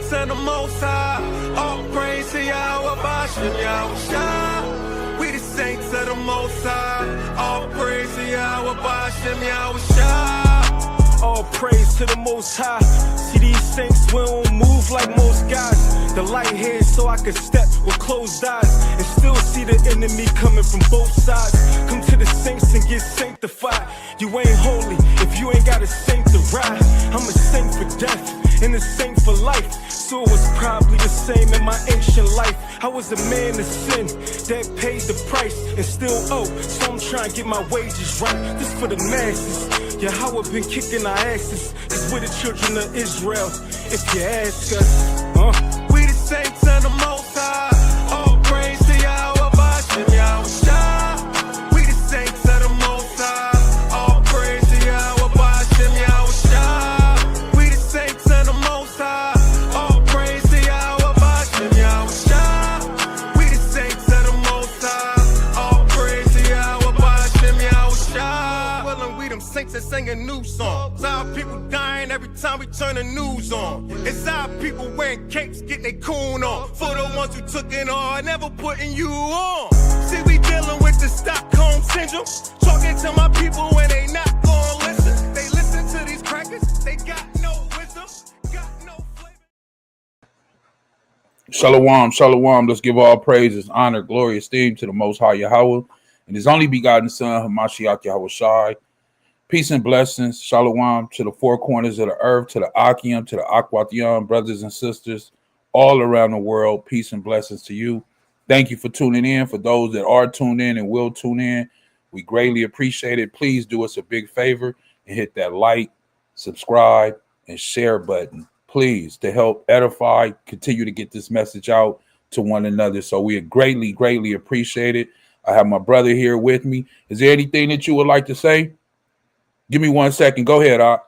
saints and the Most High. All praise to Yahawah Ahchyam Ahchwathyam. We the saints of the Most High. All praise to Yahawah Ahchyam Ahchwathyam. All praise to the Most High. See these saints, we don't move like most guys. The light here so I can step with closed eyes and still see the enemy coming from both sides. Come to the saints and get sanctified. You ain't holy if you ain't got a saint to ride. I'm a saint for death and a saint for life. So it was probably the same in my ancient life. I was a man of sin that paid the price and still owe. So I'm trying to get my wages right. This for the masses. Yahawah been kicking our asses, cause we're the children of Israel, if you ask us. We the saints and the Most High. All praise to Yahawah Ahchyam Ahchwathyam. We the saints and the Most High. All praise to Yahawah Ahchyam Ahchwathyam. We the saints and the Most High. All praise to Yahawah Ahchyam Ahchwathyam. We the saints and the Most High. All praise to Yahawah Ahchyam Ahchwathyam. Well, and we them saints that sing a new song. It's our people dying every time we turn the news on. It's our people wearing capes, getting their coon on. For the ones who took it on, never putting you on. See, we dealing with the Stockholm syndrome. Talking to my people when they not gonna listen. They listen to these crackers, they got no wisdom, got no flavor. Shalawam, shalawam. Let's give all praises, honor, glory, esteem to the Most High Yahawah and His only begotten Son, Hamashiach Yahawashi. Peace and blessings, shalom to the four corners of the earth, to the Ahchyam, to the Ahchwathyam, brothers and sisters all around the world. Peace and blessings to you. Thank you for tuning in. For those that are tuned in and will tune in, we greatly appreciate it. Please do us a big favor and hit that like, subscribe, and share button, please, to help edify, continue to get this message out to one another. So we greatly, greatly appreciate it. I have my brother here with me. Is there anything that you would like to say? Give me 1 second. Go ahead, Ak.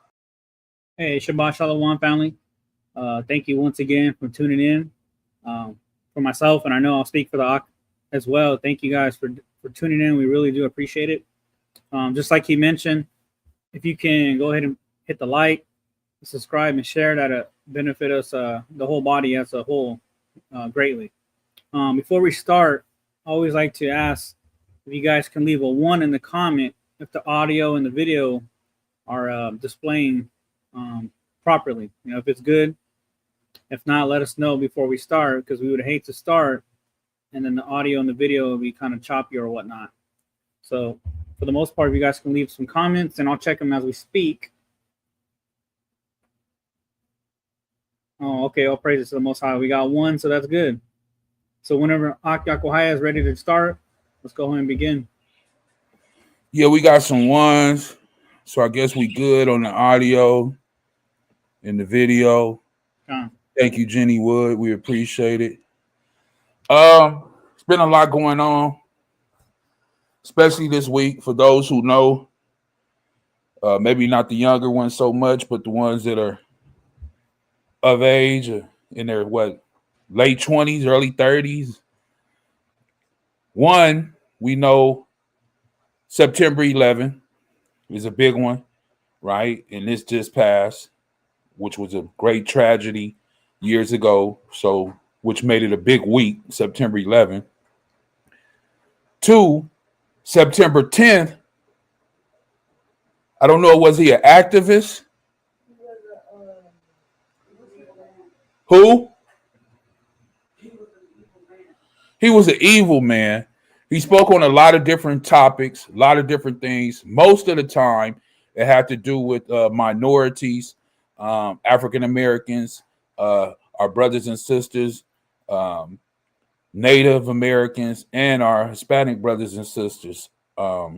Hey, Shabbat Shalawam family. Thank you once again for tuning in. For myself, and I know I'll speak for the Ak as well. Thank you guys for tuning in. We really do appreciate it. Just like he mentioned, if you can go ahead and hit the like, subscribe, and share, that benefit us, the whole body as a whole, greatly. Before we start, I always like to ask if you guys can leave a 1 in the comment if the audio and the video are displaying properly. You know, if it's good. If not, let us know before we start, because we would hate to start and then the audio and the video will be kind of choppy or whatnot. So for the most part, if you guys can leave some comments, and I'll check them as we speak. Oh, okay. All praises to the Most High. We got 1, so that's good. So whenever Ahchwathyam is ready to start, let's go ahead and begin. Yeah, we got some 1s. So I guess we good on the audio and the video. Thank you, Jenny Wood. We appreciate it. It's been a lot going on, especially this week. For those who know, maybe not the younger ones so much, but the ones that are of age, in their late 20s, early 30s. One, we know September 11th is a big one, right? And this just passed, which was a great tragedy years ago, so which made it a big week, September 11th. 2, September 10th. I don't know, was he an activist? Who? He was an evil man. He spoke on a lot of different topics, a lot of different things. Most of the time, it had to do with minorities, African Americans, our brothers and sisters, Native Americans, and our Hispanic brothers and sisters. A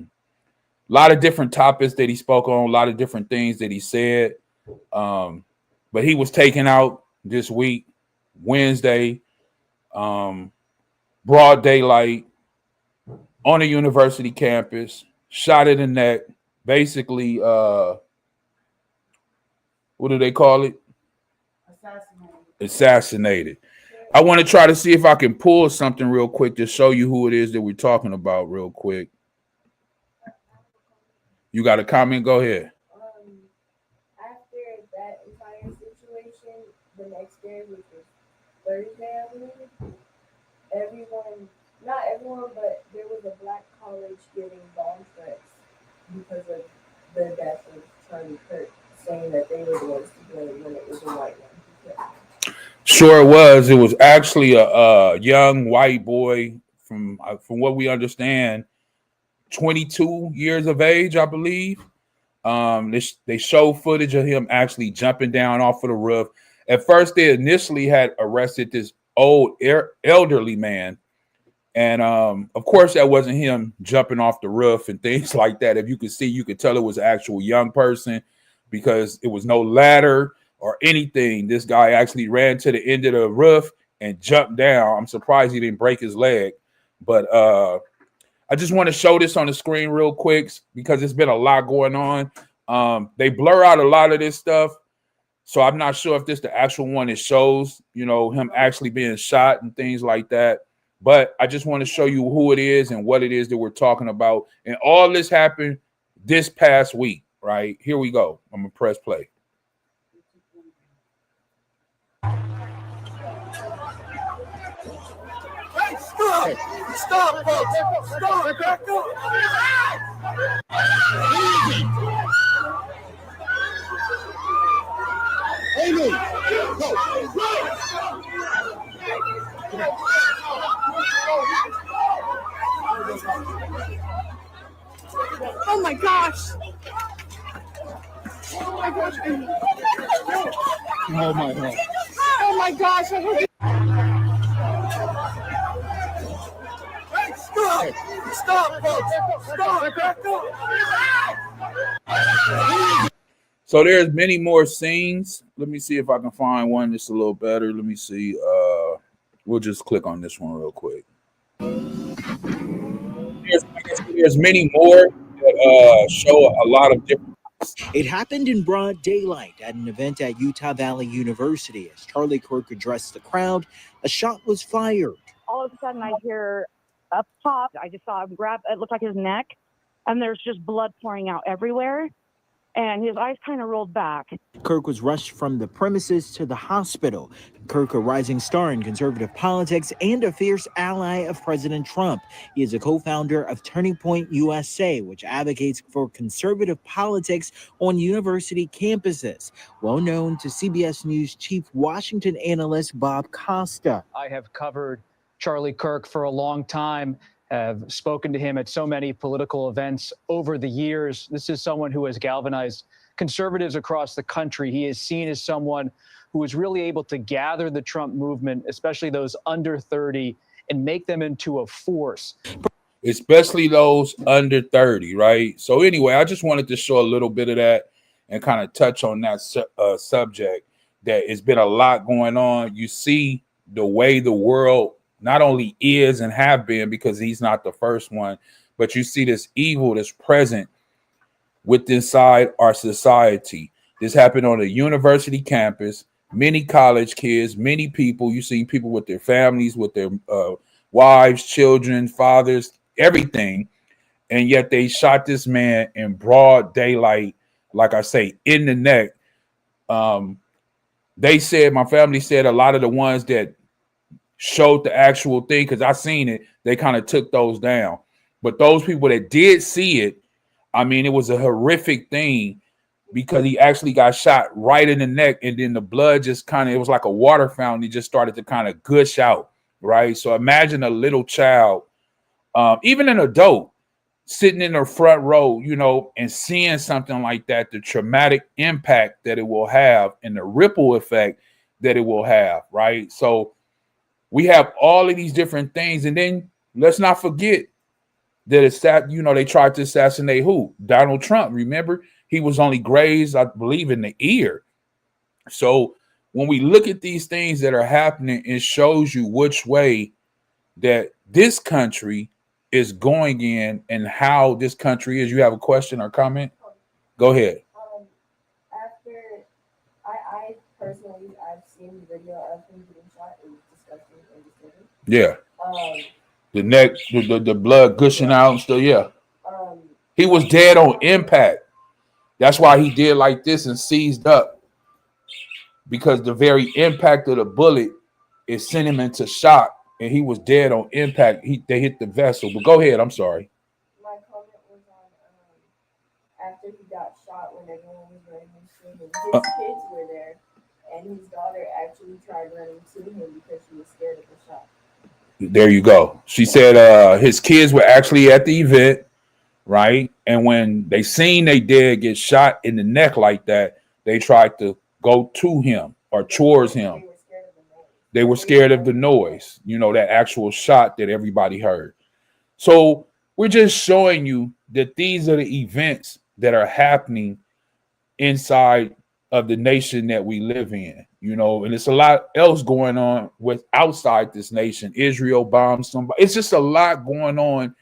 lot of different topics that he spoke on, a lot of different things that he said. But he was taken out this week, Wednesday, broad daylight, on a university campus, shot in the neck, basically, what do they call it? Assassinated. I want to try to see if I can pull something real quick to show you who it is that we're talking about real quick. You got a comment? Go ahead. After that entire situation, the next day was the Thursday, I believe, everyone, not everyone, but there was a black college getting bomb threats because of the death of Charlie Kirk, saying that they were the ones to blame when it was a white one. Sure, it was. It was actually a young white boy from what we understand, 22 years of age, I believe. They showed footage of him actually jumping down off of the roof. At first, they initially had arrested this old elderly man, and of course, that wasn't him jumping off the roof and things like that. If you could see, you could tell it was an actual young person because it was no ladder or anything. This guy actually ran to the end of the roof and jumped down. I'm surprised he didn't break his leg, but I just want to show this on the screen real quick because there's been a lot going on. They blur out a lot of this stuff, so I'm not sure if this is the actual one that shows, him actually being shot and things like that. But I just want to show you who it is and what it is that we're talking about. And all this happened this past week, right? Here we go. I'm going to press play. Hey, stop, folks. Stop. Back up. Amy, go. Oh my gosh. Oh my gosh. Oh my God. Oh my gosh. I hope Stop, folks. Stop. Back up. So there's many more scenes. Let me see if I can find one that's a little better. Let me see. We'll just click on this one real quick. There's many more that show a lot of different. It happened in broad daylight at an event at Utah Valley University. As Charlie Kirk addressed the crowd, a shot was fired. All of a sudden, I hear a pop. I just saw him grab, it looked like his neck, and there's just blood pouring out everywhere. And his eyes kind of rolled back. Kirk was rushed from the premises to the hospital. Kirk, a rising star in conservative politics and a fierce ally of President Trump. He is a co-founder of Turning Point USA, which advocates for conservative politics on university campuses. Well known to CBS News chief Washington analyst Bob Costa. I have covered Charlie Kirk for a long time. Have spoken to him at so many political events over the years. This is someone who has galvanized conservatives across the country. He is seen as someone who was really able to gather the Trump movement, especially those under 30, and make them into a force. Especially those under 30, right? So anyway, I just wanted to show a little bit of that and kind of touch on that subject. That it's been a lot going on. You see the way the world not only is and have been, because he's not the first one, but you see this evil that's present within inside our society. This happened on a university campus, many college kids, many people. You see people with their families, with their wives, children, fathers, everything. And yet they shot this man in broad daylight, like I say, in the neck. They said, my family said, a lot of the ones that showed the actual thing, because I seen it, they kind of took those down. But those people that did see it, I mean, it was a horrific thing because he actually got shot right in the neck, and then the blood just kind of, it was like a water fountain. He just started to kind of gush out, right? So imagine a little child, even an adult, sitting in the front row, and seeing something like that, the traumatic impact that it will have and the ripple effect that it will have, right? So we have all of these different things. And then let's not forget that they tried to assassinate who? Donald Trump. Remember, he was only grazed, I believe, in the ear. So when we look at these things that are happening, it shows you which way that this country is going in and how this country is. You have a question or comment? Go ahead. After I personally, I've seen the video of him getting shot. It was disgusting and disturbing. Yeah. The neck, the blood gushing out and stuff. Yeah. He was dead on impact. That's why he did like this and seized up, because the very impact of the bullet it sent him into shock, and he was dead on impact. They hit the vessel. But go ahead. I'm sorry. My comment was on after he got shot when everyone was running to him. His kids were there, and his daughter actually tried running to him because she was scared of the shot. There you go. She said his kids were actually at the event, right? And when they seen they dad get shot in the neck like that, they tried to go to him or towards him. They were scared of the noise, you know, that actual shot that everybody heard. So we're just showing you that these are the events that are happening inside of the nation that we live in, you know, and it's a lot else going on with outside this nation. Israel bombed somebody. It's just a lot going on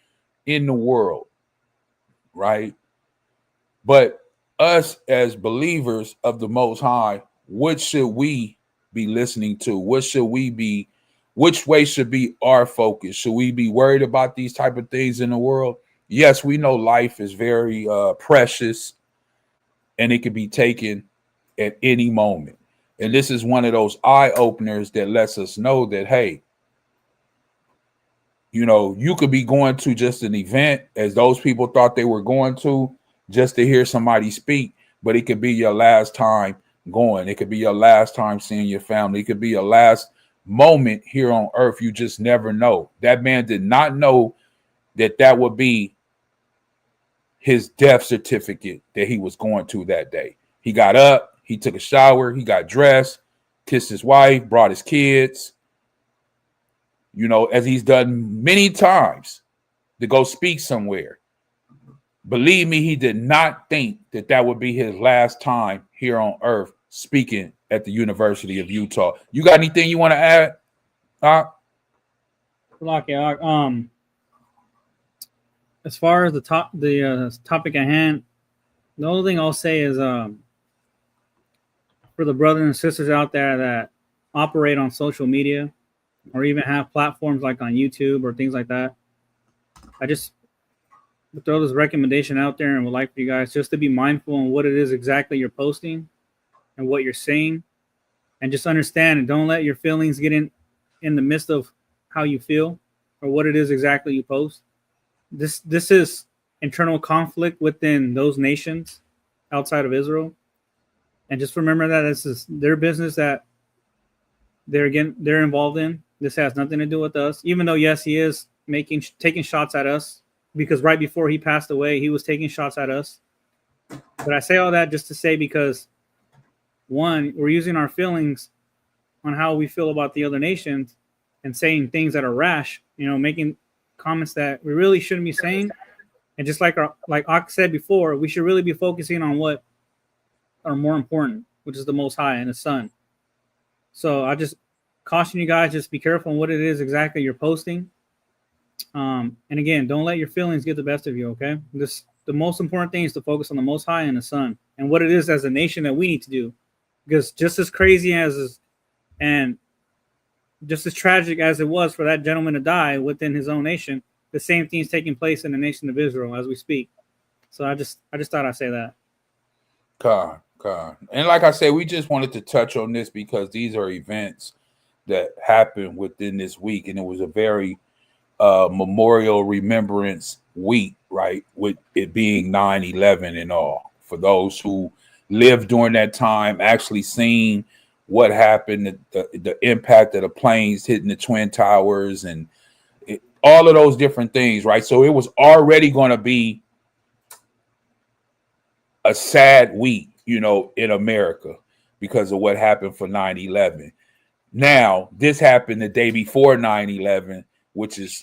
in the world, right? But us as believers of the Most High, what should we be listening to? Which way should be our focus? Should we be worried about these type of things in the world? Yes, we know life is very precious, and it could be taken at any moment. And this is one of those eye openers that lets us know that, hey, you know, you could be going to just an event as those people thought they were going to just to hear somebody speak, but it could be your last time going. It could be your last time seeing your family. It could be your last moment here on earth. You just never know. That man did not know that that would be his death certificate that he was going to that day. He got up, he took a shower, he got dressed, kissed his wife, brought his kids, you know, as he's done many times to go speak somewhere. Believe me, he did not think that that would be his last time here on earth speaking at the University of Utah. You got anything you want to add? As far as the topic at hand, the only thing I'll say is for the brothers and sisters out there that operate on social media or even have platforms like on YouTube or things like that, I just would throw this recommendation out there and would like for you guys just to be mindful on what it is exactly you're posting and what you're saying, and just understand and don't let your feelings get in the midst of how you feel or what it is exactly you post. This is internal conflict within those nations outside of Israel. And just remember that this is their business that they're involved in. This has nothing to do with us, even though, yes, he is taking shots at us, because right before he passed away, he was taking shots at us. But I say all that just to say, because one, we're using our feelings on how we feel about the other nations and saying things that are rash, you know, making comments that we really shouldn't be saying. And just like Ak said before, we should really be focusing on what are more important, which is the Most High and the Son. So I just caution you guys, just be careful on what it is exactly you're posting. And again, don't let your feelings get the best of you, okay? The most important thing is to focus on the Most High and the Son and what it is as a nation that we need to do. Because just as crazy and just as tragic as it was for that gentleman to die within his own nation, the same thing is taking place in the nation of Israel as we speak. So I just thought I'd say that. God. And like I said, we just wanted to touch on this because these are events that happened within this week, and it was a very memorial remembrance week, right? With it being 9/11 and all. For those who lived during that time, actually seen what happened, the impact of the planes hitting the Twin Towers and all of those different things, right? So it was already going to be a sad week, you know, in America because of what happened for 9/11. Now, this happened the day before 9/11, which is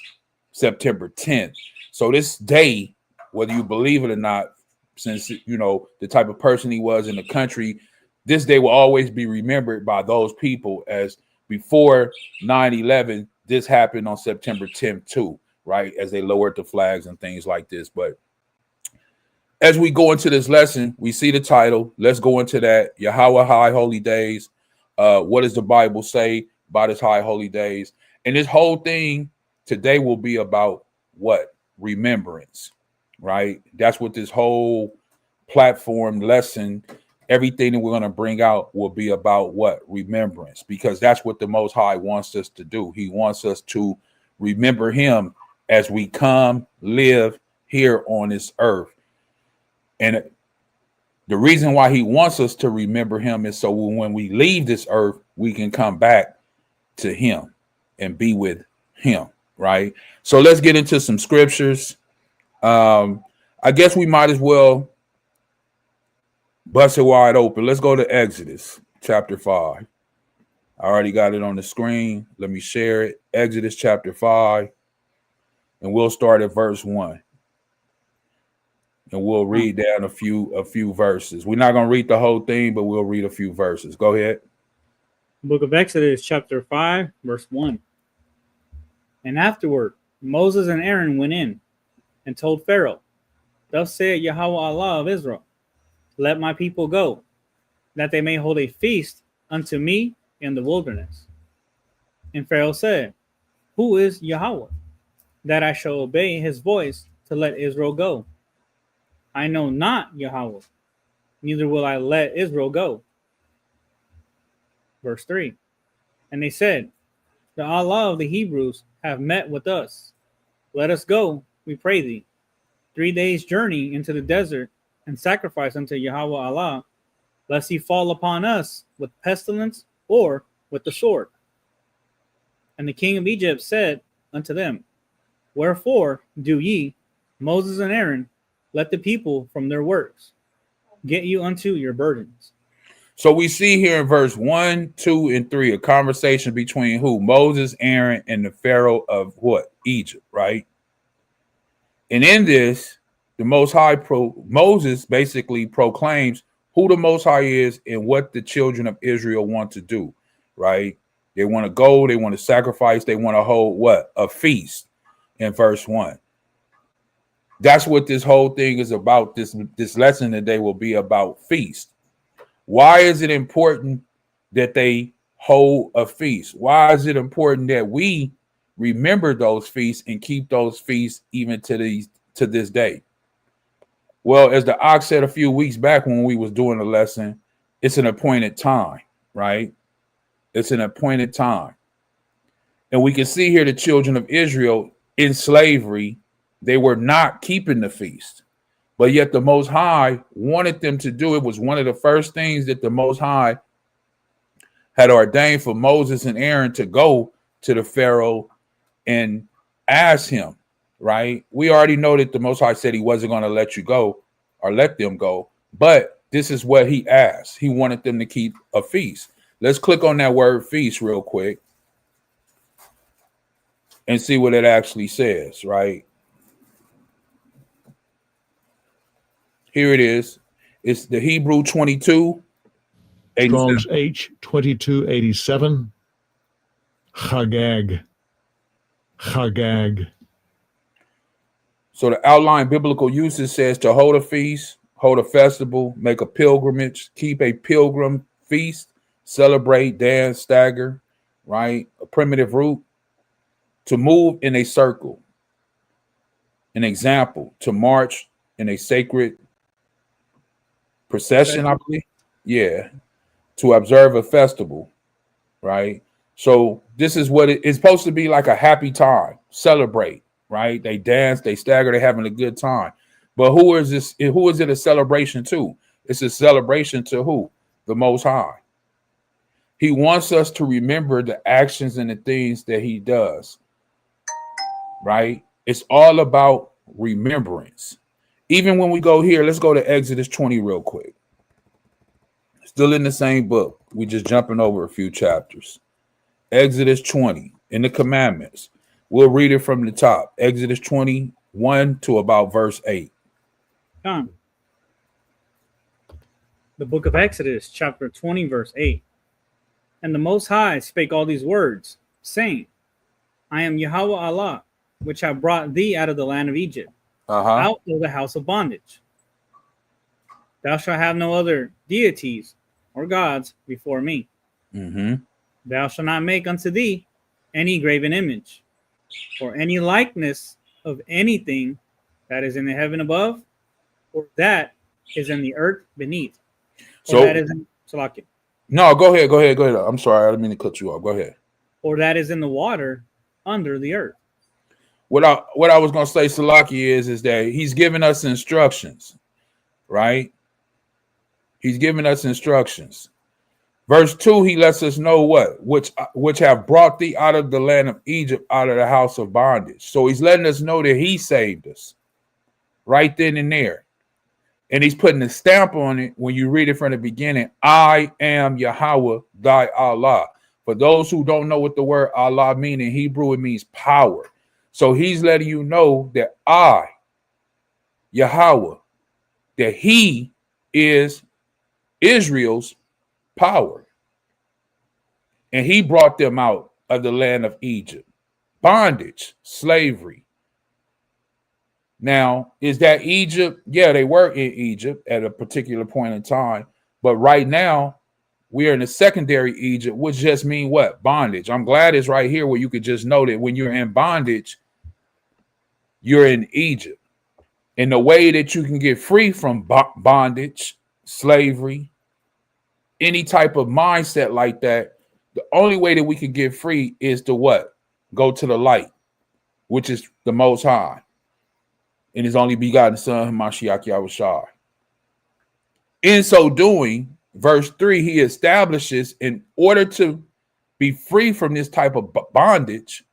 September 10th. So this day, whether you believe it or not, since, you know, the type of person he was in the country, this day will always be remembered by those people as before 9/11, this happened on September 10th too, right? As they lowered the flags and things like this. But as we go into this lesson, we see the title. Let's go into that. Yahawah High Holy Days. What does the Bible say about his high holy days? And this whole thing today will be about what? Remembrance, right? That's what this whole platform lesson everything that we're going to bring out will be about what? Remembrance, because that's what the Most High wants us to do. He wants us to remember him as we come live here on this earth. And the reason why he wants us to remember him is so when we leave this earth, we can come back to him and be with him, right? So let's get into some scriptures. I guess we might as well bust it wide open. Let's go to Exodus chapter 5. I already got it on the screen. Let me share it. Exodus chapter 5. And we'll start at verse 1. And we'll read down a few verses. We're not going to read the whole thing, but we'll read a few verses. Go ahead. Book of Exodus, chapter 5, verse 1. And afterward, Moses and Aaron went in and told Pharaoh, Thus saith Yahweh Allah of Israel, Let my people go, that they may hold a feast unto me in the wilderness. And Pharaoh said, Who is Yahweh, that I shall obey his voice to let Israel go? I know not Yahweh, neither will I let Israel go. Verse 3. And they said, The Allah of the Hebrews have met with us. Let us go, we pray thee, 3 days' journey into the desert, and sacrifice unto Yahweh Allah, lest he fall upon us with pestilence or with the sword. And the king of Egypt said unto them, Wherefore do ye, Moses and Aaron, let the people from their works get you unto your burdens? So we see here in verse 1, 2, and 3 a conversation between who? Moses, Aaron, and the Pharaoh of what? Egypt, right? And in this, the Most High Moses basically proclaims who the Most High is and what the children of Israel want to do, right? They want to go, they want to sacrifice, they want to hold what? A feast in verse 1. That's what this whole thing is about. This lesson today will be about feast. Why is it important that they hold a feast? Why is it important that we remember those feasts and keep those feasts even to this day? Well, as the Ox said a few weeks back when we was doing the lesson, it's an appointed time, right? It's an appointed time. And we can see here the children of Israel in slavery, they were not keeping the feast. But yet the Most High wanted them to do it. Was one of the first things that the Most High had ordained for Moses and Aaron to go to the Pharaoh and ask him, right? We already know that the Most High said he wasn't going to let you go or let them go. But this is what he asked. He wanted them to keep a feast. Let's click on that word feast real quick and see what it actually says, right? Here it is. It's the Hebrew 22. Strong's H2287. Chagag. Chagag. So the outline biblical usage says to hold a feast, hold a festival, make a pilgrimage, keep a pilgrim feast, celebrate, dance, stagger, right? A primitive root. To move in a circle. An example, to march in a sacred procession, I believe. Yeah. To observe a festival, right? So this is what it's supposed to be, like a happy time. Celebrate, right? They dance, they stagger, they're having a good time. But who is this? Who is it a celebration to? It's a celebration to who? The Most High. He wants us to remember the actions and the things that he does, right? It's all about remembrance. Even when we go here, let's go to Exodus 20 real quick. Still in the same book. We just jumping over a few chapters. Exodus 20 in the commandments. We'll read it from the top. Exodus 21 to about verse 8. Come. The book of Exodus, chapter 20, verse 8. And the Most High spake all these words, saying, I am Yahweh Allah, which have brought thee out of the land of Egypt, out of the house of bondage. Thou shalt have no other deities or gods before me. Thou shalt not make unto thee any graven image, or any likeness of anything that is in the heaven above, or that is in the earth beneath. So that is in Salakia. No, go ahead. I'm sorry, I didn't mean to cut you off. Go ahead. Or that is in the water under the earth. What I was gonna say, Salaki, is that he's giving us instructions, right? He's giving us instructions. Verse 2, he lets us know which have brought thee out of the land of Egypt, out of the house of bondage. So he's letting us know that he saved us right then and there. And he's putting a stamp on it when you read it from the beginning. I am Yahawah, thy Allah. For those who don't know what the word Allah means in Hebrew, it means power. So he's letting you know that I, Yahawah, that he is Israel's power. And he brought them out of the land of Egypt. Bondage, slavery. Now, is that Egypt? Yeah, they were in Egypt at a particular point in time. But right now, we are in the secondary Egypt, which just means what? Bondage. I'm glad it's right here where you could just know that when you're in bondage, you're in Egypt. And the way that you can get free from bondage, slavery, any type of mindset like that, the only way that we can get free is to what? Go to the light, which is the Most High. And his only begotten son, Mashiach Yahushua. In so doing, verse 3, he establishes in order to be free from this type of bondage,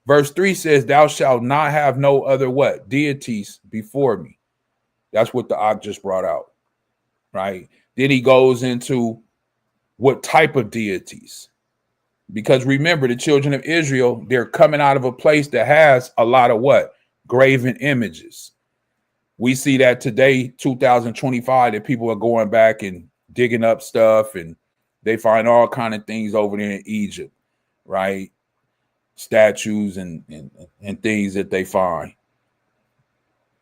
verse 3 says, thou shalt not have no other what? Deities before me. That's what the Ak just brought out, right? Then he goes into what type of deities. Because remember, the children of Israel, they're coming out of a place that has a lot of what? Graven images. We see that today, 2025, that people are going back and digging up stuff, and they find all kind of things over there in Egypt, right? Statues and things that they find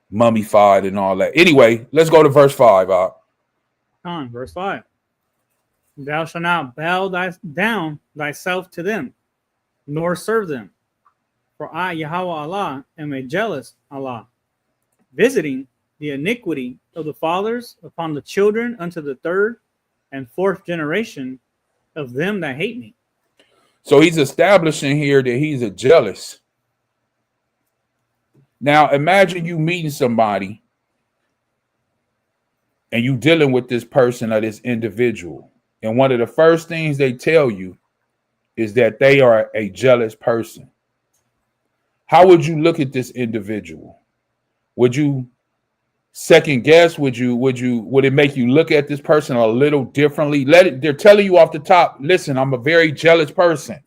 mummified and all that. Anyway, let's go to verse 5. Verse 5. Thou shalt not bow down thyself to them, nor serve them. For I, Yahawah Allah, am a jealous Allah, visiting the iniquity of the fathers upon the children unto the third and fourth generation of them that hate me. So he's establishing here that he's a jealous. Now imagine you meeting somebody and you dealing with this person or this individual. And one of the first things they tell you is that they are a jealous person. How would you look at this individual? Would you second guess? Would it make you look at this person a little differently? They're telling you off the top, listen, I'm a very jealous person.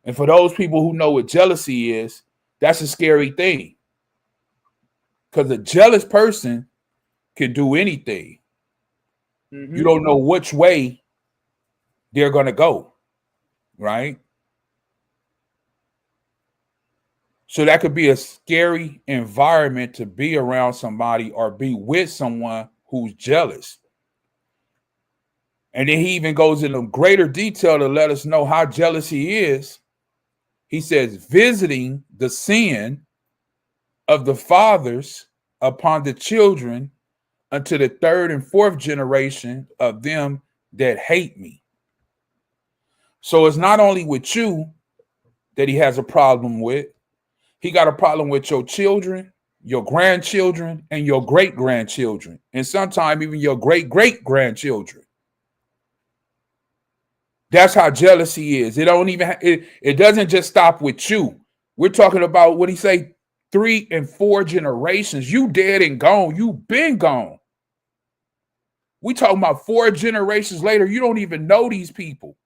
And for those people who know what jealousy is, that's a scary thing. Because a jealous person can do anything. Mm-hmm. You don't know which way they're going to go, right? So that could be a scary environment to be around somebody or be with someone who's jealous. And then he even goes into greater detail to let us know how jealous he is. He says, visiting the sin of the fathers upon the children unto the third and fourth generation of them that hate me. So it's not only with you that he has a problem with. He got a problem with your children, your grandchildren, and your great-grandchildren, and sometimes even your great-great-grandchildren. That's how jealous he is. It doesn't just stop with you. We're talking about, what he say, 3 and 4 generations. You dead and gone. You been gone. We talking about 4 generations later. You don't even know these people.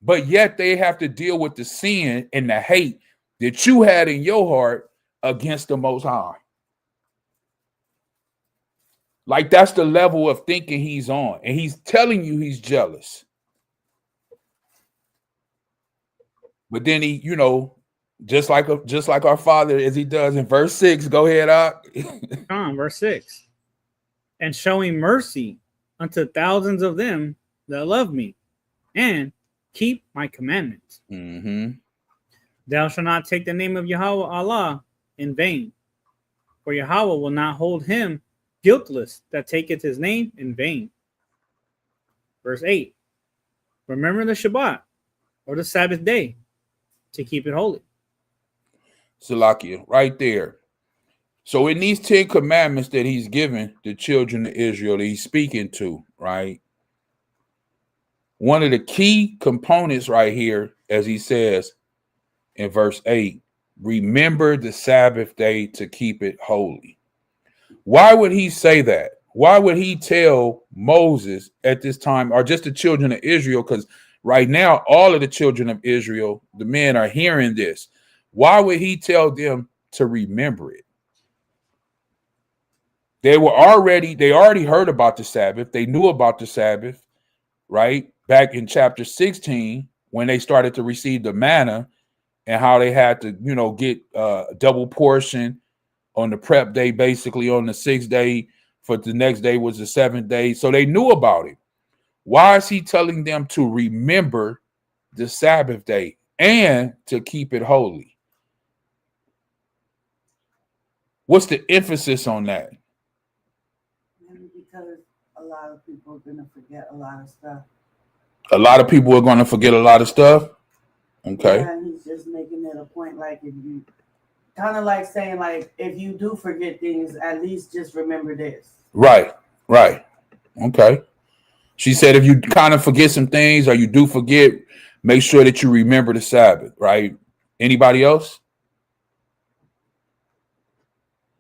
But yet they have to deal with the sin and the hate that you had in your heart against the Most High. Like, that's the level of thinking he's on. And he's telling you he's jealous. But then he, just like our Father, as he does in verse 6. Go ahead, Ak. Verse 6. And showing mercy unto thousands of them that love me and keep my commandments. Mm-hmm. Thou shalt not take the name of Yahawah Allah in vain, for Yahawah will not hold him guiltless that taketh his name in vain. Verse 8, remember the Shabbat, or the Sabbath day, to keep it holy. Salakia, right there. So in these 10 commandments that he's given the children of Israel that he's speaking to, right? One of the key components right here, as he says in verse 8, remember the Sabbath day to keep it holy. Why would he say that? Why would he tell Moses at this time, or just the children of Israel? Because right now, all of the children of Israel, the men, are hearing this. Why would he tell them to remember it? They already heard about the Sabbath. They knew about the Sabbath, right? Back in chapter 16, when they started to receive the manna and how they had to, get a double portion on the prep day, basically on the 6th day, for the next day was the 7th day. So they knew about it. Why is he telling them to remember the Sabbath day and to keep it holy? What's the emphasis on that? Maybe because a lot of people are going to forget a lot of stuff. A lot of people are going to forget a lot of stuff? Okay. Yeah, and he's just making it a point, like, if you kind of like saying, like, if you do forget things, at least just remember this. Right. Okay. She said if you kind of forget some things or you do forget, make sure that you remember the Sabbath, right? Anybody else?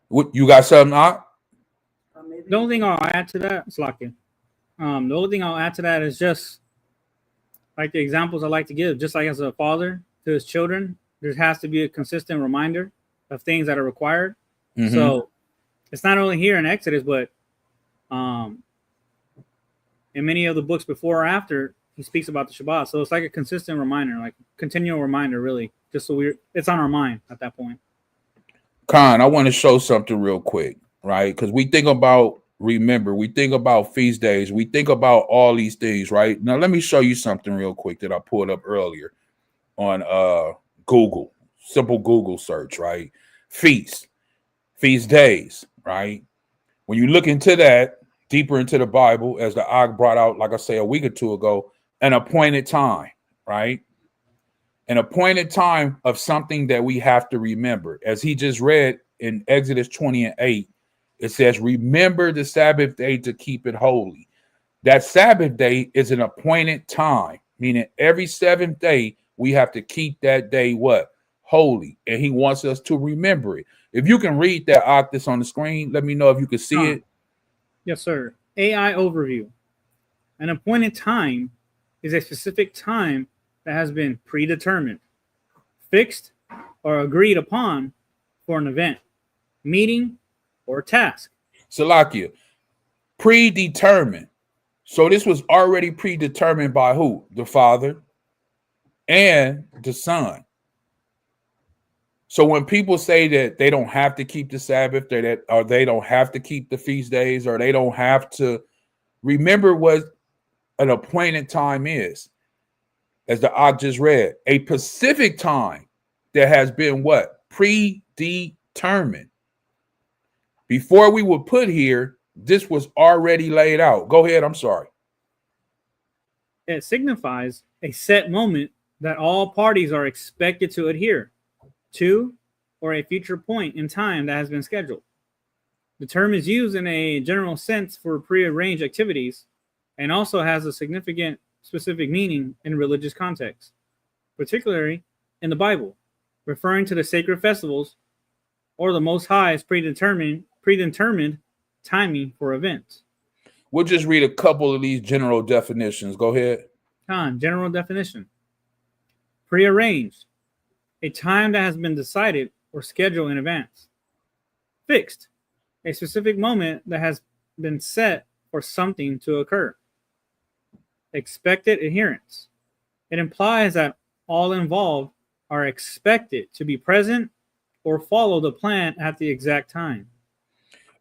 What you got something out? The only thing I'll add to that, Slakia. The only thing I'll add to that is just like the examples I like to give. Just like as a father to his children, there has to be a consistent reminder of things that are required. Mm-hmm. So it's not only here in Exodus, but in many of the books before or after, he speaks about the Shabbat. So it's like a consistent reminder, like continual reminder, really, just so it's on our mind at that point. Khan, I want to show something real quick, right? Because we think about we think about feast days, we think about all these things, right? Now, let me show you something real quick that I pulled up earlier on Google, simple Google search, right? Feast days, right? When you look into that, deeper into the Bible, as the Og brought out, like I say, a week or two ago, an appointed time, right? An appointed time of something that we have to remember. As he just read in Exodus 20:8, it says, remember the Sabbath day to keep it holy. That Sabbath day is an appointed time, meaning every 7th day, we have to keep that day what? Holy. And he wants us to remember it. If you can read that octus on the screen, let me know if you can see it. Yes, sir. AI overview. An appointed time is a specific time that has been predetermined, fixed, or agreed upon for an event, meeting, or task. Salakia, predetermined. So this was already predetermined by who? The Father and the Son. So when people say that they don't have to keep the Sabbath, or they don't have to keep the feast days, or they don't have to, remember what an appointed time is. As the Og just read, a specific time that has been what? Predetermined. Before we were put here, this was already laid out. Go ahead, I'm sorry. It signifies a set moment that all parties are expected to adhere to, or a future point in time that has been scheduled. The term is used in a general sense for prearranged activities and also has a significant specific meaning in religious context, particularly in the Bible, referring to the sacred festivals or the Most High's predetermined timing for events. We'll just read a couple of these general definitions. Go ahead. General definition. Prearranged. A time that has been decided or scheduled in advance. Fixed. A specific moment that has been set for something to occur. Expected adherence. It implies that all involved are expected to be present or follow the plan at the exact time.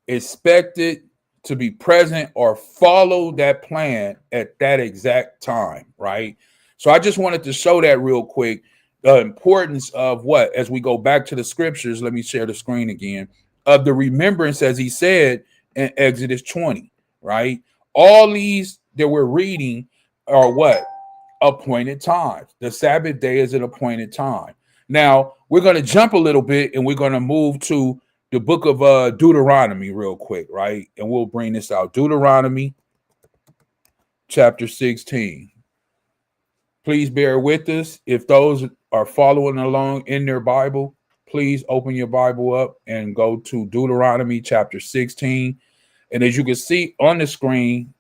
Expected to be present or follow that plan at that exact time, right? So I just wanted to show that real quick. The importance of what, as we go back to the scriptures, let me share the screen again, of the remembrance, as he said and Exodus 20, right? All these that we're reading are what? Appointed times. The Sabbath day is an appointed time. Now, we're going to jump a little bit and we're going to move to the book of Deuteronomy real quick, right? And we'll bring this out. Deuteronomy chapter 16. Please bear with us. If those are following along in their Bible, please open your Bible up and go to Deuteronomy chapter 16. And as you can see on the screen,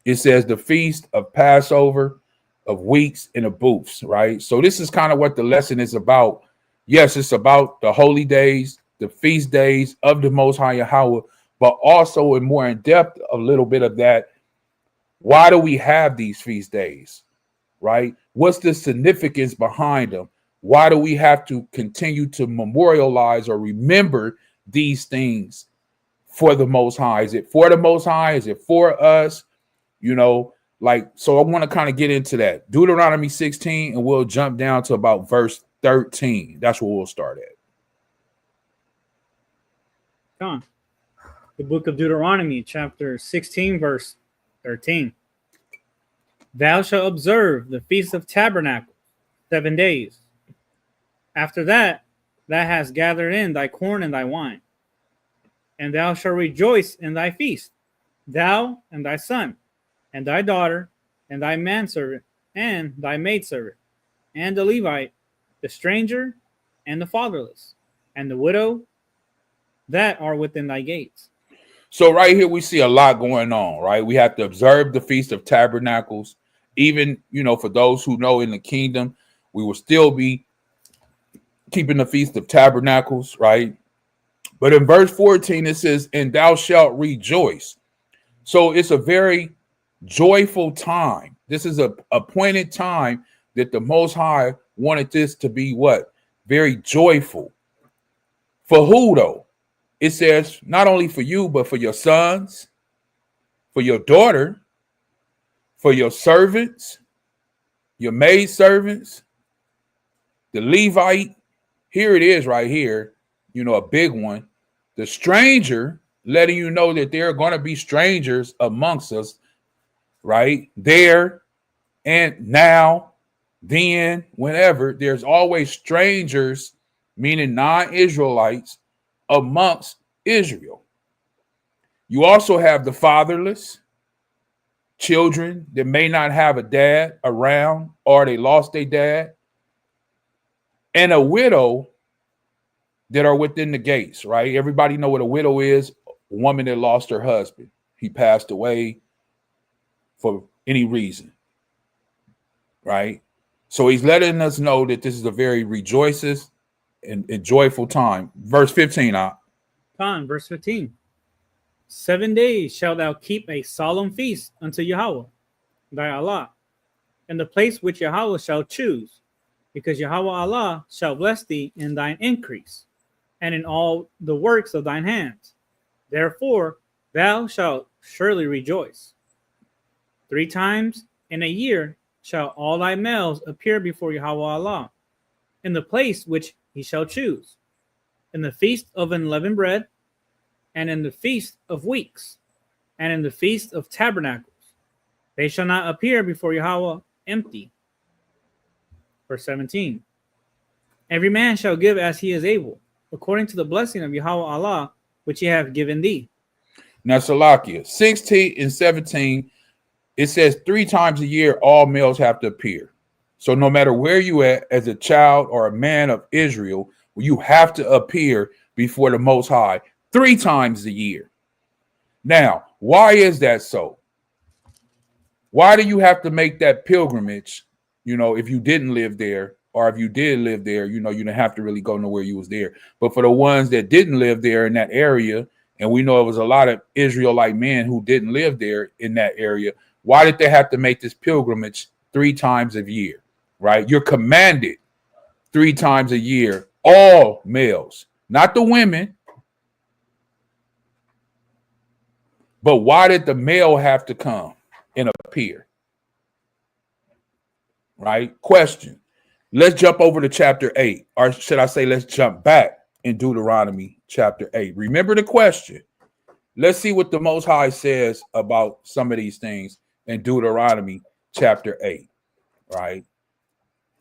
it says the feast of Passover, of weeks, and of booths, right? So this is kind of what the lesson is about. Yes, it's about the holy days, the feast days of the Most High Yahawah, but also in more in depth, a little bit of that. Why do we have these feast days, right? What's the significance behind them? Why do we have to continue to memorialize or remember these things for the Most High? Is it for the Most High? Is it for us? You know, like, so I want to kind of get into that. Deuteronomy 16, and we'll jump down to about verse 13. That's where we'll start at. John, the book of Deuteronomy, chapter 16, verse 13. Thou shalt observe the Feast of Tabernacles 7 days. After that, thou hast gathered in thy corn and thy wine. And thou shalt rejoice in thy feast, thou and thy son, and thy daughter, and thy manservant, and thy maidservant, and the Levite, the stranger, and the fatherless, and the widow that are within thy gates. So right here, we see a lot going on, right? We have to observe the Feast of Tabernacles. Even, you know, for those who know in the kingdom, we will still be keeping the Feast of Tabernacles, right? But in verse 14, it says, and thou shalt rejoice. So it's a very joyful time. This is a appointed time that the Most High wanted this to be what? Very joyful. For who though? It says not only for you, but for your sons, for your daughter, for your servants, your maid servants, the Levite. Here it is right here, you know, a big one. The stranger, letting you know that there are going to be strangers amongst us, right? There and now, then, whenever, there's always strangers, meaning non-Israelites, amongst Israel. You also have the fatherless, children that may not have a dad around, or they lost their dad, and a widow that are within the gates, right? Everybody know what a widow is, a woman that lost her husband. He passed away for any reason, right? So he's letting us know that this is a very rejoices and joyful time. Verse 15, Con, verse 15. 7 days shalt thou keep a solemn feast unto Yahawah, thy Allah, in the place which Yahawah shall choose, because Yahawah Allah shall bless thee in thine increase, and in all the works of thine hands. Therefore thou shalt surely rejoice. 3 times in a year shall all thy males appear before Yahawah Allah, in the place which he shall choose, in the feast of unleavened bread, and in the feast of weeks, and in the feast of tabernacles. They shall not appear before Yahawah empty. Verse 17. Every man shall give as he is able, according to the blessing of Yahawah Allah, which he hath given thee. Now, Salakia, 16 and 17, it says 3 times a year, all males have to appear. So no matter where you at as a child or a man of Israel, you have to appear before the Most High 3 times a year. Now, why is that so? Why do you have to make that pilgrimage? You know, if you didn't live there, or if you did live there, you know, you didn't have to really go nowhere, you was there. But for the ones that didn't live there in that area, and we know it was a lot of Israelite men who didn't live there in that area, why did they have to make this pilgrimage 3 times a year, right? You're commanded 3 times a year, all males, not the women. But why did the male have to come and appear? Right? Question. Let's jump over to chapter 8. Or should I say, let's jump back in Deuteronomy chapter 8. Remember the question. Let's see what the Most High says about some of these things in Deuteronomy chapter 8, right?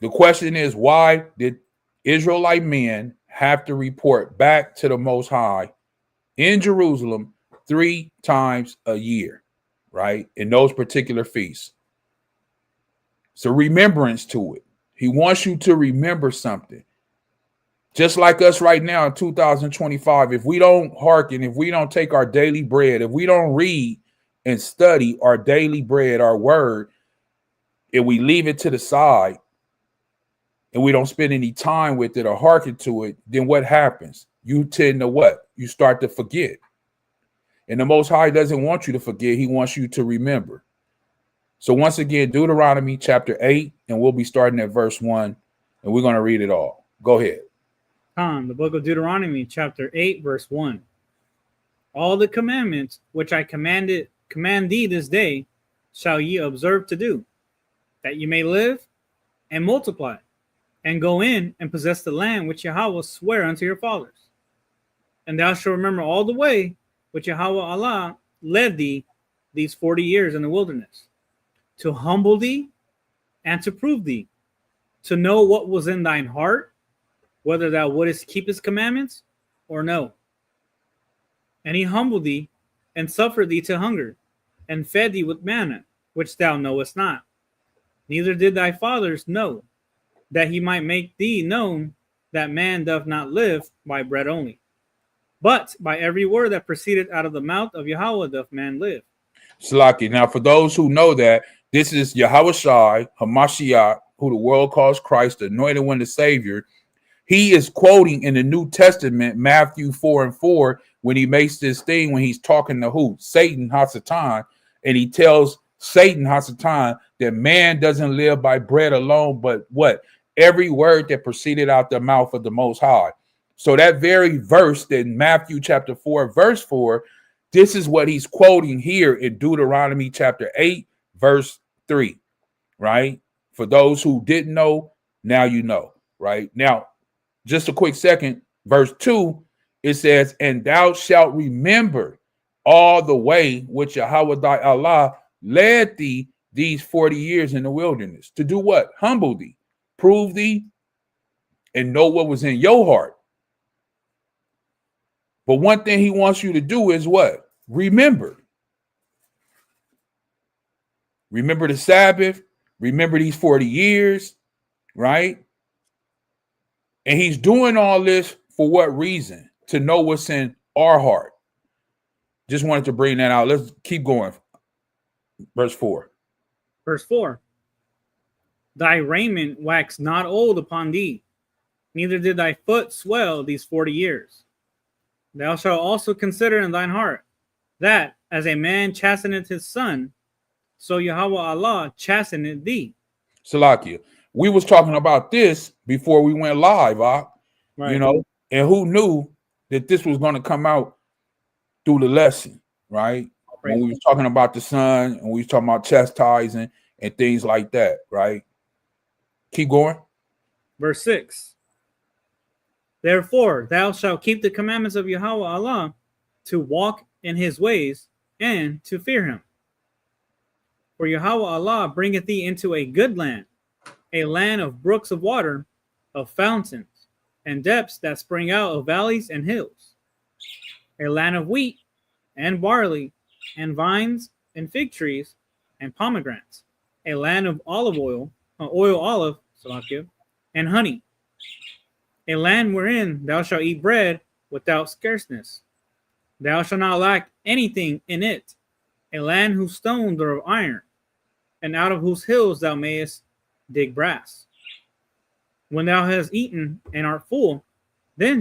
The question is, why did Israelite men have to report back to the Most High in Jerusalem 3 times a year, right? In those particular feasts. It's a remembrance to it. He wants you to remember something. Just like us right now in 2025, if we don't hearken, if we don't take our daily bread, if we don't read and study our daily bread, our word, and we leave it to the side and we don't spend any time with it or hearken to it, then what happens? You tend to what? You start to forget. And the Most High doesn't want you to forget. He wants you to remember. So once again, Deuteronomy chapter 8, and we'll be starting at verse 1, and we're going to read it all. Go ahead. The book of Deuteronomy, chapter 8, verse 1. All the commandments which I command thee this day shall ye observe to do, that ye may live and multiply, and go in and possess the land which Yahweh sware unto your fathers. And thou shalt remember all the way which Yahweh Allah led thee these 40 years in the wilderness, to humble thee and to prove thee, to know what was in thine heart, whether thou wouldest keep his commandments or no. And he humbled thee and suffered thee to hunger, and fed thee with manna, which thou knowest not. Neither did thy fathers know, that he might make thee known that man doth not live by bread only, but by every word that proceeded out of the mouth of Yahweh doth man live. Salaki. Now, for those who know that, this is Yahweh Shai, Hamashiach, who the world calls Christ, the anointed one, the Savior. He is quoting in the New Testament, Matthew 4:4, when he makes this thing, when he's talking to who? Satan, Hasatan, and he tells Satan, Hasatan, that man doesn't live by bread alone, but what? Every word that proceeded out the mouth of the Most High. So that very verse in Matthew chapter 4, verse 4, this is what he's quoting here in Deuteronomy chapter 8, verse 3, right? For those who didn't know, now you know, right? Now, just a quick second, verse 2, it says, and thou shalt remember all the way which Yahweh thy Allah led thee these 40 years in the wilderness. To do what? Humble thee, prove thee, and know what was in your heart. But one thing he wants you to do is what? Remember. Remember the Sabbath. Remember these 40 years, right? And he's doing all this for what reason? To know what's in our heart. Just wanted to bring that out. Let's keep going. Verse 4. Verse 4. Thy raiment waxed not old upon thee, neither did thy foot swell these 40 years. Thou shalt also consider in thine heart that as a man chasteneth his son, so Yahweh Allah chasteneth thee. Salakia. We was talking about this before we went live, right? You know, and who knew that this was going to come out through the lesson, right? When we was talking about the son and we was talking about chastising and things like that, right? Keep going. Verse 6. Therefore, thou shalt keep the commandments of Yahweh Allah to walk in his ways and to fear him. For Yahweh Allah bringeth thee into a good land, a land of brooks of water, of fountains, and depths that spring out of valleys and hills, a land of wheat and barley and vines and fig trees and pomegranates, a land of olive oil, olive, and honey, a land wherein thou shalt eat bread without scarceness. Thou shalt not lack anything in it, a land whose stones are of iron, and out of whose hills thou mayest dig brass. When thou hast eaten and art full, then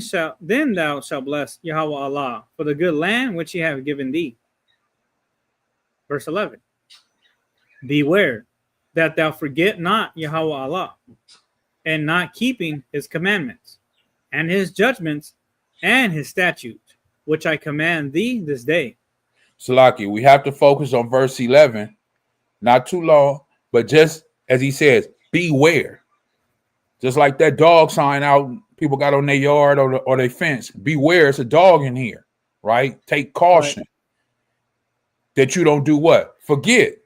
thou shalt bless Yahweh Allah for the good land which he hath given thee. Verse 11. Beware that thou forget not Yahweh Allah, and not keeping his commandments, and his judgments, and his statutes, which I command thee this day. Salaki, we have to focus on verse 11. Not too long, but just as he says, beware. Just like that dog sign out people got on their yard or their fence. Beware, it's a dog in here, right? Take caution, that you don't do what? Forget.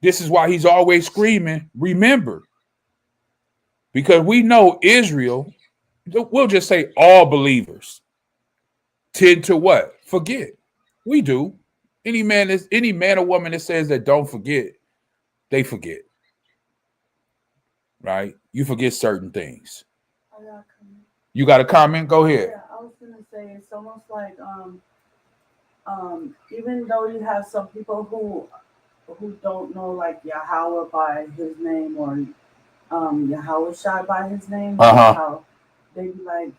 This is why he's always screaming, remember. Because we know Israel, we'll just say all believers tend to what? Forget. We do. Any man or woman that says that don't forget, they forget. Right? You forget certain things. You got a comment? Go ahead. Yeah, I was gonna say it's almost like even though you have some people who don't know like Yahweh by his name or Yahweh Shai by his name, how they be like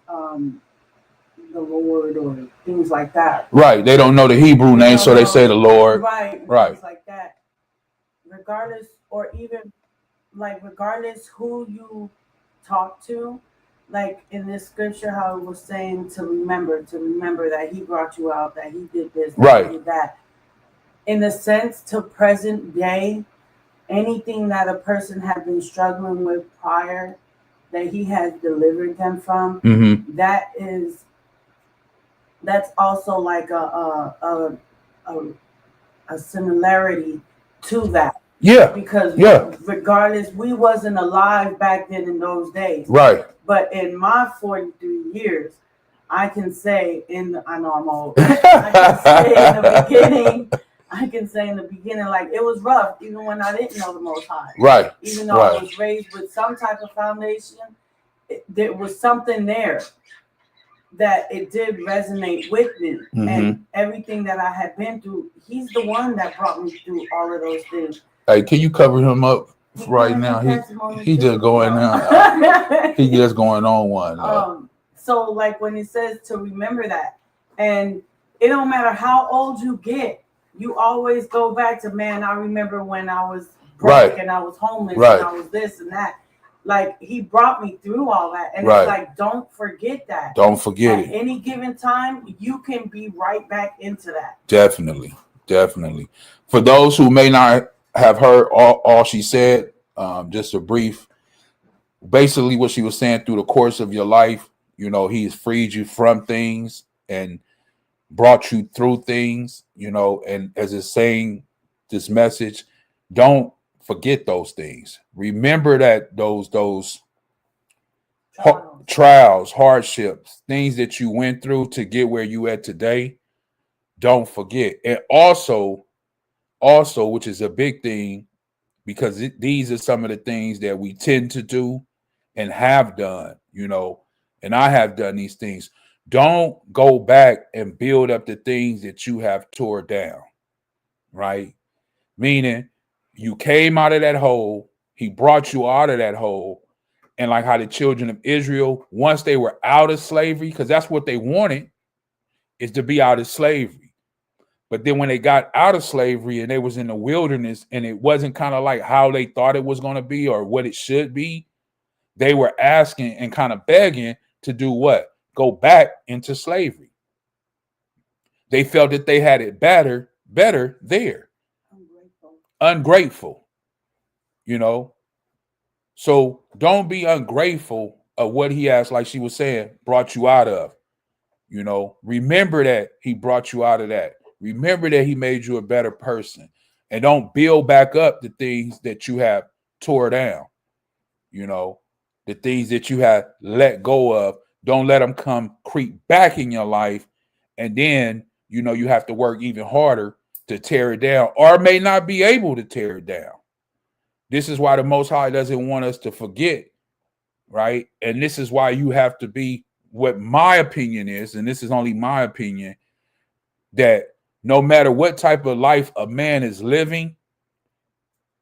the Lord or things like that. Right. They don't know the Hebrew name, so they say the Lord. Right. Right. Things like that. Regardless, or even like regardless who you talk to, like in this scripture, how it was saying to remember that he brought you out, that he did this, that he did that. In the sense to present day, anything that a person had been struggling with prior, that he has delivered them from, that's also like a similarity to that. Yeah. Because regardless, we wasn't alive back then in those days. Right. But in my 43 years, I can say I know I'm old. I can say in the beginning, like it was rough, even when I didn't know the Most High. Right. Even though I was raised with some type of foundation, there was something there that it did resonate with me. And everything that I had been through, he's the one that brought me through all of those things. Hey, can you cover him up right now? He just going on. He just going on one. So like when it says to remember that, and it don't matter how old you get, you always go back to, man, I remember when I was broke and I was homeless and I was this and that. Like he brought me through all that, and it's like, don't forget that. Don't forget it. At any given time, you can be right back into that. Definitely. For those who may not have heard all she said, just a brief, basically what she was saying, through the course of your life, you know, he's freed you from things and brought you through things, you know, and as it's saying this message, don't forget those things. Remember that those trials, hardships, things that you went through to get where you at today, don't forget. And also, which is a big thing, because these are some of the things that we tend to do and have done, you know, and I have done these things. Don't go back and build up the things that you have tore down, right? Meaning you came out of that hole, he brought you out of that hole, and like how the children of Israel, once they were out of slavery, because that's what they wanted, is to be out of slavery. But then when they got out of slavery and they was in the wilderness and it wasn't kind of like how they thought it was going to be or what it should be, they were asking and kind of begging to do what? Go back into slavery. They felt that they had it better there. Ungrateful, you know. So don't be ungrateful of what he has, like she was saying, brought you out of. You know, remember that he brought you out of that. Remember that he made you a better person, and don't build back up the things that you have tore down. You know, the things that you have let go of. Don't let them come creep back in your life, and then, you know, you have to work even harder to tear it down, or may not be able to tear it down. This is why the Most High doesn't want us to forget, right? And this is why you have to be, what my opinion is, and this is only my opinion, that no matter what type of life a man is living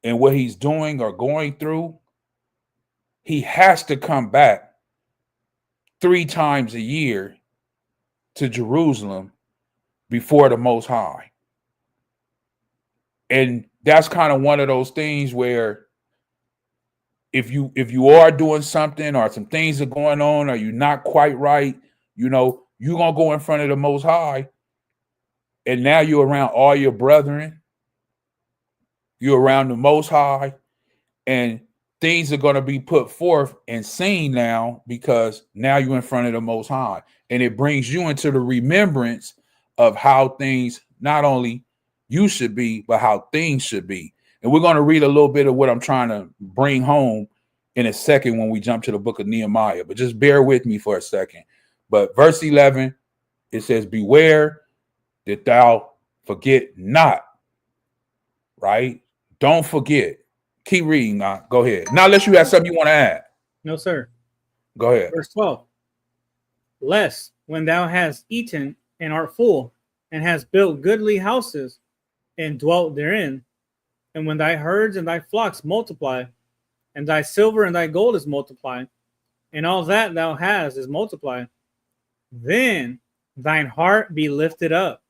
and what he's doing or going through, he has to come back 3 times a year to Jerusalem before the Most High. And that's kind of one of those things where if you are doing something or some things are going on or you're not quite right, you know, you're going to go in front of the Most High, and now you're around all your brethren. You're around the Most High, and things are going to be put forth and seen now, because now you're in front of the Most High, and it brings you into the remembrance of how things not only you should be, but how things should be. And we're going to read a little bit of what I'm trying to bring home in a second when we jump to the book of Nehemiah. But just bear with me for a second. But verse 11, it says, beware that thou forget not, right? Don't forget. Keep reading now. Go ahead. Now, unless you have something you want to add. No, sir. Go ahead. Verse 12. Lest when thou hast eaten and art full, and hast built goodly houses, and dwelt therein, and when thy herds and thy flocks multiply, and thy silver and thy gold is multiplied, and all that thou hast is multiplied, then thine heart be lifted up,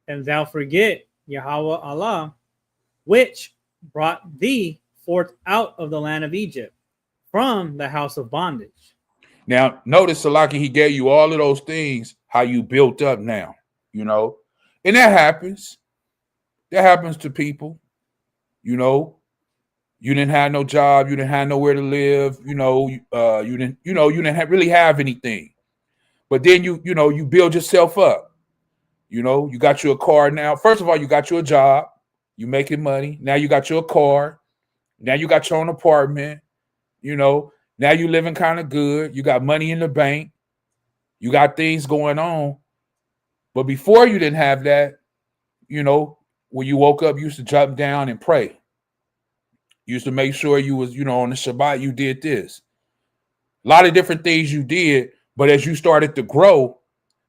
and thou forget Yahweh Allah, which brought thee forth out of the land of Egypt, from the house of bondage. Now, notice, Salaki, he gave you all of those things, how you built up now, you know, and that happens. That happens to people, you know. You didn't have no job, you didn't have nowhere to live, you didn't really have anything. But then you build yourself up. You know, you got you a car now. First of all, you got you a job, you making money. Now you got you a car. Now you got your own apartment, you know. Now you living kind of good. You got money in the bank. You got things going on. But before you didn't have that, you know, when you woke up, you used to jump down and pray. You used to make sure you was, on the Shabbat, you did this. A lot of different things you did. But as you started to grow,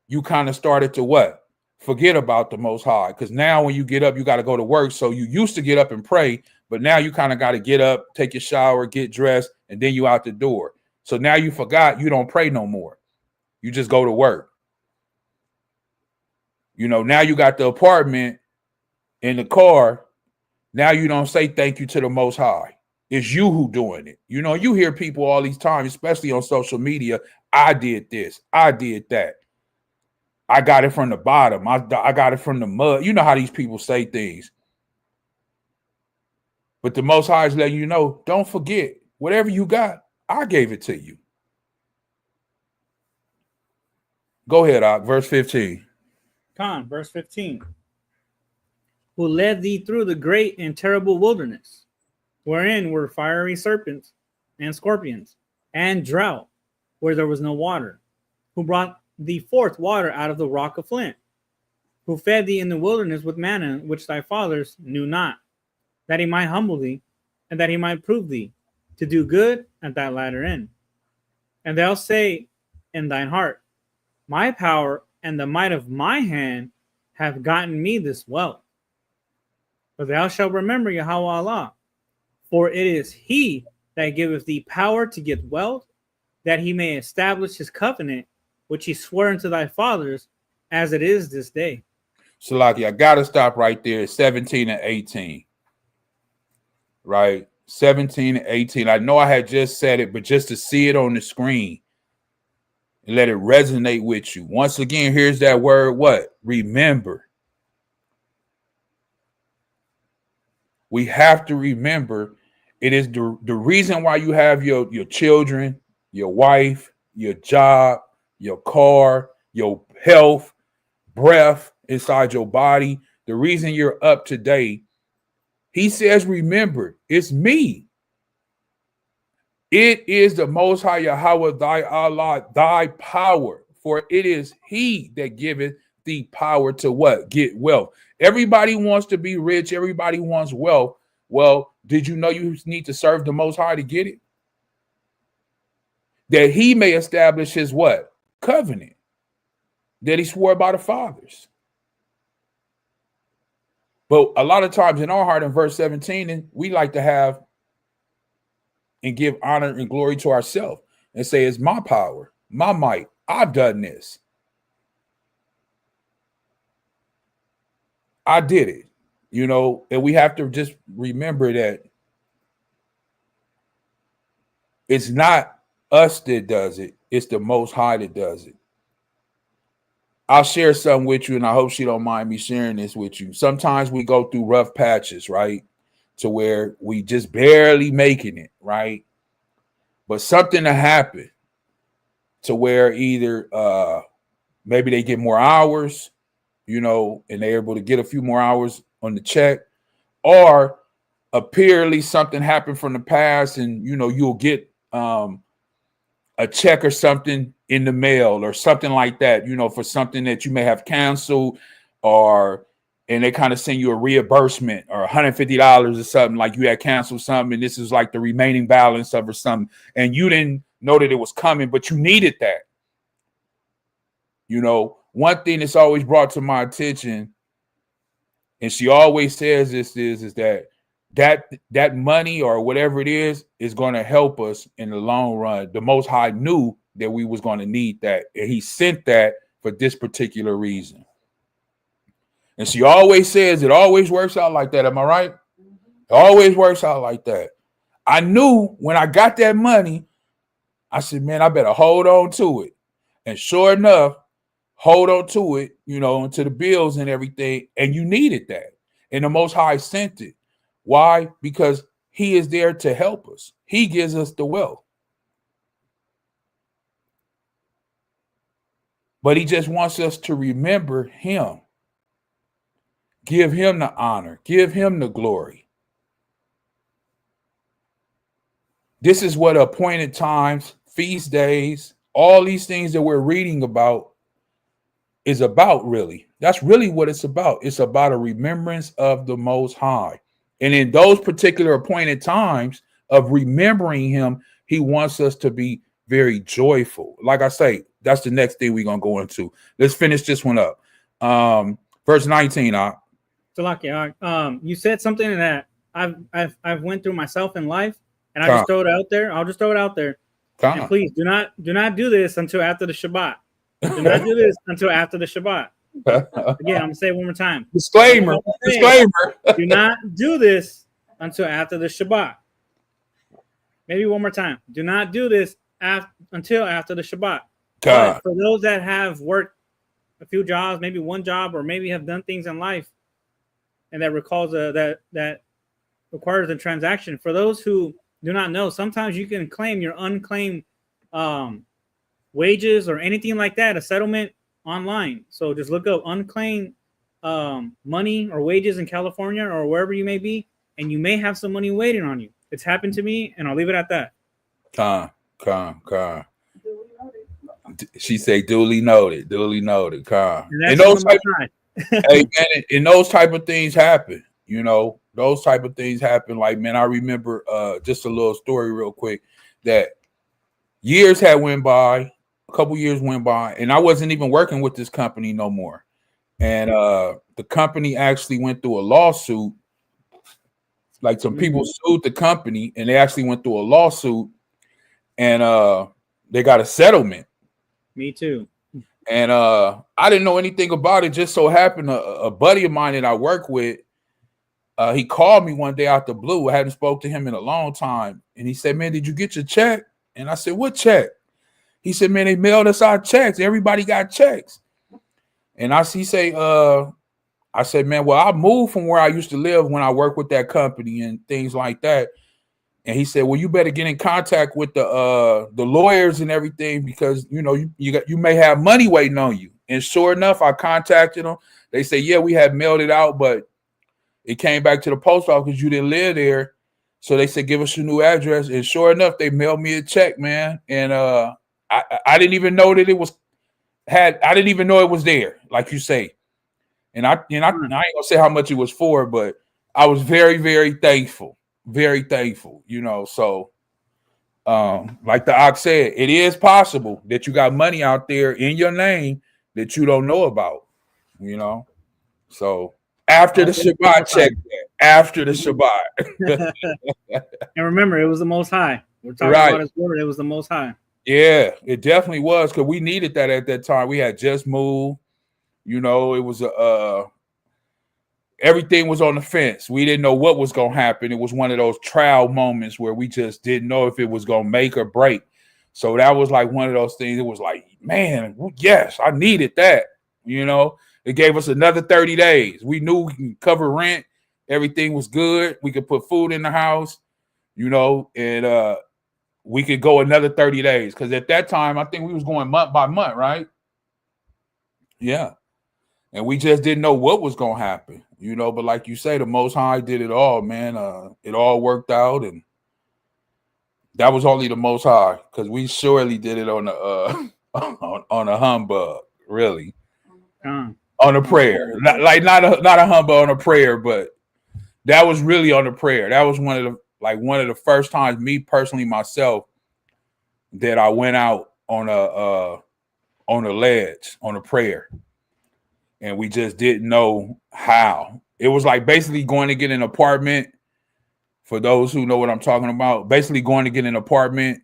you kind of started to what? Forget about the Most High. Because now when you get up, you got to go to work. So you used to get up and pray. But now you kind of got to get up, take your shower, get dressed, and then you out the door. So now you forgot you don't pray no more. You just go to work. You know, now you got the apartment and the car. Now you don't say thank you to the Most High. It's you who doing it. You know, you hear people all these times, especially on social media. I did this. I did that. I got it from the bottom. I got it from the mud. You know how these people say things. But the Most High is letting you know, don't forget, whatever you got, I gave it to you. Go ahead, Ak, verse 15. Verse 15. Who led thee through the great and terrible wilderness, wherein were fiery serpents and scorpions, and drought, where there was no water, who brought thee forth water out of the rock of flint, who fed thee in the wilderness with manna, which thy fathers knew not, that he might humble thee, and that he might prove thee, to do good at thy latter end. And thou say in thine heart, my power and the might of my hand have gotten me this wealth. But thou shalt remember Yahweh Allah, for it is he that giveth thee power to get wealth, that he may establish his covenant, which he swore unto thy fathers, as it is this day. Salaki, I got to stop right there, 17 and 18. Right? 17 and 18. I know I had just said it, but just to see it on the screen and let it resonate with you. Once again, here's that word, what? Remember. We have to remember it is the reason why you have your children, your wife, your job, your car, your health, breath inside your body. The reason you're up today, he says, remember, it's me. It is the Most High Yahweh, thy Allah, thy power. For it is he that giveth thee power to what? Get wealth. Everybody wants to be rich. Everybody wants wealth. Well, did you know you need to serve the Most High to get it? That he may establish his what? Covenant. That he swore by the fathers. But a lot of times in our heart in verse 17, we like to have and give honor and glory to ourselves and say, it's my power, my might. I've done this. I did it, you know, and we have to just remember that it's not us that does it. It's the Most High that does it. I'll share something with you, and I hope she don't mind me sharing this with you. Sometimes we go through rough patches, right? To where we just barely making it, right? But something to happen to where either maybe they get more hours, you know, and they're able to get a few more hours on the check, or apparently something happened from the past, and you'll get a check or something in the mail or something like that, for something that you may have canceled, and they kind of send you a reimbursement or $150 or something, like you had canceled something and this is like the remaining balance of or something, and you didn't know that it was coming, but you needed that. One thing that's always brought to my attention, and she always says this, is that money or whatever it is going to help us in the long run. The Most High knew that we was going to need that, and he sent that for this particular reason. And she always says it always works out like that. Am I right? It always works out like that. I knew when I got that money, I said, man, I better hold on to it. And sure enough, hold on to it, to the bills and everything. And you needed that. And the Most High sent it. Why? Because he is there to help us. He gives us the wealth. But he just wants us to remember him. Give him the honor. Give him the glory. This is what appointed times, feast days, all these things that we're reading about is about, really. That's really what it's about. It's about a remembrance of the Most High. And in those particular appointed times of remembering him, he wants us to be very joyful. Like I say, that's the next thing we're going to go into. Let's finish this one up. Verse 19. You said something that I've went through myself in life, and I just throw it out there. I'll just throw it out there. And please do not do this until after the Shabbat. Do not do this until after the Shabbat. Again, I'm gonna say it one more time. Disclaimer. Do not do this until after the Shabbat. Maybe one more time. Do not do this until after the Shabbat. But for those that have worked a few jobs, maybe one job, or maybe have done things in life, and that requires a transaction. For those who do not know, sometimes you can claim your unclaimed wages or anything like that, a settlement online. So just look up unclaimed money or wages in California or wherever you may be, and you may have some money waiting on you. It's happened to me, and I'll leave it at that. She say duly noted. And those type, hey man, and those type of things happen. Those type of things happen. Like, man, I remember just a little story real quick, that years had went by, a couple years went by, and I wasn't even working with this company no more. And the company actually went through a lawsuit. Like, some people sued the company, and they actually went through a lawsuit, and they got a settlement. Me too. And I didn't know anything about it. Just so happened a buddy of mine that I work with, he called me one day out the blue. I hadn't spoke to him in a long time. And he said, man, did you get your check? And I said, what check? He said, man, they mailed us our checks. Everybody got checks. And I said, man, well, I moved from where I used to live when I worked with that company and things like that. And he said, well, you better get in contact with the lawyers and everything, because, you may have money waiting on you. And sure enough, I contacted them. They say, yeah, we had mailed it out, but it came back to the post office because you didn't live there. So they said, give us your new address. And sure enough, they mailed me a check, man. And I didn't even know that I didn't even know it was there, like you say. And I ain't gonna say how much it was for, but I was very, very thankful. Very thankful, So like the Ox said, it is possible that you got money out there in your name that you don't know about, So after the Shabbat, check that. After the Shabbat. And remember, it was the Most High. We're talking about his word. It was the Most High. Yeah, it definitely was, because we needed that at that time. We had just moved. It was everything was on the fence. We didn't know what was going to happen. It was one of those trial moments where we just didn't know if it was going to make or break. So that was like one of those things. It was like, man, yes, I needed that. It gave us another 30 days. We knew we could cover rent. Everything was good. We could put food in the house, and we could go another 30 days. Because at that time, I think we was going month by month, right? Yeah. And we just didn't know what was going to happen, you know. But like you say, the Most High did it all, man. It all worked out, and that was only the Most High, because we surely did it on the on a humbug, really, on a prayer, not a humbug, on a prayer, but that was really on a prayer. That was one of the first times, me personally myself, that I went out on a ledge on a prayer. And we just didn't know how. It was like basically going to get an apartment. For those who know what I'm talking about, basically going to get an apartment,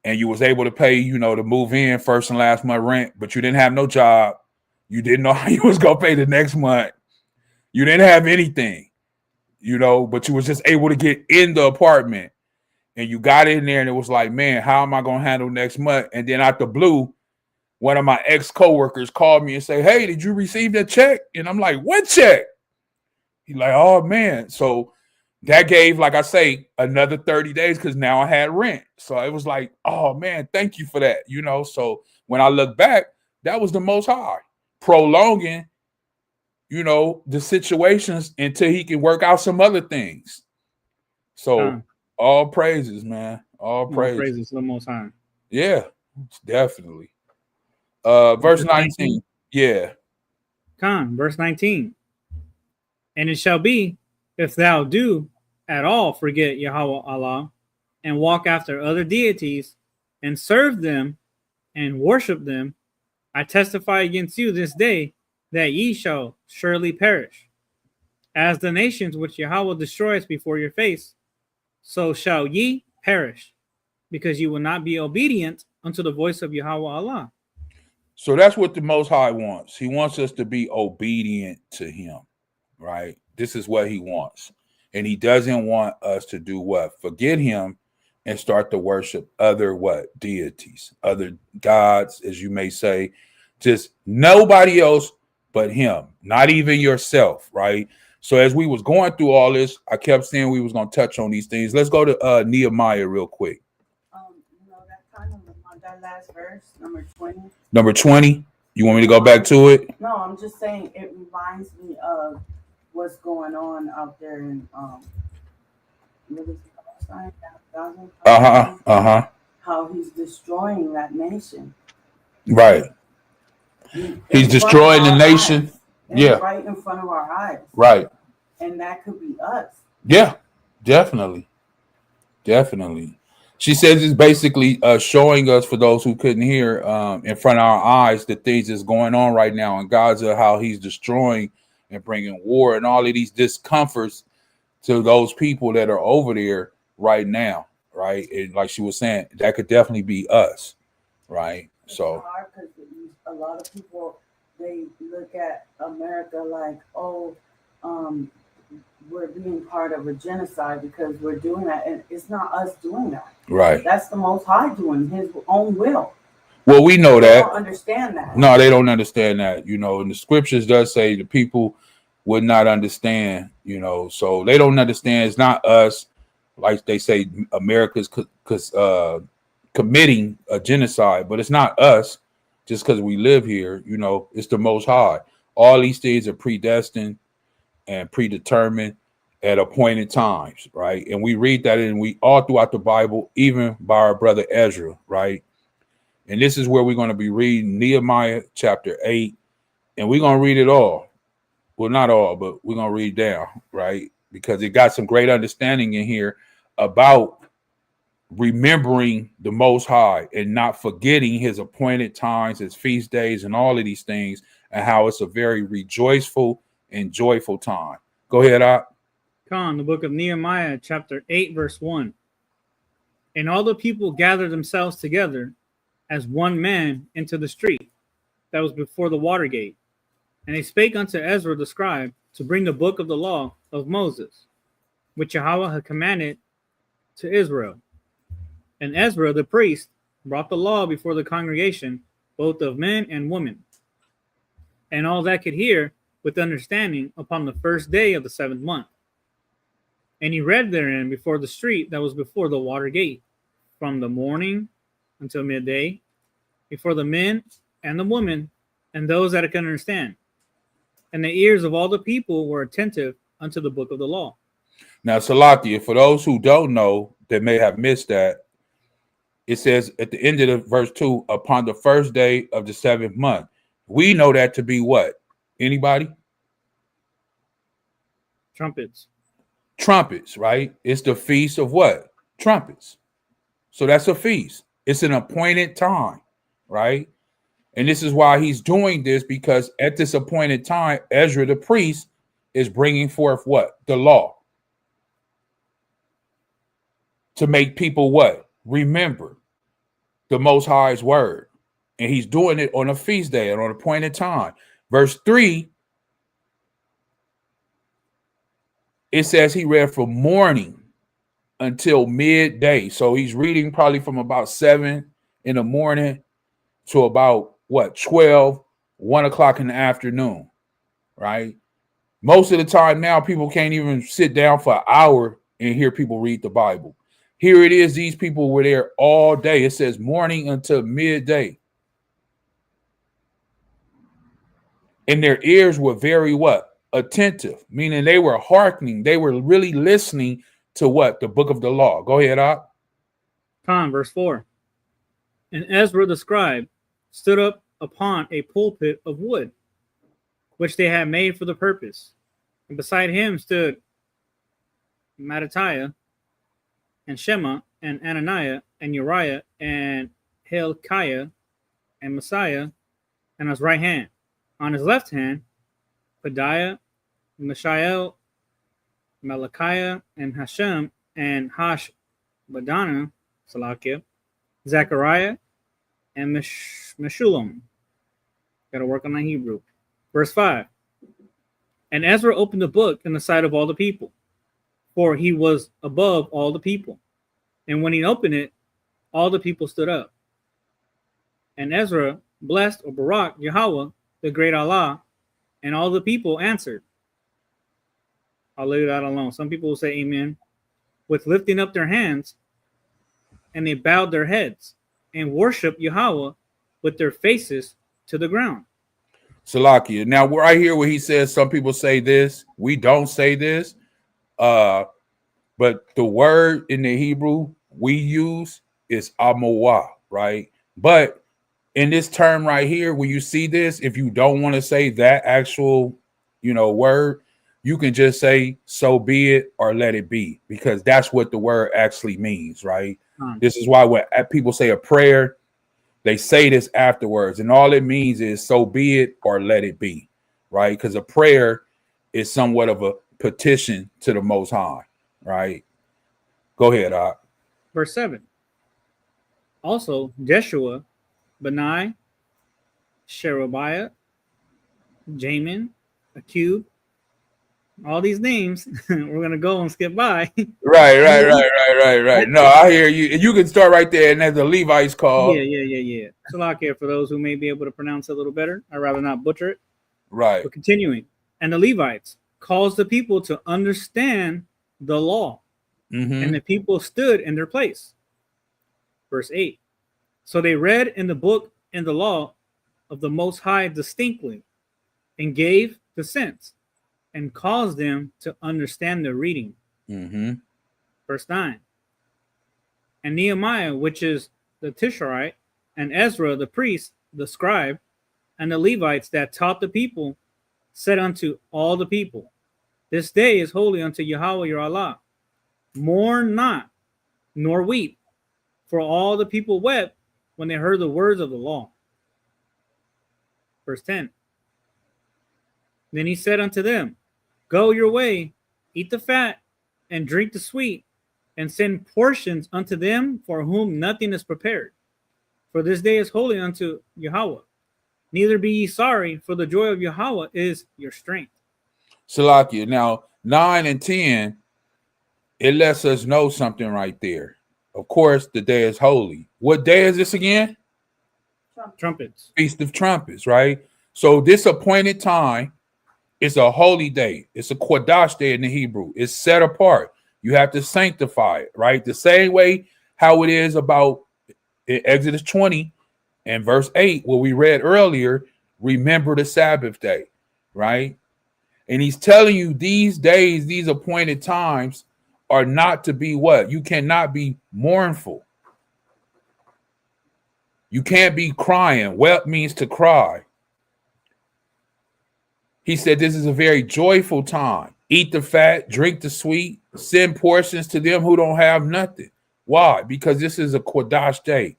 and you was able to pay, you know, to move in first and last month rent, but you didn't have no job. You didn't know how you was gonna pay the next month. You didn't have anything, you know, but you was just able to get in the apartment, and you got in there, and it was like, man, how am I gonna handle next month? And then out the blue, one of my ex-coworkers called me and say, hey, did you receive that check? And I'm like, what check? He's like, oh, man. So that gave, like I say, another 30 days, because now I had rent. So it was like, oh, man, thank you for that. You know, so when I look back, that was the Most High prolonging, you know, the situations until he can work out some other things. So all praises, man. All praises to the Most High. Yeah, definitely. Verse 19. Yeah. Verse 19. And it shall be, if thou do at all forget Yahweh Allah, and walk after other deities, and serve them, and worship them, I testify against you this day, that ye shall surely perish. As the nations which Yahweh destroys before your face, so shall ye perish, because you will not be obedient unto the voice of Yahweh Allah. So that's what the Most High wants. He wants us to be obedient to him, right? This is what he wants. And he doesn't want us to do what? Forget him and start to worship other what? Deities, other gods, as you may say. Just nobody else but him, not even yourself, right? So as we was going through all this, I kept saying we was going to touch on these things. Let's go to Nehemiah real quick. You know, that kind of that last verse, number 20. Number 20. You want me to go back to it? No, I'm just saying it reminds me of what's going on out there in what is it, how he's destroying that nation. Right. He's destroying the nation. Yeah. Right in front of our eyes. Right. And that could be us. Yeah, definitely. Definitely. She says it's basically showing us, for those who couldn't hear, in front of our eyes, the things that's going on right now in Gaza, how he's destroying and bringing war and all of these discomforts to those people that are over there right now, right? And like she was saying, that could definitely be us, right? So a lot of people, they look at America like, oh, we're being part of a genocide because we're doing that, and it's not us doing that. Right. That's the Most High doing his own will. Well, we know that. They don't understand that. No, they don't understand that. You know, and the scriptures does say the people would not understand. You know, so they don't understand. It's not us, like they say, America's committing a genocide, but it's not us just because we live here. You know, it's the Most High. All these things are predestined and predetermined at appointed times, right? And we read that and we all throughout the Bible, even by our brother Ezra, right? And this is where we're going to be reading Nehemiah chapter 8, and we're going to read it all. Well, not all, but we're going to read down, right? Because it got some great understanding in here about remembering the Most High and not forgetting his appointed times, his feast days, and all of these things, and how it's a very rejoiceful and joyful time. Go ahead, Op. The book of Nehemiah, chapter 8, verse 1. And all the people gathered themselves together as one man into the street that was before the water gate. And they spake unto Ezra the scribe to bring the book of the law of Moses, which Yahweh had commanded to Israel. And Ezra the priest brought the law before the congregation, both of men and women, and all that could hear with understanding upon the first day of the 7th month. And he read therein before the street that was before the water gate, from the morning until midday, before the men and the women and those that could understand. And the ears of all the people were attentive unto the book of the law. Now, Salakia, for those who don't know, that may have missed that, it says at the end of the verse 2, upon the first day of the 7th month. We know that to be what? Anybody? Trumpets. Trumpets, right? It's the feast of what? Trumpets. So that's a feast. It's an appointed time, right? And this is why he's doing this, because at this appointed time, Ezra the priest is bringing forth what? The law. To make people what? Remember the Most High's word. And he's doing it on a feast day and on an appointed time. Verse 3, it says he read from morning until midday. So he's reading probably from about 7 in the morning to about what? 12, 1 o'clock in the afternoon, right? Most of the time now, people can't even sit down for an hour and hear people read the Bible. Here it is. These people were there all day. It says morning until midday. And their ears were very what? Attentive, meaning they were hearkening. They were really listening to what? The book of the law. Go ahead, Op. Verse 4. And Ezra the scribe stood up upon a pulpit of wood, which they had made for the purpose. And beside him stood Mattatiah and Shema and Ananiah and Uriah and Hilkiah and Messiah on his right hand. On his left hand, Pedaiah, Mishael, Malachiah, and Hashem, and Hashbadana, Salakia, Zechariah, and Meshullam. Got to work on my Hebrew. Verse 5. And Ezra opened the book in the sight of all the people, for he was above all the people. And when he opened it, all the people stood up. And Ezra blessed or Barak Yahweh, the great Allah, and all the people answered. I'll leave that alone. Some people will say amen, with lifting up their hands, and they bowed their heads and worshiped Yahweh with their faces to the ground. Salakia. Now, right here where he says some people say this, we don't say this, but the word in the Hebrew we use is amawah, right? But in this term right here, when you see this, if you don't want to say that actual, word, you can just say so be it or let it be, because that's what the word actually means, right? This is why when people say a prayer, they say this afterwards, and all it means is so be it or let it be, right? Because a prayer is somewhat of a petition to the Most High, right? Go ahead, Ak. Verse 7. Also, Jeshua, Benai, Sherebiah, Jamin, Akub, all these names we're gonna go and skip by. Right. No, I hear you. You can start right there, and as the Levites call. Yeah. Salakia, for those who may be able to pronounce it a little better, I'd rather not butcher it. Right. But continuing, and the Levites caused the people to understand the law, and the people stood in their place. Verse 8. So they read in the book and the law of the Most High distinctly, and gave the sense, and caused them to understand the reading. Verse 9. And Nehemiah, which is the Tishrite, and Ezra the priest, the scribe, and the Levites that taught the people, said unto all the people, this day is holy unto Yahweh your Allah. Mourn not, nor weep, for all the people wept when they heard the words of the law. Verse 10. Then he said unto them, go your way, eat the fat, and drink the sweet, and send portions unto them for whom nothing is prepared. For this day is holy unto Yahweh. Neither be ye sorry, for the joy of Yahweh is your strength. Salakia. Now, 9 and 10, it lets us know something right there. Of course, the day is holy. What day is this again? Trumpets. Feast of Trumpets, right? So this appointed time is a holy day. It's a Kodash day in the Hebrew. It's set apart. You have to sanctify it, right? The same way how it is about in Exodus 20 and verse 8, what we read earlier, remember the Sabbath day, right? And he's telling you these days, these appointed times are not to be what? You cannot be mournful. You can't be crying. Wept means to cry. He said this is a very joyful time. Eat the fat, drink the sweet, send portions to them who don't have nothing. Why? Because this is a Kodash day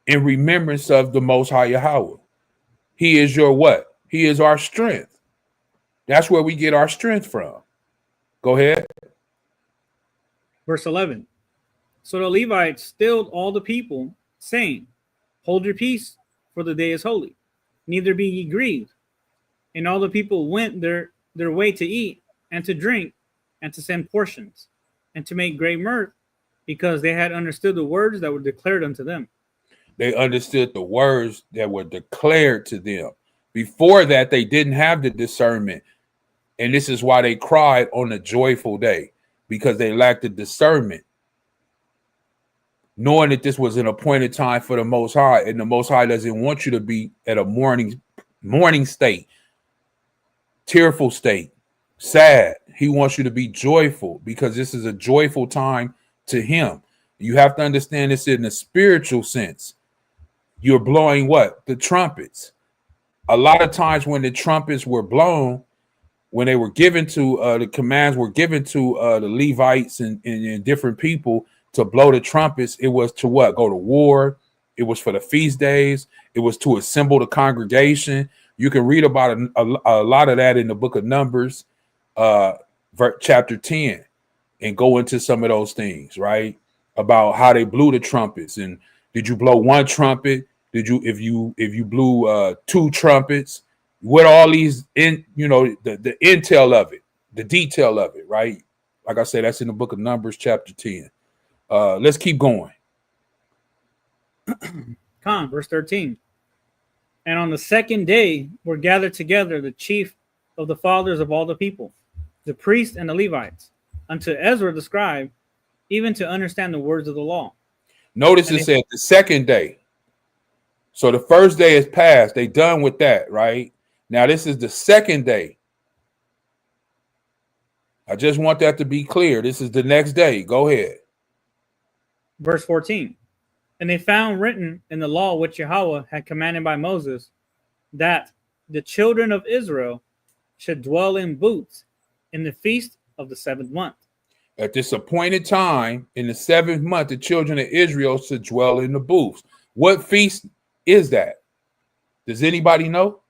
in remembrance of the Most High Yahawah. He is your what? He is our strength. That's where we get our strength from. Go ahead. Verse 11. So the Levites stilled all the people, saying, hold your peace, for the day is holy. Neither be ye grieved. And all the people went their way to eat and to drink and to send portions and to make great mirth, because they had understood the words that were declared unto them. They understood the words that were declared to them. Before that, they didn't have the discernment. And this is why they cried on a joyful day, because they lacked the discernment, knowing that this was an appointed time for the Most High, and the Most High doesn't want you to be at a mourning state, tearful state, sad. He wants you to be joyful, because this is a joyful time to him. You have to understand this in the spiritual sense. You're blowing what? The trumpets. A lot of times when the trumpets were blown, when they were given to the commands were given to the Levites and different people to blow the trumpets, it was to what? Go to war. It was for the feast days. It was to assemble the congregation. You can read about a lot of that in the book of Numbers, chapter 10, and go into some of those things, right? About how they blew the trumpets. And did you blow one trumpet? Did you, if you blew two trumpets? What all these the intel of it, the detail of it, right? Like I said, that's in the book of Numbers, chapter 10. Let's keep going. Verse 13. And on the second day were gathered together the chief of the fathers of all the people, the priests and the Levites, unto Ezra the scribe, even to understand the words of the law. Notice it said the second day. So the first day is past. They done with that, right? Now this is the second day. I just want that to be clear. This is the next day. Go ahead. Verse 14. And they found written in the law which Yahweh had commanded by Moses, that the children of Israel should dwell in booths in the feast of the 7th month. At this appointed time in the 7th month, the children of Israel should dwell in the booths. What feast is that? Does anybody know?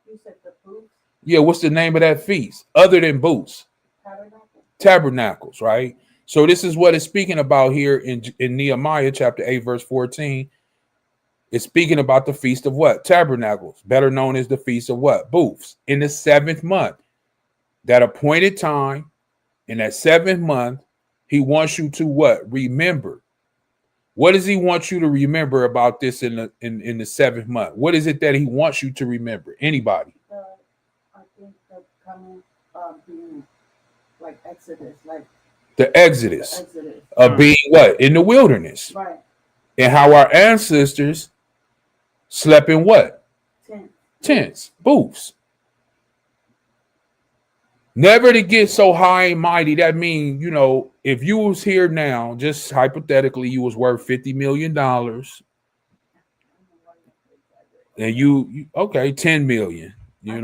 You said the booths? Yeah, what's the name of that feast other than booths? Tabernacles, right? So this is what it's speaking about here in Nehemiah chapter 8, verse 14. It's speaking about the feast of what? Tabernacles, better known as the feast of what? Booths. In the 7th month, that appointed time, in that 7th month, he wants you to what? Remember. What does he want you to remember about this in the 7th month? What is it that he wants you to remember? Anybody? I think the coming being like Exodus, like the Exodus. Of being what? In the wilderness. Right. And how our ancestors slept in what? Tents, booths. Never to get so high and mighty. That means, if you was here now, just hypothetically, you was worth $50 million. And you okay, 10 million, Just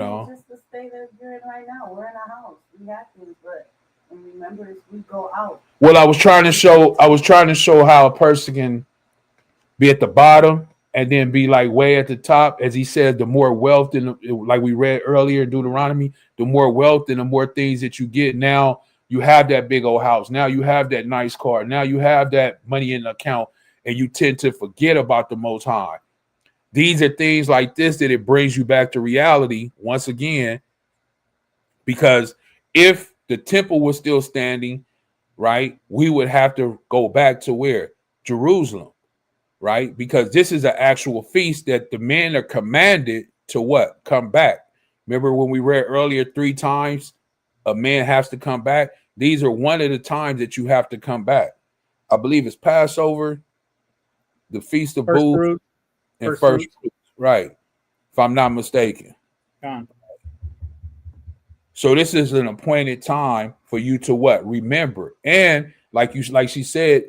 the state that you're in right now. We're in a house. We have things, but remember, as we go out. Well, I was trying to show how a person can be at the bottom and then be like way at the top. As he said, the more wealth, and like we read earlier in Deuteronomy, the more wealth and the more things that you get. Now you have that big old house. Now you have that nice car. Now you have that money in the account, and you tend to forget about the Most High. These are things like this that it brings you back to reality once again, because if the temple was still standing, right, we would have to go back to where? Jerusalem, right? Because this is an actual feast that the men are commanded to what? Come back. Remember when we read earlier 3 times a man has to come back? These are one of the times that you have to come back. I believe it's Passover, the Feast of Booths, and First Fruits, right? If I'm not mistaken. So this is an appointed time for you to what? Remember. And like she said,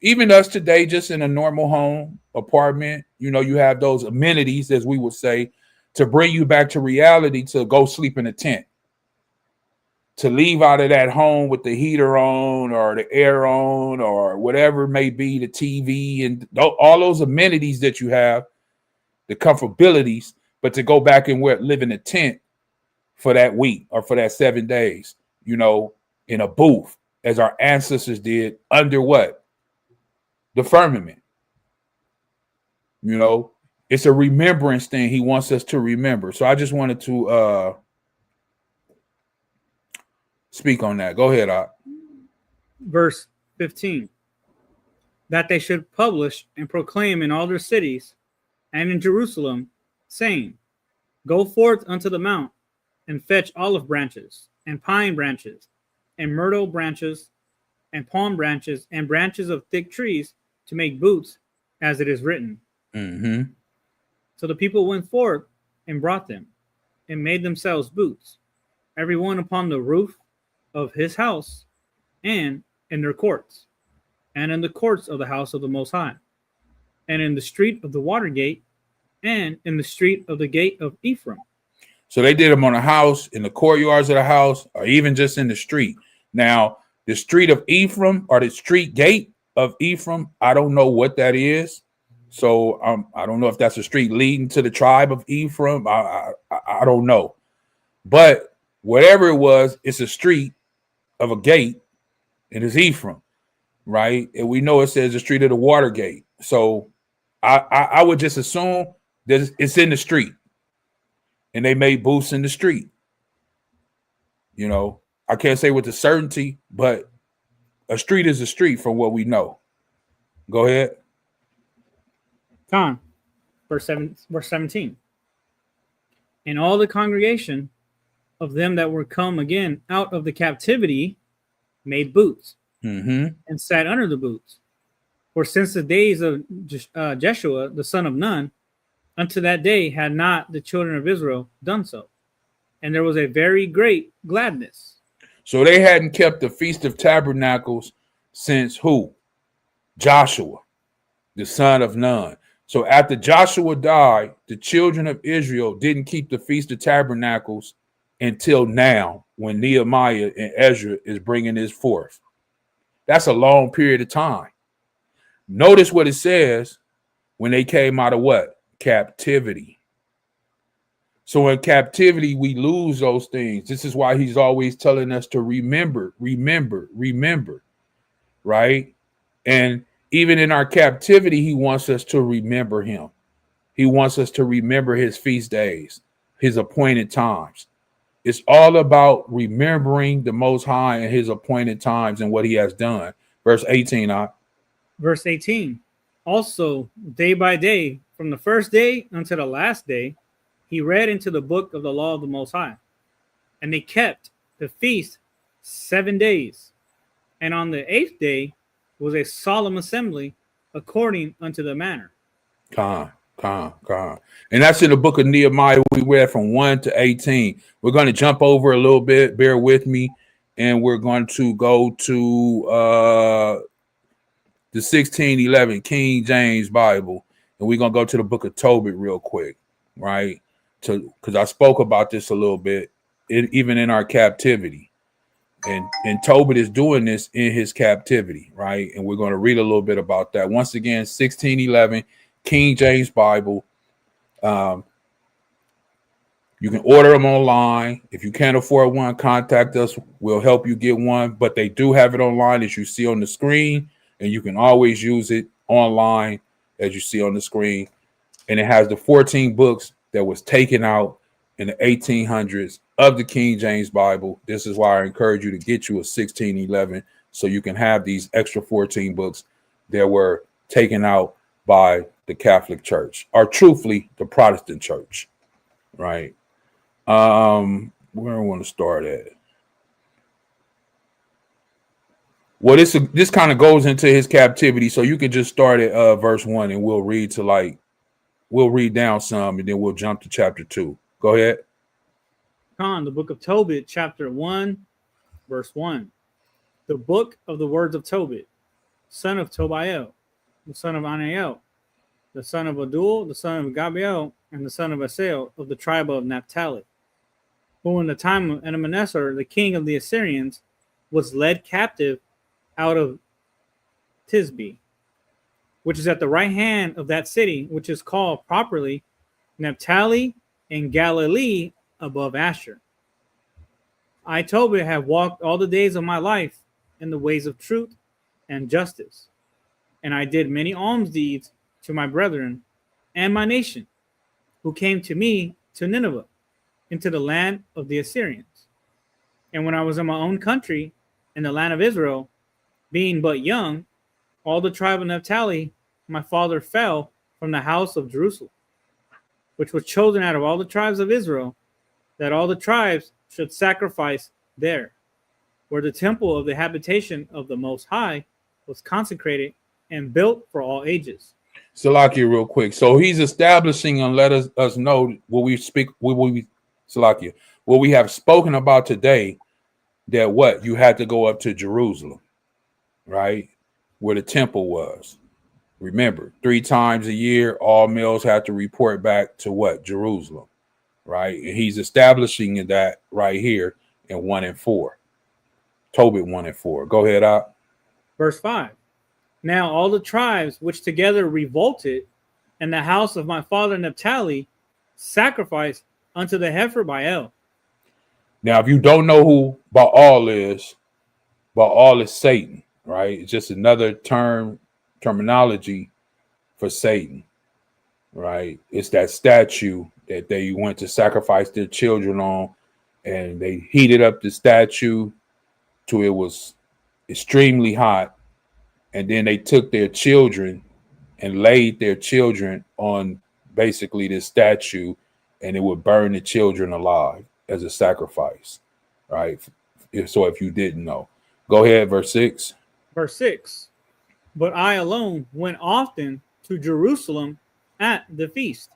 even us today, just in a normal home, apartment, you know, you have those amenities, as we would say, to bring you back to reality, to go sleep in a tent, to leave out of that home with the heater on or the air on or whatever it may be, the TV and all those amenities that you have, the comfortabilities, but to go back and live in a tent for that week or for that 7 days, you know, in a booth, as our ancestors did under what? The firmament. You know, it's a remembrance thing. He wants us to remember. So I just wanted to speak on that. Go ahead, Ak. Verse 15. That they should publish and proclaim in all their cities and in Jerusalem, saying, Go forth unto the mount and fetch olive branches and pine branches and myrtle branches and palm branches and branches of thick trees to make boots, as it is written. Mm-hmm. So the people went forth and brought them and made themselves boots, every one upon the roof of his house and in their courts, and in the courts of the house of the Most High, and in the street of the water gate, and in the street of the gate of Ephraim. So they did them on a house, in the courtyards of the house, or even just in the street. Now, the street of Ephraim or the street gate of Ephraim, I don't know what that is. So I don't know if that's a street leading to the tribe of Ephraim. I don't know. But whatever it was, it's a street of a gate, and it's Ephraim, right? And we know it says the street of the water gate. So I would just assume that it's in the street. And they made booths in the street. You know, I can't say with the certainty, but a street is a street from what we know. Go ahead. Verse 17. And all the congregation of them that were come again out of the captivity made boots, mm-hmm. and sat under the boots. For since the days of Jeshua, the son of Nun, unto that day had not the children of Israel done so. And there was a very great gladness. So they hadn't kept the Feast of Tabernacles since who? Joshua, the son of Nun. So after Joshua died, the children of Israel didn't keep the Feast of Tabernacles until now, when Nehemiah and Ezra is bringing this forth. That's a long period of time. Notice what it says when they came out of what? Captivity. So in captivity, we lose those things. This is why he's always telling us to remember, right? And even in our captivity, he wants us to remember him. He wants us to remember his feast days, his appointed times. It's all about remembering the Most High and his appointed times and what he has done. Verse 18. Verse 18. Also, day by day, from the first day until the last day, he read into the book of the law of the Most High. And they kept the feast 7 days. And on the 8th day was a solemn assembly according unto the manner. Con. And that's in the book of Nehemiah. We read from 1 to 18. We're going to jump over a little bit. Bear with me. And we're going to go to the 1611 King James Bible. And we're going to go to the book of Tobit real quick, right? Because I spoke about this a little bit, even in our captivity. And Tobit is doing this in his captivity, right? And we're going to read a little bit about that. Once again, 1611 King James Bible. You can order them online. If you can't afford one, contact us. We'll help you get one. But they do have it online, as you see on the screen. And you can always use it online, as you see on the screen. And it has the 14 books that was taken out in the 1800s of the King James Bible. This is why I encourage you to get you a 1611 so you can have these extra 14 books that were taken out by the Catholic Church, or truthfully, the Protestant Church, right? Where I want to start at? Well, this kind of goes into his captivity, so you can just start at verse 1, and we'll read down some, and then we'll jump to chapter 2. Go ahead. The book of Tobit, chapter 1, verse 1. The book of the words of Tobit, son of Tobiel, the son of Anael, the son of Adul, the son of Gabiel, and the son of Asael, of the tribe of Naphtali, who in the time of Enemessar, the king of the Assyrians, was led captive out of Tisbe, which is at the right hand of that city, which is called properly Naphtali in Galilee above Asher. I, Tobit, have walked all the days of my life in the ways of truth and justice, and I did many alms deeds to my brethren and my nation, who came to me to Nineveh, into the land of the Assyrians. And when I was in my own country, in the land of Israel, being but young, all the tribe of Naphtali, my father, fell from the house of Jerusalem, which was chosen out of all the tribes of Israel, that all the tribes should sacrifice there, where the temple of the habitation of the Most High was consecrated and built for all ages. Salakia, real quick. So he's establishing and let us know what we speak, Salakia, what we have spoken about today, that what you had to go up to Jerusalem, right, where the temple was. Remember, 3 times a year, all males have to report back to what? Jerusalem, right? And he's establishing that right here in 1 and 4. Tobit 1 and 4. Go ahead, out. Verse 5. Now all the tribes which together revolted, and the house of my father Naphtali sacrificed unto the heifer Baal. Now, if you don't know who Baal is Satan, right? It's just another terminology for Satan, right? It's that statue that they went to sacrifice their children on, and they heated up the statue till it was extremely hot. And then they took their children and laid their children on basically this statue, and it would burn the children alive as a sacrifice, right? So if you didn't know, go ahead, verse 6. Verse 6. But I alone went often to Jerusalem at the feast,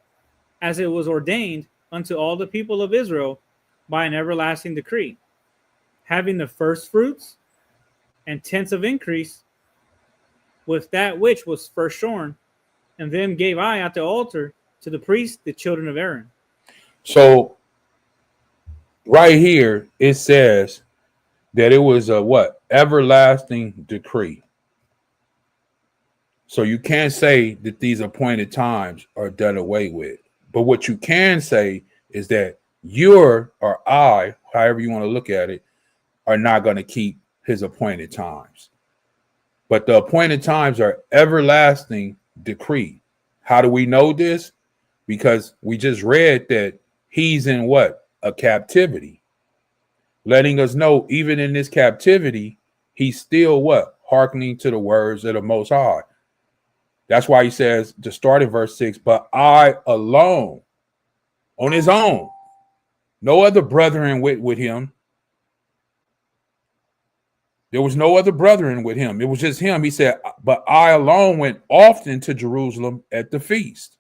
as it was ordained unto all the people of Israel by an everlasting decree, having the first fruits and tenths of increase with that which was first shorn, and them gave I at the altar to the priests, the children of Aaron. So right here it says that it was a what? Everlasting decree. So you can't say that these appointed times are done away with. But what you can say is that you're, or I, however you want to look at it, are not going to keep his appointed times. But the appointed times are everlasting decree. How do we know this? Because we just read that he's in what? A captivity. Letting us know even in this captivity, he's still what? Hearkening to the words of the Most High. That's why he says, to start in verse 6, but I alone, on his own, no other brethren with him. There was no other brethren with him. It was just him. He said, but I alone went often to Jerusalem at the feast.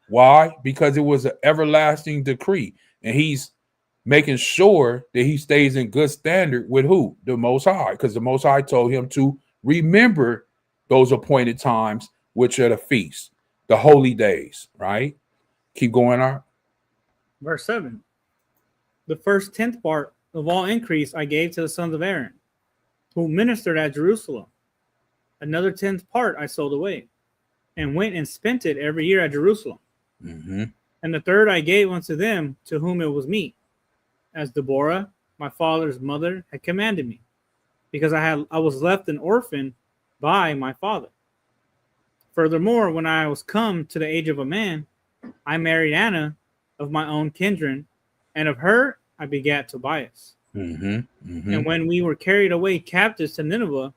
Why? Because it was an everlasting decree. And he's making sure that he stays in good standard with who? The Most High. Because the Most High told him to remember those appointed times, which are the feasts, the holy days, right? Keep going on. Verse 7. The first 10th part of all increase I gave to the sons of Aaron, who ministered at Jerusalem. Another 10th part I sold away, and went and spent it every year at Jerusalem. Mm-hmm. And the third I gave unto them to whom it was meet, as Deborah, my father's mother, had commanded me, because I was left an orphan by my father. Furthermore, when I was come to the age of a man, I married Anna of my own kindred, and of her I begat Tobias. Mm-hmm. Mm-hmm. And when we were carried away captives to Nineveh,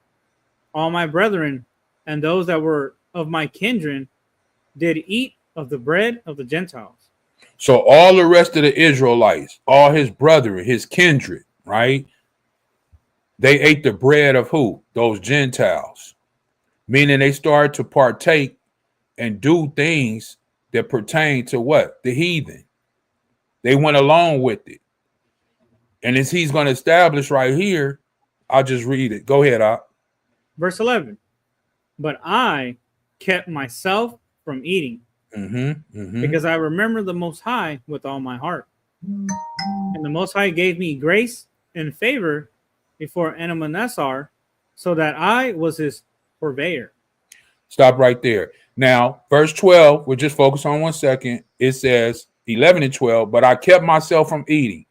all my brethren and those that were of my kindred did eat of the bread of the Gentiles. So all the rest of the Israelites, all his brethren, his kindred, right? They ate the bread of who? Those Gentiles. Meaning they started to partake and do things that pertain to what? The heathen. They went along with it. And as he's going to establish right here, I'll just read it. Go ahead, Op. Verse 11. But I kept myself from eating because I remember the Most High with all my heart. And the Most High gave me grace and favor before Enemanessar, so that I was his purveyor. Stop right there. Now, verse 12, we'll just focus on 1 second. It says 11 and 12, but I kept myself from eating.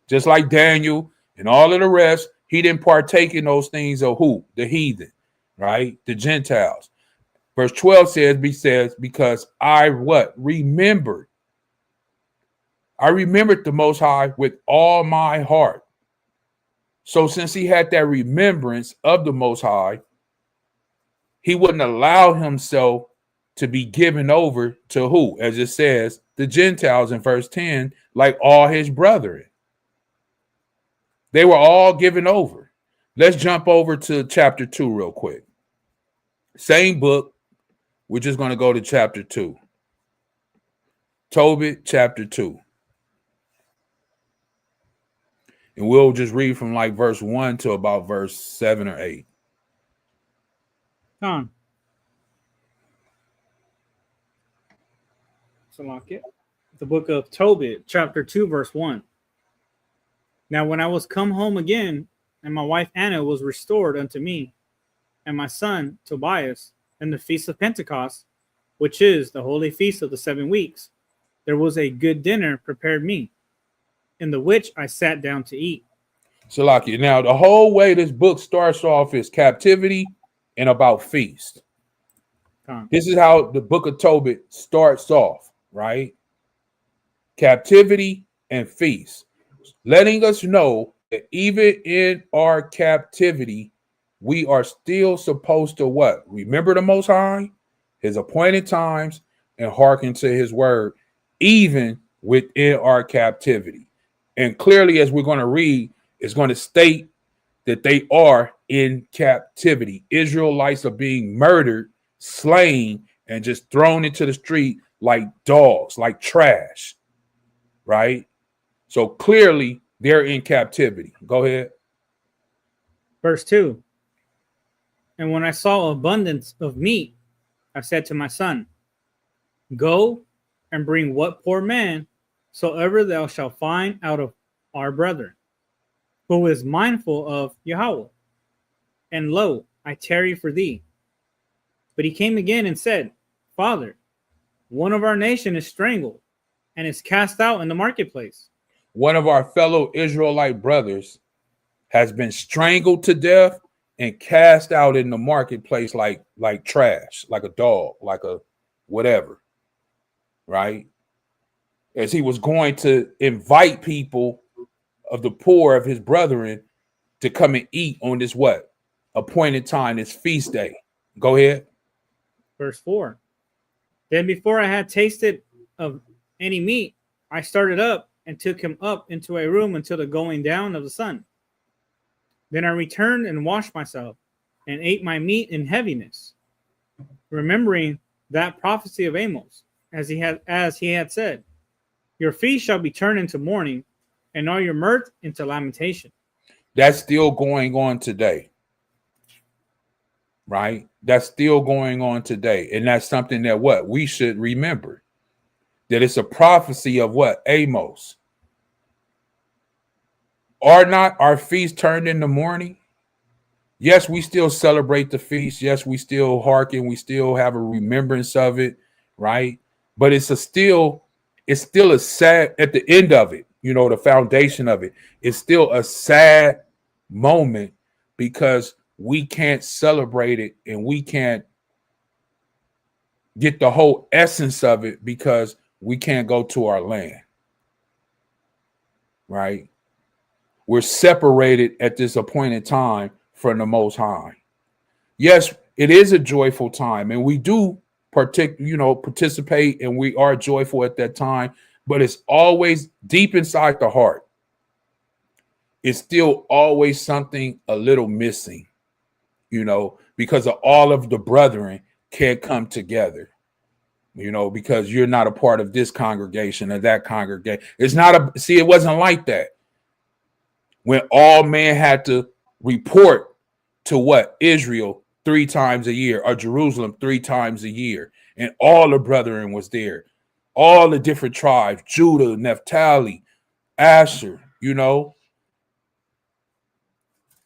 Just like Daniel and all of the rest, he didn't partake in those things of who? The heathen, right? The Gentiles. Verse 12 says, because I what? Remembered. I remembered the Most High with all my heart. So since he had that remembrance of the Most High, he wouldn't allow himself to be given over to who? As it says, the Gentiles in verse 10, like all his brethren. They were all given over. Let's jump over to chapter 2 real quick. Same book. We're just going to go to chapter 2. Tobit, chapter 2. And we'll just read from like verse 1 to about verse 7 or 8. Con. Salakia. The book of Tobit, chapter 2, verse 1. Now when I was come home again, and my wife Anna was restored unto me, and my son Tobias, in the feast of Pentecost, which is the holy feast of the 7 weeks, there was a good dinner prepared me, in the which I sat down to eat. Salakia. Now the whole way this book starts off is captivity and about feast. This is how the book of Tobit starts off, right? Captivity and feast, letting us know that even in our captivity, we are still supposed to what? Remember the Most High, his appointed times, and hearken to his word, even within our captivity. And clearly, as we're going to read, it's going to state that they are in captivity. Israelites are being murdered, slain, and just thrown into the street like dogs, like trash, right? So clearly, they're in captivity. Go ahead. Verse 2. And when I saw abundance of meat, I said to my son, go and bring what poor man soever thou shalt find out of our brethren, who is mindful of Yahweh. And lo, I tarry for thee. But he came again and said, Father, one of our nation is strangled and is cast out in the marketplace. One of our fellow Israelite brothers has been strangled to death and cast out in the marketplace like trash, like a dog, like a whatever, right? As he was going to invite people of the poor of his brethren to come and eat on this what? Appointed time, this feast day. Go ahead. Verse 4. Then before I had tasted of any meat, I started up and took him up into a room until the going down of the sun. Then I returned and washed myself and ate my meat in heaviness, remembering that prophecy of Amos, as he had said, your feast shall be turned into mourning, and all your mirth into lamentation. That's still going on today, right? That's still going on today, and that's something that what we should remember, that it's a prophecy of what? Amos. Are not our feasts turned into mourning? Yes, we still celebrate the feast. Yes, we still hearken. We still have a remembrance of it, right? But it's still a sad, at the end of it, you know, the foundation of it, it's still a sad moment because we can't celebrate it and we can't get the whole essence of it because we can't go to our land, right? We're separated at this appointed time from the Most High. Yes, it is a joyful time, and we do participate, and we are joyful at that time, but it's always deep inside the heart. It's still always something a little missing, because of all of the brethren can't come together, because you're not a part of this congregation or that congregation. It wasn't like that. when all men had to report to what? Israel 3 times a year, or Jerusalem 3 times a year. And all the brethren was there. All the different tribes, Judah, Naphtali, Asher, you know.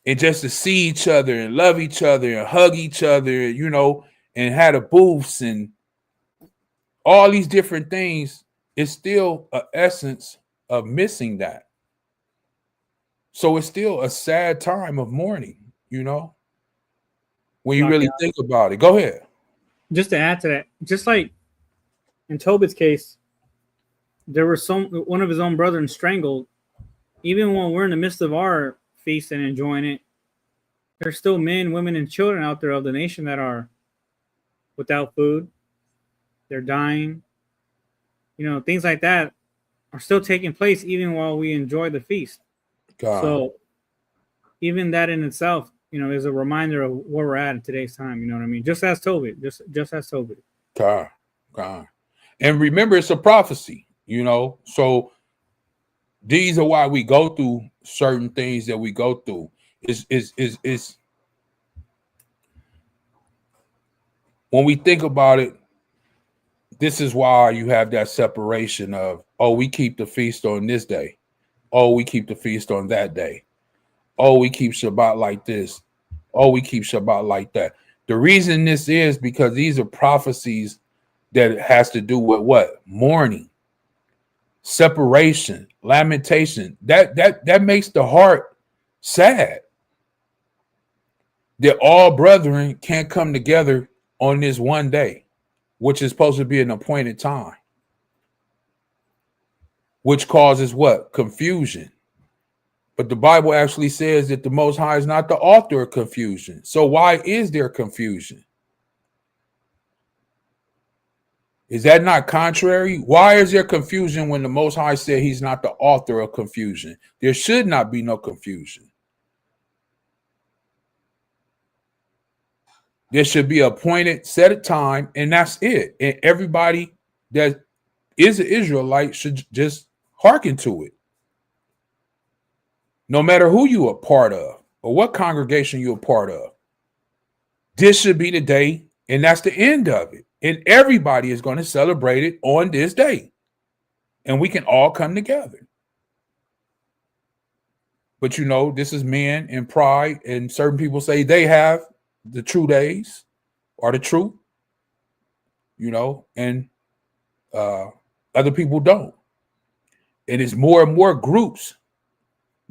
And just to see each other and love each other and hug each other, you know, and had the booths and all these different things, it's still an essence of missing that. So it's still a sad time of mourning, you know, when you really think about it. Go ahead. Just to add to that, just like in Tobit's case, there was one of his own brethren strangled. Even when we're in the midst of our feast and enjoying it, there's still men, women, and children out there of the nation that are without food. They're dying. You know, things like that are still taking place even while we enjoy the feast. God. So even that in itself, you know, is a reminder of where we're at in today's time. You know what I mean? Just as Tobit, just as Tobit. God. And remember, it's a prophecy, you know. So these are why we go through certain things that we go through. Is when we think about it, this is why you have that separation of, oh, we keep the feast on this day. Oh, we keep the feast on that day. Oh, we keep Shabbat like this. Oh, we keep Shabbat like that. The reason this is because these are prophecies that has to do with what? Mourning, separation, lamentation. That makes the heart sad. That all brethren can't come together on this one day, which is supposed to be an appointed time, which causes what? Confusion. But the Bible actually says that the Most High is not the author of confusion. So why is there confusion? Is that not contrary? Why is there confusion when the Most High said he's not the author of confusion? There should not be no confusion. There should be appointed, set a time, and that's it. And everybody that is an Israelite should just hearken to it. No matter who you are part of or what congregation you're a part of, this should be the day, and that's the end of it. And everybody is going to celebrate it on this day. And we can all come together. But, you know, this is men and pride, and certain people say they have the true days or the truth, you know, and other people don't. And it's more and more groups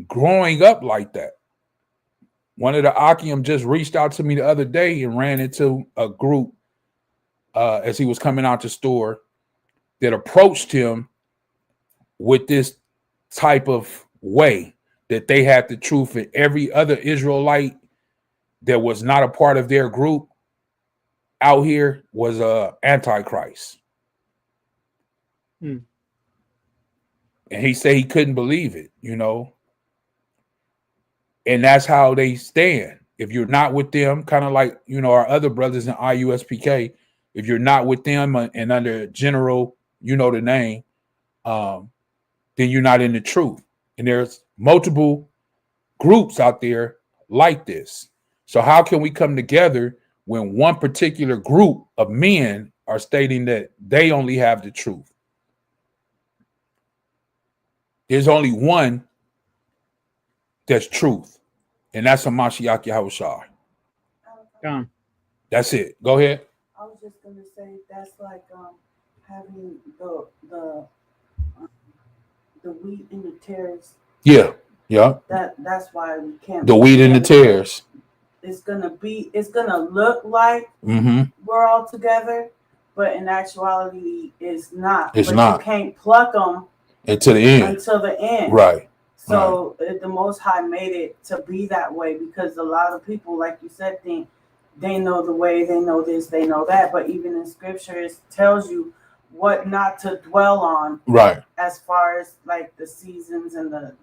growing up like that. One of the Ahchyam just reached out to me the other day and ran into a group as he was coming out the store that approached him with this type of way that they had the truth, and every other Israelite that was not a part of their group out here was Antichrist. And he said he couldn't believe it, you know. And that's how they stand. If you're not with them, kind of like, you know, our other brothers in IUSPK, if you're not with them and under general, you know the name, then you're not in the truth. And there's multiple groups out there like this. So how can we come together when one particular group of men are stating that they only have the truth? There's only one that's truth, and that's a Mashiach Yahawashi. That's it. Go ahead. I was just gonna say that's like having the wheat and the tares. Yeah. That's why we can't. The wheat and the tares. It's gonna look like we're all together, but in actuality, it's not. It's not. You can't pluck them until the end. Right. So the Most High made it to be that way because a lot of people, like you said, think they know the way, they know this, they know that. But even in Scripture, it tells you what not to dwell on. Right. As far as like the seasons and the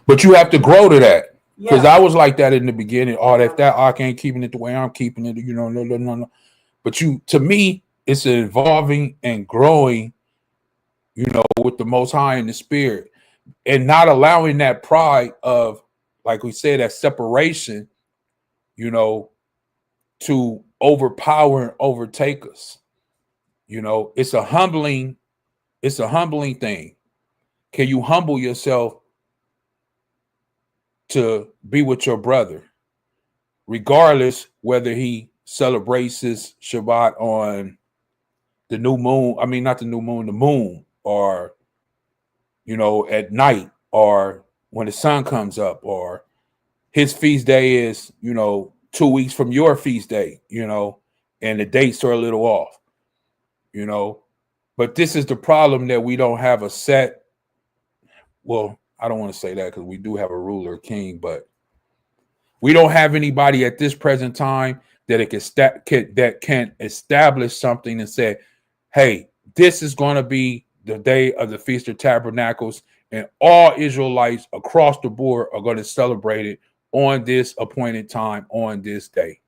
But you have to grow to that. Because I was like that in the beginning. Oh, if that I ain't keeping it the way I'm keeping it, you know, no. But to me, it's evolving and growing, you know, with the Most High in the Spirit. and not allowing that pride of, like we said, that separation, you know, to overpower and overtake us. You know, it's a humbling thing. Can you humble yourself to be with your brother, regardless whether he celebrates his Shabbat on the new moon? I mean, not the new moon, the moon, or, you know, at night, or when the sun comes up, or his feast day is, you know, 2 weeks from your feast day, you know, and the dates are a little off, you know. But this is the problem, that we don't have a set. Well, I don't want to say that, because we do have a ruler king, but we don't have anybody at this present time that can establish something and say, hey, this is going to be the day of the Feast of Tabernacles, and all Israelites across the board are going to celebrate it on this appointed time, on this day.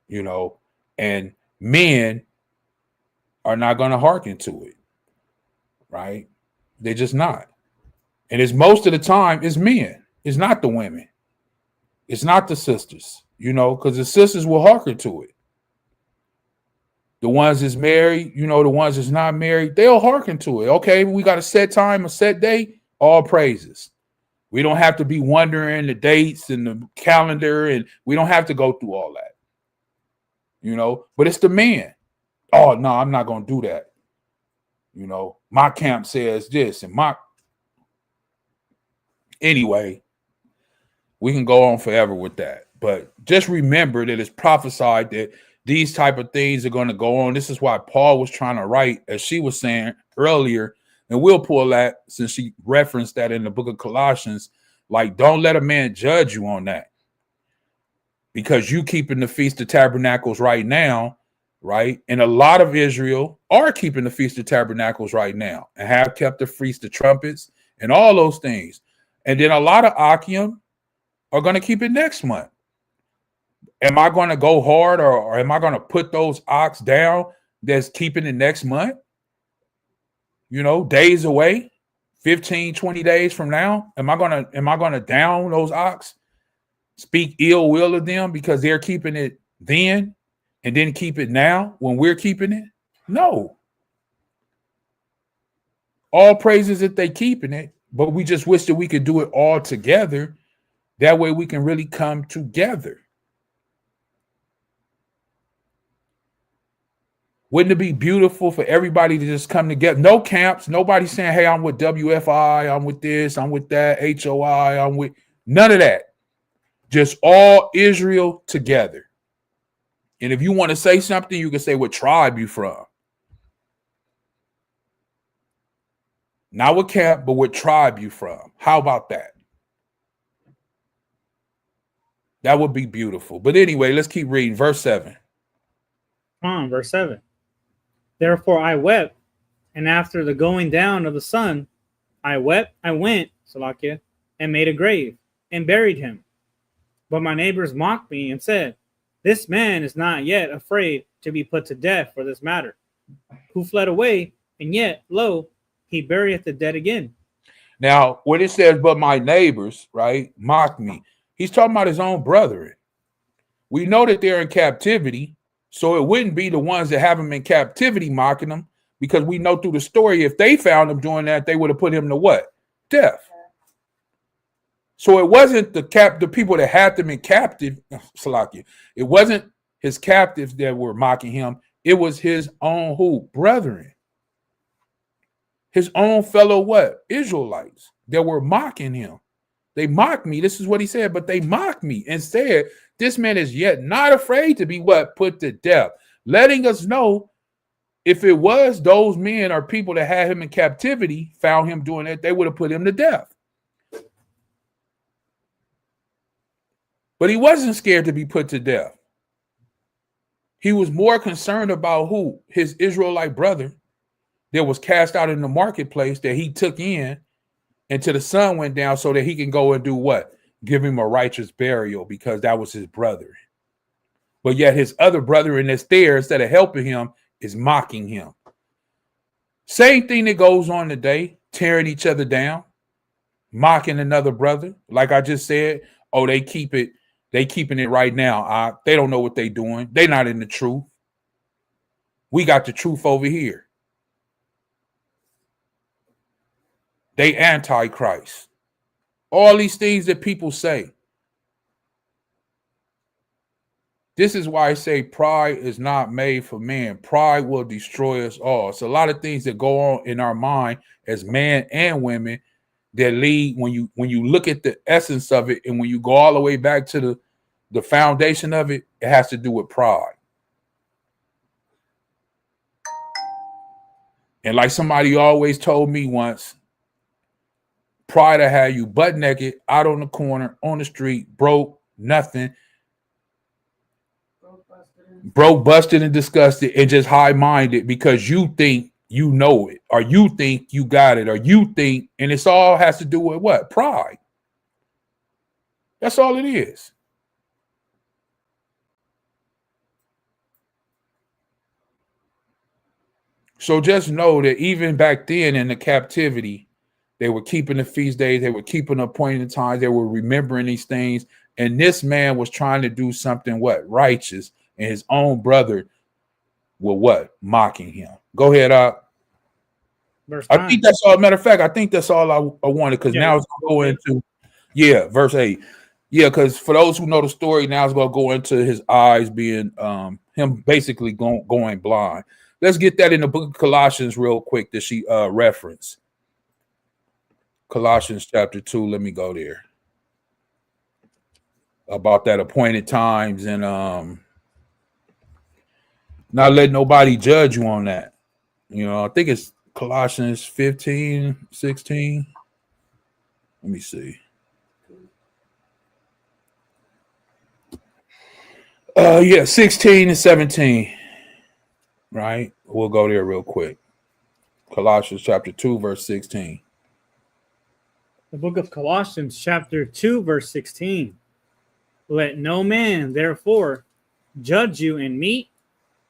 You know, and men are not going to hearken to it, right? They're just not. And it's most of the time, it's men. It's not the women. It's not the sisters, you know, because the sisters will hearken to it. The ones that's married, you know, the ones that's not married, they'll hearken to it. Okay, we got a set time, a set day, all praises. We don't have to be wondering the dates and the calendar, and we don't have to go through all that, you know. But it's the men. Oh, no, I'm not going to do that. You know, my camp says this, and my... Anyway, we can go on forever with that. But just remember that it's prophesied that these type of things are going to go on. This is why Paul was trying to write, as she was saying earlier, and we'll pull that since she referenced that in the book of Colossians, like, don't let a man judge you on that, because you keeping the Feast of Tabernacles right now, right? And a lot of Israel are keeping the Feast of Tabernacles right now and have kept the Feast of Trumpets and all those things. And then a lot of Ahchyam are going to keep it next month. Am I going to go hard, or am I going to put those ox down that's keeping it next month? You know, days away, 15, 20 days from now. Am I going to down those ox, speak ill will of them because they're keeping it then and then keep it now when we're keeping it? No. All praises that they keeping it, but we just wish that we could do it all together. That way we can really come together. Wouldn't it be beautiful for everybody to just come together? No camps, nobody saying, hey, I'm with WFI, I'm with this, I'm with that, HOI, I'm with none of that. Just all Israel together. And if you want to say something, you can say what tribe you from. Not what camp, but what tribe you from. How about that? That would be beautiful. But anyway, let's keep reading. Verse 7. Verse 7. Therefore I wept, and after the going down of the sun, I went, Salakia, and made a grave, and buried him. But my neighbors mocked me and said, this man is not yet afraid to be put to death for this matter, who fled away, and yet, lo, he burieth the dead again. Now, when it says, but my neighbors, right, mocked me, he's talking about his own brethren. We know that they're in captivity, so it wouldn't be the ones that have him in captivity mocking him, because we know through the story, if they found him doing that, they would have put him to what? Death. So it wasn't the people that had them in captive, Salakia. It wasn't his captives that were mocking him. It was his own who? Brethren. His own fellow what? Israelites that were mocking him. They mocked me. This is what he said, but they mocked me and said, this man is yet not afraid to be what? Put to death. Letting us know, if it was those men or people that had him in captivity, found him doing that, they would have put him to death. But he wasn't scared to be put to death. He was more concerned about who? His Israelite brother that was cast out in the marketplace that he took in until the sun went down so that he can go and do what? Give him a righteous burial, because that was his brother. But yet his other brother that's there, instead of helping him, is mocking him. Same thing that goes on today, tearing each other down. mocking another brother. Like I just said, oh, they keeping it right now. They don't know what they doing. They not in the truth. We got the truth over here. They antichrist. All these things that people say. This is why I say pride is not made for man. Pride will destroy us all. It's a lot of things that go on in our mind as men and women that lead when you look at the essence of it, and when you go all the way back to the foundation of it, it has to do with pride. And like somebody always told me once, pride will have you butt naked, out on the corner, on the street, broke, nothing. Broke, busted, and disgusted, and just high-minded because you think you know it, or you think you got it, or you think, and it's all has to do with what? Pride. That's all it is. So just know that even back then in the captivity, they were keeping the feast days, they were keeping appointed times, they were remembering these things, and this man was trying to do something what? Righteous. And his own brother were what? Mocking him. Go ahead, I think that's all. Matter of fact, I think that's all I wanted, because now it's going to go into, verse 8. Yeah, because for those who know the story, now it's going to go into his eyes being, him basically going blind. Let's get that in the book of Colossians real quick that she referenced. Colossians chapter 2. Let me go there. About that appointed times and not let nobody judge you on that. You know, I think it's Colossians 15, 16. Let me see. 16 and 17. Right? We'll go there real quick. Colossians chapter 2, verse 16. The book of Colossians chapter 2, verse 16. Let no man, therefore, judge you in meat,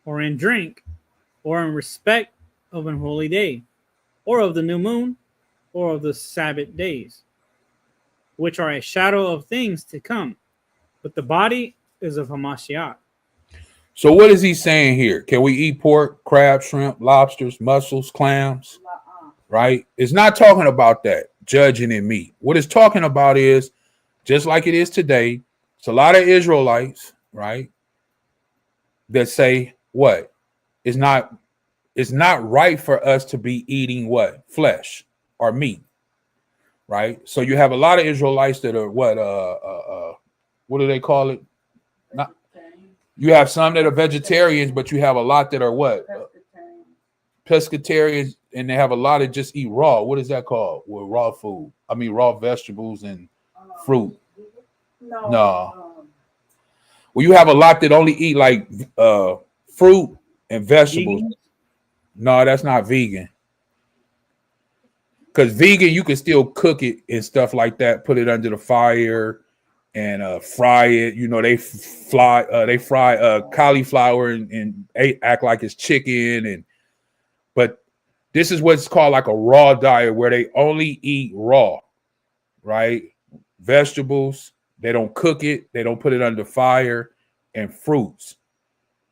or in drink, or in respect of an holy day, or of the new moon, or of the Sabbath days, which are a shadow of things to come, but the body is of Hamashiach. So what is he saying here? Can we eat pork, crab, shrimp, lobsters, mussels, clams? Right? It's not talking about that, judging in meat. What it's talking about is, just like it is today, it's a lot of Israelites, right, that say, what? It's not right for us to be eating what? Flesh or meat, right? So you have a lot of Israelites that are what do they call it? Not, you have some that are vegetarians, but you have a lot that are what? Pescatarians, and they have a lot that just eat raw. What is that called? Well, raw food. I mean, raw vegetables and fruit. No. Well, you have a lot that only eat like fruit and vegetables. Vegan? No, that's not vegan. Because vegan, you can still cook it and stuff like that, put it under the fire and fry it. You know, they fry cauliflower and act like it's chicken. But this is what's called like a raw diet, where they only eat raw, right? Vegetables, they don't cook it, they don't put it under fire, and fruits,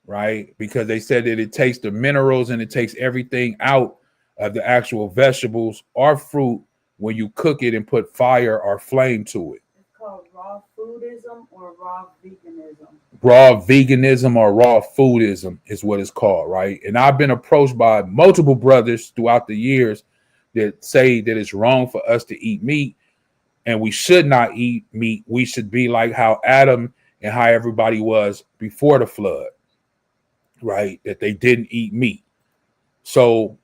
right? Because they said that it takes the minerals and it takes everything out of the actual vegetables or fruit when you cook it and put fire or flame to it. It's called raw foodism or raw veganism. Raw veganism or raw foodism is what it's called, right? And I've been approached by multiple brothers throughout the years that say that it's wrong for us to eat meat, and we should not eat meat. We should be like how Adam and how everybody was before the flood, right? That they didn't eat meat. So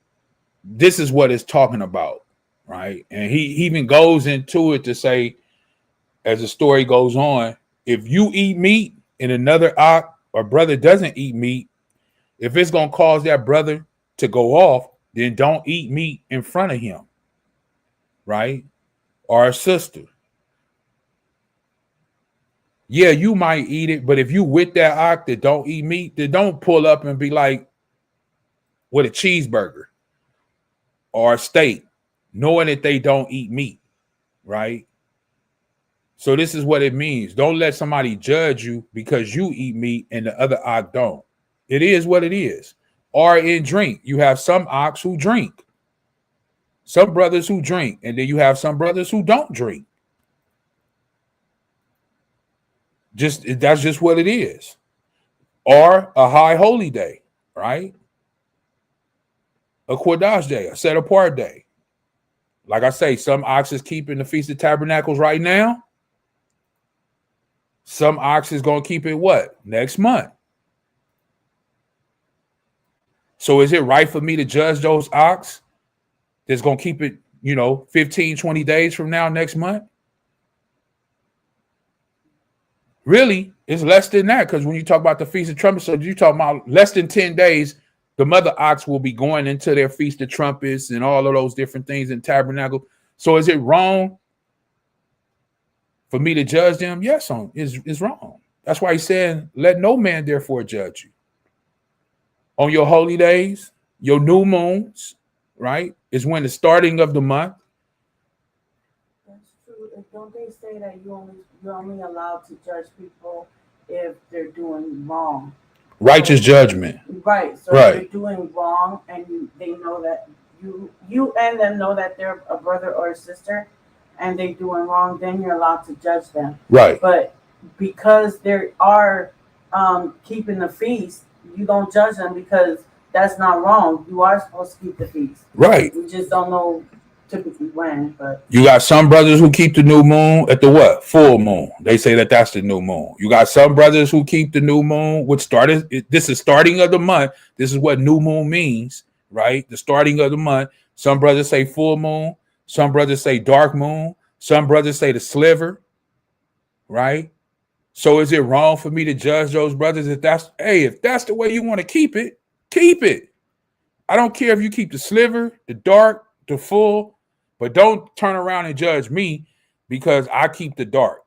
this is what it's talking about, right? And he even goes into it to say, as the story goes on, if you eat meat and another or brother doesn't eat meat, if it's going to cause that brother to go off, then don't eat meat in front of him, right? Or a sister. Yeah, you might eat it, but if you with that ox that don't eat meat, then don't pull up and be like with a cheeseburger or a steak, knowing that they don't eat meat, right? So this is what it means. Don't let somebody judge you because you eat meat and the other ox don't. It is what it is. Or in drink, you have some ox who drink, some brothers who drink, and then you have some brothers who don't drink. That's just what it is. Or a high holy day, right? A Kodesh day, a set apart day. Like I say, some oxes keeping the Feast of Tabernacles right now. Some ox is going to keep it what? Next month. So is it right for me to judge those ox that's going to keep it, 15, 20 days from now, next month? Really, it's less than that, because when you talk about the Feast of Trumpets, so you talk about less than 10 days, the mother ox will be going into their Feast of Trumpets and all of those different things in Tabernacle. So is it wrong for me to judge them? Yes, it's wrong. That's why he's saying, let no man therefore judge you. On your holy days, your new moons, right, is when the starting of the month. That's true. Don't they say that you're only allowed to judge people if they're doing wrong? Righteous judgment. Right. So right. If they're doing wrong and they know that you and them know that they're a brother or a sister and they're doing wrong, then you're allowed to judge them. Right. But because they are keeping the feast, you don't judge them because that's not wrong. You are supposed to keep the feast. Right. We just don't know typically when, but you got some brothers who keep the new moon at the what? Full moon. They say that that's the new moon. You got some brothers who keep the new moon, which this is starting of the month. This is what new moon means, right? The starting of the month. Some brothers say full moon. Some brothers say dark moon. Some brothers say the sliver, right? So is it wrong for me to judge those brothers if that's the way you want to keep it, keep it. I don't care if you keep the sliver, the dark, the full, but don't turn around and judge me because I keep the dark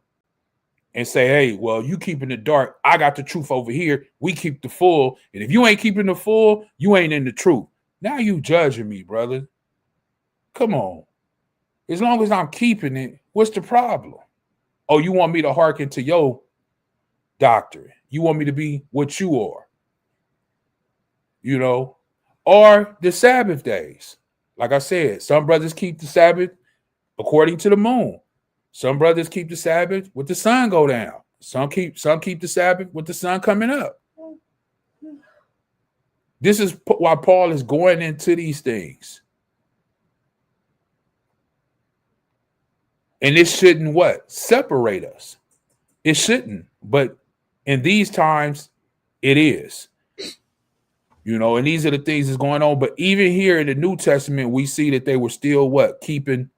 and say, hey, well, you keeping the dark. I got the truth over here. We keep the full. And if you ain't keeping the full, you ain't in the truth. Now you judging me, brother. Come on. As long as I'm keeping it, what's the problem? Oh, you want me to hearken to your doctrine. You want me to be what you are, or the Sabbath days. Like I said, some brothers keep the Sabbath according to the moon. Some brothers keep the Sabbath with the sun go down. Some keep the Sabbath with the sun coming up. This is why Paul is going into these things. And it shouldn't separate us. It shouldn't, but in these times, it is. And these are the things that's going on. But even here in the New Testament, we see that they were still keeping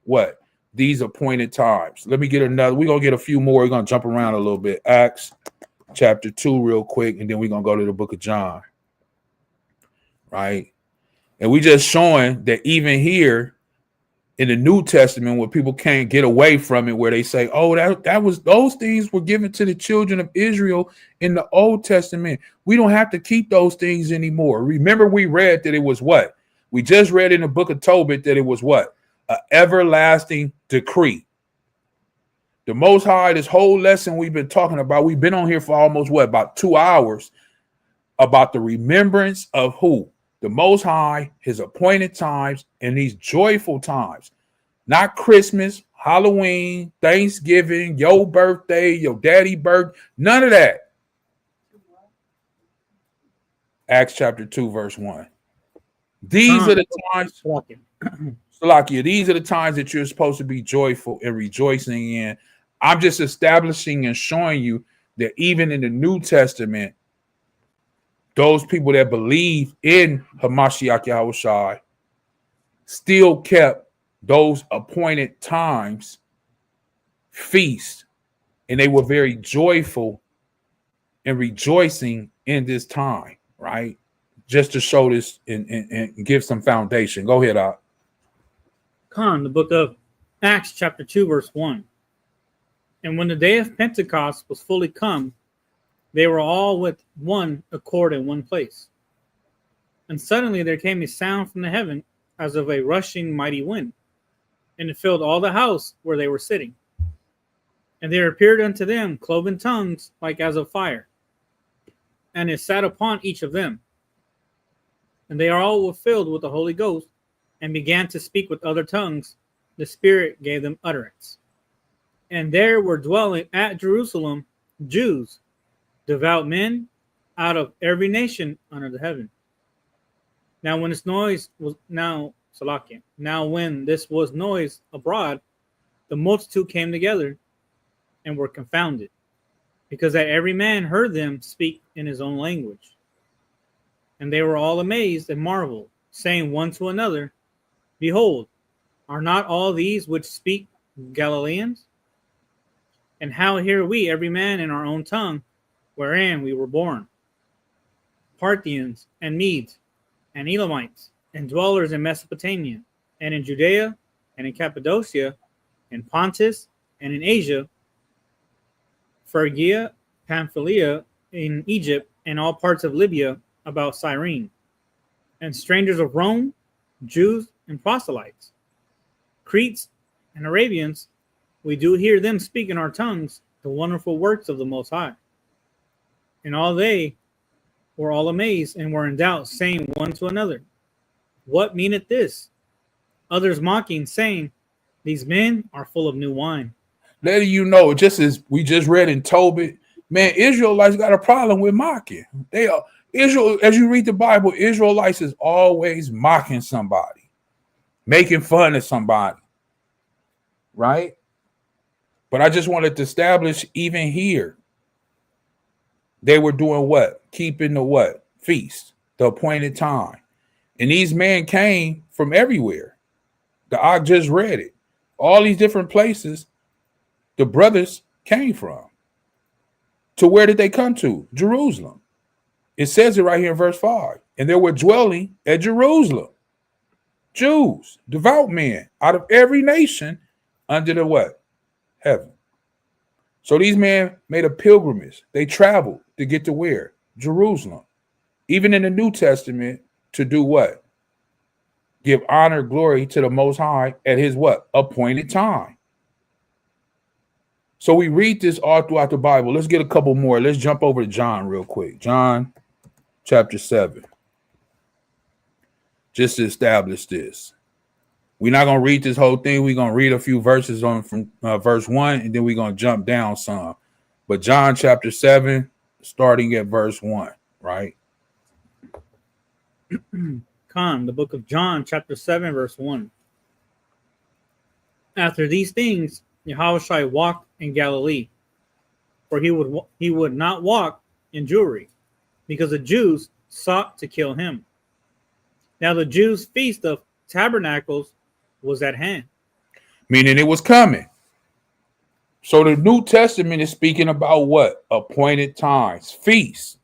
these appointed times. Let me get another. We're going to get a few more. We're going to jump around a little bit. Acts chapter 2 real quick, and then we're going to go to the book of John. Right? And we just showing that even here in the New Testament, where people can't get away from it, where they say, oh, that was those things were given to the children of Israel in the Old Testament. We don't have to keep those things anymore. Remember, we read that it was what? We just read in the book of Tobit that it was what? An everlasting decree. The Most High, this whole lesson we've been talking about, we've been on here for almost about 2 hours about the remembrance of who? The Most High, his appointed times, and these joyful times. Not Christmas, Halloween, Thanksgiving, your birthday, your daddy's birthday, none of that. Acts chapter 2, verse 1. These are the times, Salakia, these are the times that you're supposed to be joyful and rejoicing in. I'm just establishing and showing you that even in the New Testament, those people that believe in Hamashiach Yahawashi still kept those appointed times feast, and they were very joyful and rejoicing in this time, right? Just to show this and give some foundation. Go ahead, Al. The book of Acts chapter 2, verse 1. And when the day of Pentecost was fully come, they were all with one accord in one place. And suddenly there came a sound from the heaven as of a rushing mighty wind, and it filled all the house where they were sitting. And there appeared unto them cloven tongues like as of fire, and it sat upon each of them. And they all were filled with the Holy Ghost, and began to speak with other tongues. The Spirit gave them utterance. And there were dwelling at Jerusalem Jews, devout men, out of every nation under the heaven. Now when this noise was now when this was noise abroad, the multitude came together and were confounded, because that every man heard them speak in his own language. And they were all amazed and marveled, saying one to another, Behold, are not all these which speak Galileans? And how hear we every man in our own tongue, wherein we were born? Parthians and Medes and Elamites and dwellers in Mesopotamia and in Judea and in Cappadocia and Pontus and in Asia, Phrygia, Pamphylia, in Egypt, and all parts of Libya about Cyrene, and strangers of Rome, Jews and proselytes, Cretes and Arabians, we do hear them speak in our tongues the wonderful works of the Most High. And all they were all amazed and were in doubt, saying one to another, What meaneth this? Others mocking, saying, These men are full of new wine. Letting you know, just as we just read in Tobit, man, Israelites got a problem with mocking. They are Israel, as you read the Bible, Israelites is always mocking somebody, making fun of somebody, right? But I just wanted to establish even here, they were doing what? Keeping the what? Feast, the appointed time. And these men came from everywhere. I just read it. All these different places the brothers came from. To where did they come to? Jerusalem. It says it right here in verse 5. And they were dwelling at Jerusalem. Jews, devout men, out of every nation under the what? Heaven. So these men made a pilgrimage. They traveled to get to where? Jerusalem. Even in the New Testament, to do what? Give honor, glory to the Most High at his what? Appointed time. So we read this all throughout the Bible. Let's get a couple more. Let's jump over to John real quick. John chapter 7. Just to establish this. We're not going to read this whole thing. We're going to read a few verses on from verse 1, and then we're going to jump down some. But John chapter 7, starting at verse 1, right? The book of John, chapter 7, verse 1. After these things, Yahushua walked in Galilee, for he would not walk in Jewry, because the Jews sought to kill him. Now the Jews' feast of tabernacles was at hand. Meaning it was coming. So the New Testament is speaking about what? Appointed times, feasts.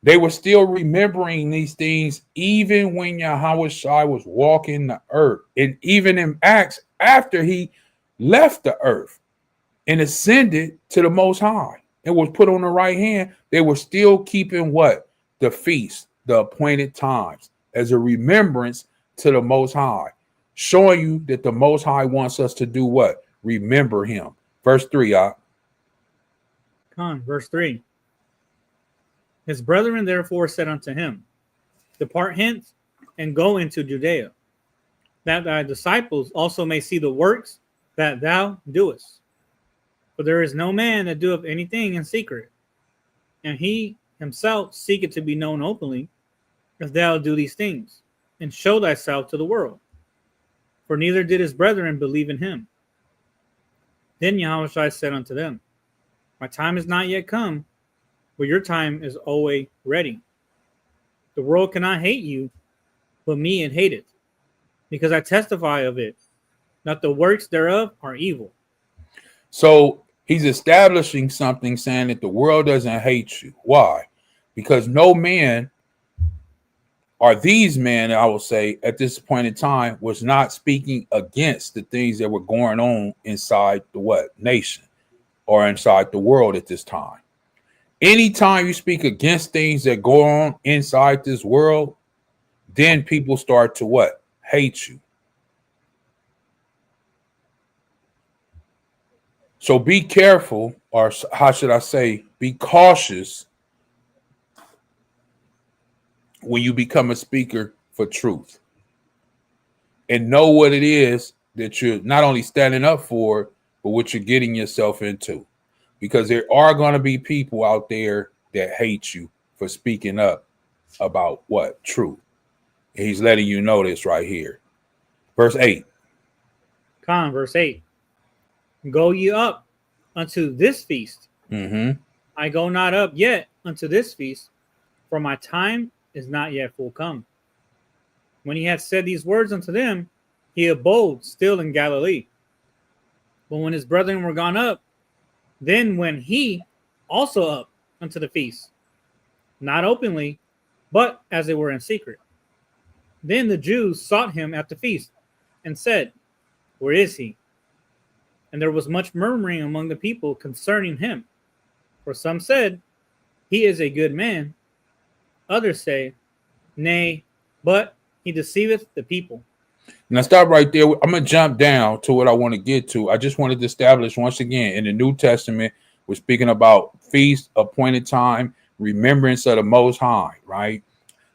They were still remembering these things even when Yahushua was walking the earth. And even in Acts, after he left the earth and ascended to the Most High and was put on the right hand, they were still keeping what? The feast, the appointed times, as a remembrance to the Most High, showing you that the Most High wants us to do what? Remember him. Verse 3, Verse 3. His brethren therefore said unto him, Depart hence and go into Judea, that thy disciples also may see the works that thou doest. For there is no man that doeth anything in secret, and he himself seeketh to be known openly, if thou do these things, and show thyself to the world. For neither did his brethren believe in him. Then Yahushua said unto them, My time is not yet come, but your time is always ready. The world cannot hate you, but me it hateth, because I testify of it, that the works thereof are evil. So he's establishing something, saying that the world doesn't hate you. Why? Because no man, or these men, I will say, at this point in time, was not speaking against the things that were going on inside the what? Nation, or inside the world at this time. Anytime you speak against things that go on inside this world, then people start to what? Hate you. So be careful, or how should I say, be cautious when you become a speaker for truth, and know what it is that you're not only standing up for, but what you're getting yourself into. Because there are going to be people out there that hate you for speaking up about what? Truth. And he's letting you know this right here. Verse 8. Verse 8. Go ye up unto this feast. Mm-hmm. I go not up yet unto this feast, for my time is not yet full come. When he had said these words unto them, he abode still in Galilee. But when his brethren were gone up, then went he also up unto the feast, not openly, but as it were in secret. Then the Jews sought him at the feast, and said, Where is he? And there was much murmuring among the people concerning him. For some said, He is a good man. Others say, Nay, but he deceiveth the people. Now stop right there. I'm going to jump down to what I want to get to. I just wanted to establish once again, in the New Testament, we're speaking about feast, appointed time, remembrance of the Most High, right?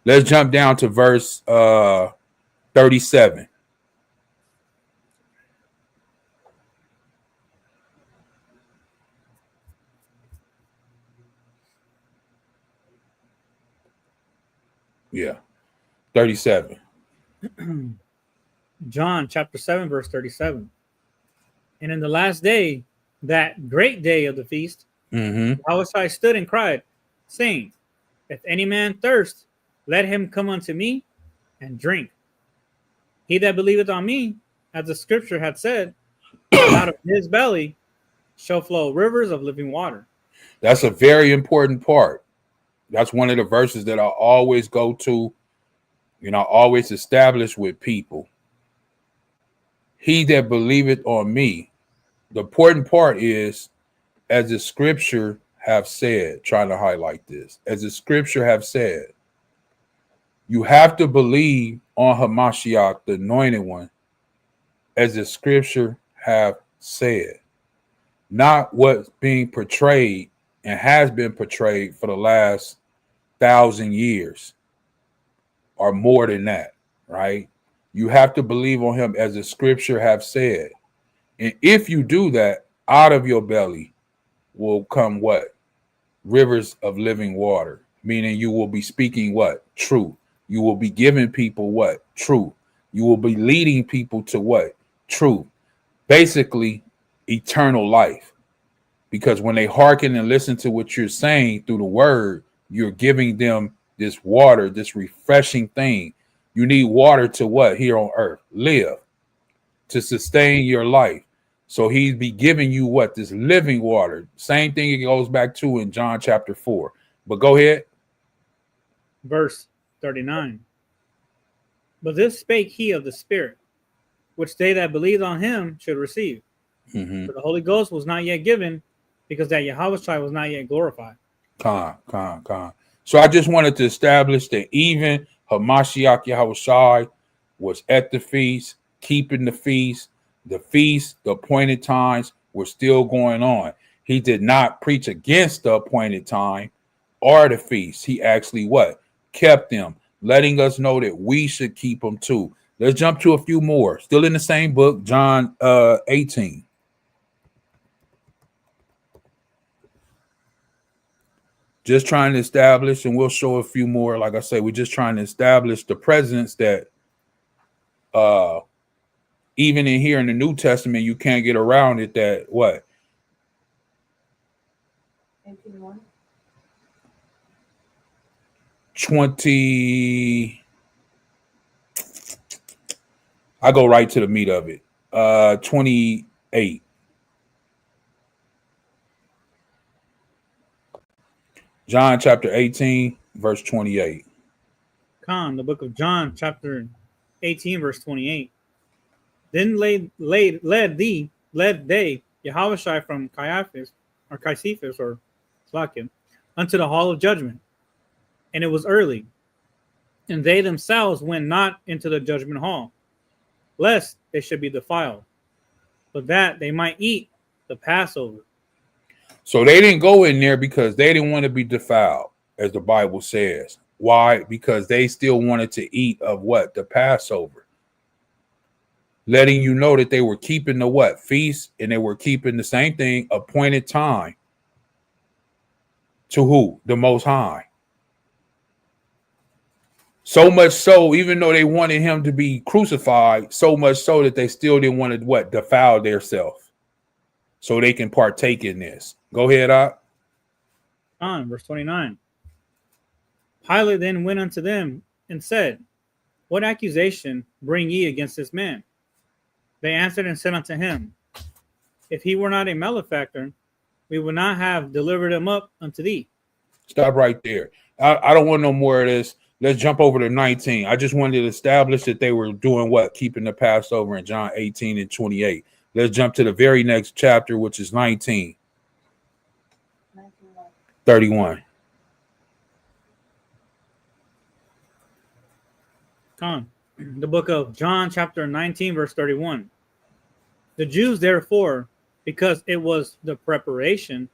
Let's jump down to verse 37. Yeah, 37. John chapter 7, verse 37. And in the last day, that great day of the feast, Yahushua stood and cried, saying, If any man thirst, let him come unto me and drink. He that believeth on me, as the scripture hath said, out of his belly shall flow rivers of living water. That's a very important part. That's one of the verses that I always go to, always establish with people. He that believeth on me. The important part is, as the scripture have said, trying to highlight this, as the scripture have said, you have to believe on Hamashiach, the anointed one, as the scripture have said, not what's being portrayed and has been portrayed for the last 1,000 years or more than that, right? You have to believe on him as the scripture have said. And if you do that, out of your belly will come what? Rivers of living water, meaning you will be speaking what? Truth. You will be giving people what? Truth. You will be leading people to what? Truth. Basically, eternal life. Because when they hearken and listen to what you're saying through the word, you're giving them this water, this refreshing thing. You need water to what? Here on earth. Live. To sustain your life. So he'd be giving you what? This living water. Same thing it goes back to in John chapter 4. But go ahead. Verse 39. But this spake he of the Spirit, which they that believed on him should receive. For the Holy Ghost was not yet given, because that Yahushua was not yet glorified. Con. So I just wanted to establish that even Hamashiach Yahushua was at the feast, keeping the feast, the appointed times were still going on. He did not preach against the appointed time or the feast. He actually what? Kept them, letting us know that we should keep them too. Let's jump to a few more. Still in the same book, John 18. Just trying to establish, and we'll show a few more. Like I say, we're just trying to establish the presence that even in here in the New Testament, you can't get around it. That what? 20. I go right to the meat of it. 28. John chapter 18, verse 28. The book of John, chapter 18, verse 28. Then led they Yahushua from Caiaphas or Slakim unto the hall of judgment. And it was early, and they themselves went not into the judgment hall, lest they should be defiled, but that they might eat the Passover. So they didn't go in there because they didn't want to be defiled, as the Bible says. Why? Because they still wanted to eat of what? The Passover. Letting you know that they were keeping the what? Feast, and they were keeping the same thing, appointed time. To who? The Most High. So much so, even though they wanted him to be crucified, so much so that they still didn't want to what? Defile themselves. So they can partake in this. Go ahead, Op. On verse 29. Pilate then went unto them and said, What accusation bring ye against this man? They answered and said unto him, If he were not a malefactor, we would not have delivered him up unto thee. Stop right there. I don't want no more of this. Let's jump over to 19. I just wanted to establish that they were doing what? Keeping the Passover in John 18 and 28. Let's jump to the very next chapter, which is 19. 31. The book of John, chapter 19, verse 31. The Jews, therefore, because it was the preparation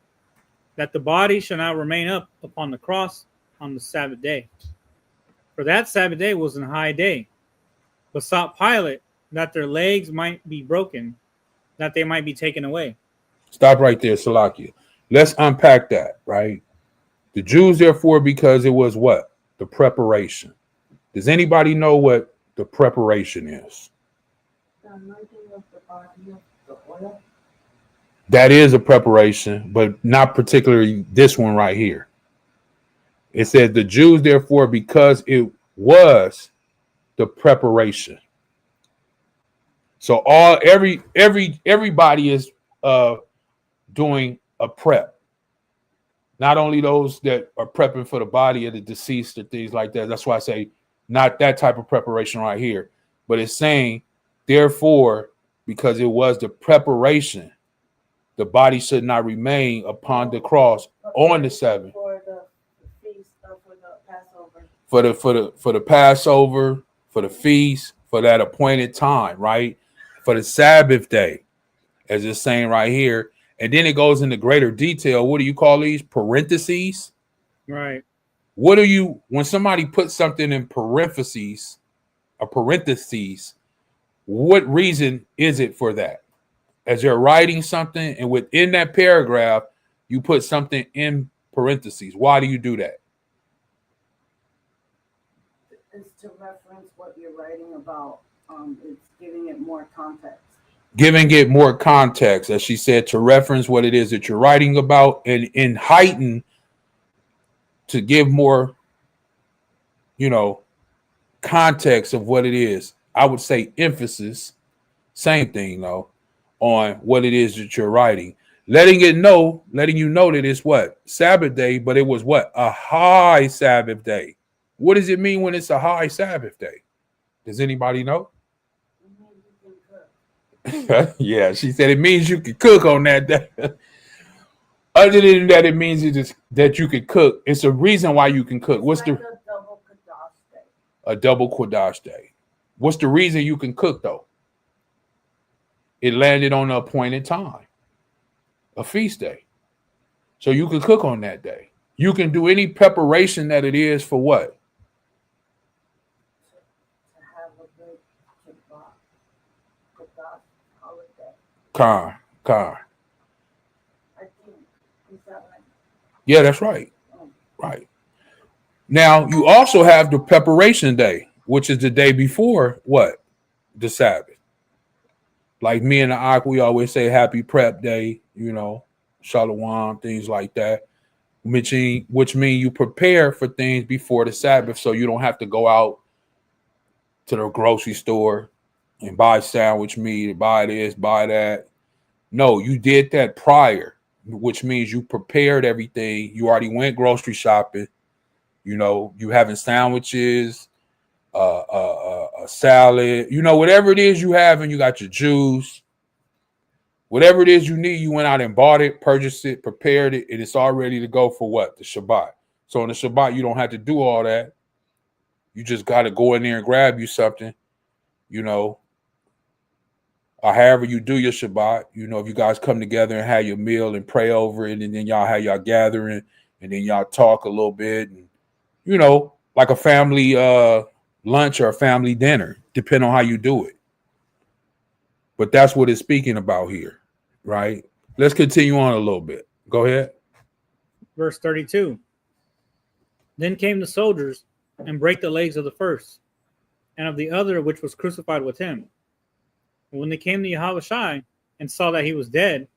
that the body shall not remain up upon the cross on the Sabbath day. For that Sabbath day was an high day, besought Pilate that their legs might be broken, that they might be taken away. Stop right there, Salakia. Let's unpack that, right? The Jews, therefore, because it was what? The preparation. Does anybody know what the preparation is? The anointing of the body of the oil. That is a preparation, but not particularly this one right here. It says the Jews, therefore, because it was the preparation. So everybody is doing a prep. Not only those that are prepping for the body of the deceased or things like that. That's why I say not that type of preparation right here. But it's saying, therefore, because it was the preparation, the body should not remain upon the cross on the Sabbath. For the feast or for the Passover. For the Passover, for the feast, for that appointed time, right? For the Sabbath day, as it's saying right here. And then it goes into greater detail. What do you call these? Parentheses? Right. What do you, when somebody puts something in parentheses, what reason is it for that? As you're writing something and within that paragraph, you put something in parentheses. Why do you do that? It's to reference what you're writing about. It's giving it more context. Giving it more context, as she said, to reference what it is that you're writing about and heighten to give more, context of what it is. I would say emphasis, same thing though, on what it is that you're writing. Letting you know that it's what? Sabbath day, but it was what? A high Sabbath day. What does it mean when it's a high Sabbath day? Does anybody know? Yeah, she said it means you can cook on that day. Other than that, it means that you can cook. It's a reason why you can cook. What's like a double Kadash day? A double Kodash day. What's the reason you can cook though? It landed on the appointed time, a feast day. So you can cook on that day. You can do any preparation that it is for what? To have a good Kadash holiday. Car. I think. Is that right? Yeah, that's right. Right. Now, you also have the preparation day, which is the day before what? The Sabbath. Like me and the Ak, we always say happy prep day, Shalawam, things like that. Which mean you prepare for things before the Sabbath so you don't have to go out to the grocery store and buy sandwich meat, buy this, buy that. No, you did that prior, which means you prepared everything. You already went grocery shopping. You having sandwiches, a salad, whatever it is you have, and you got your juice, whatever it is you need, you went out and bought it, purchased it, prepared it, and it's all ready to go for what? The Shabbat. So on the Shabbat, you don't have to do all that. You just got to go in there and grab you something, or however you do your Shabbat. You know, if you guys come together and have your meal and pray over it, and then y'all have y'all gathering, and then y'all talk a little bit, and you know, like a family lunch or a family dinner, depending on how you do it. But that's what it's speaking about here, right? Let's continue on a little bit. Go ahead. Verse 32. Then came the soldiers and brake the legs of the first and of the other which was crucified with him. And when they came to Yahushua and saw that he was dead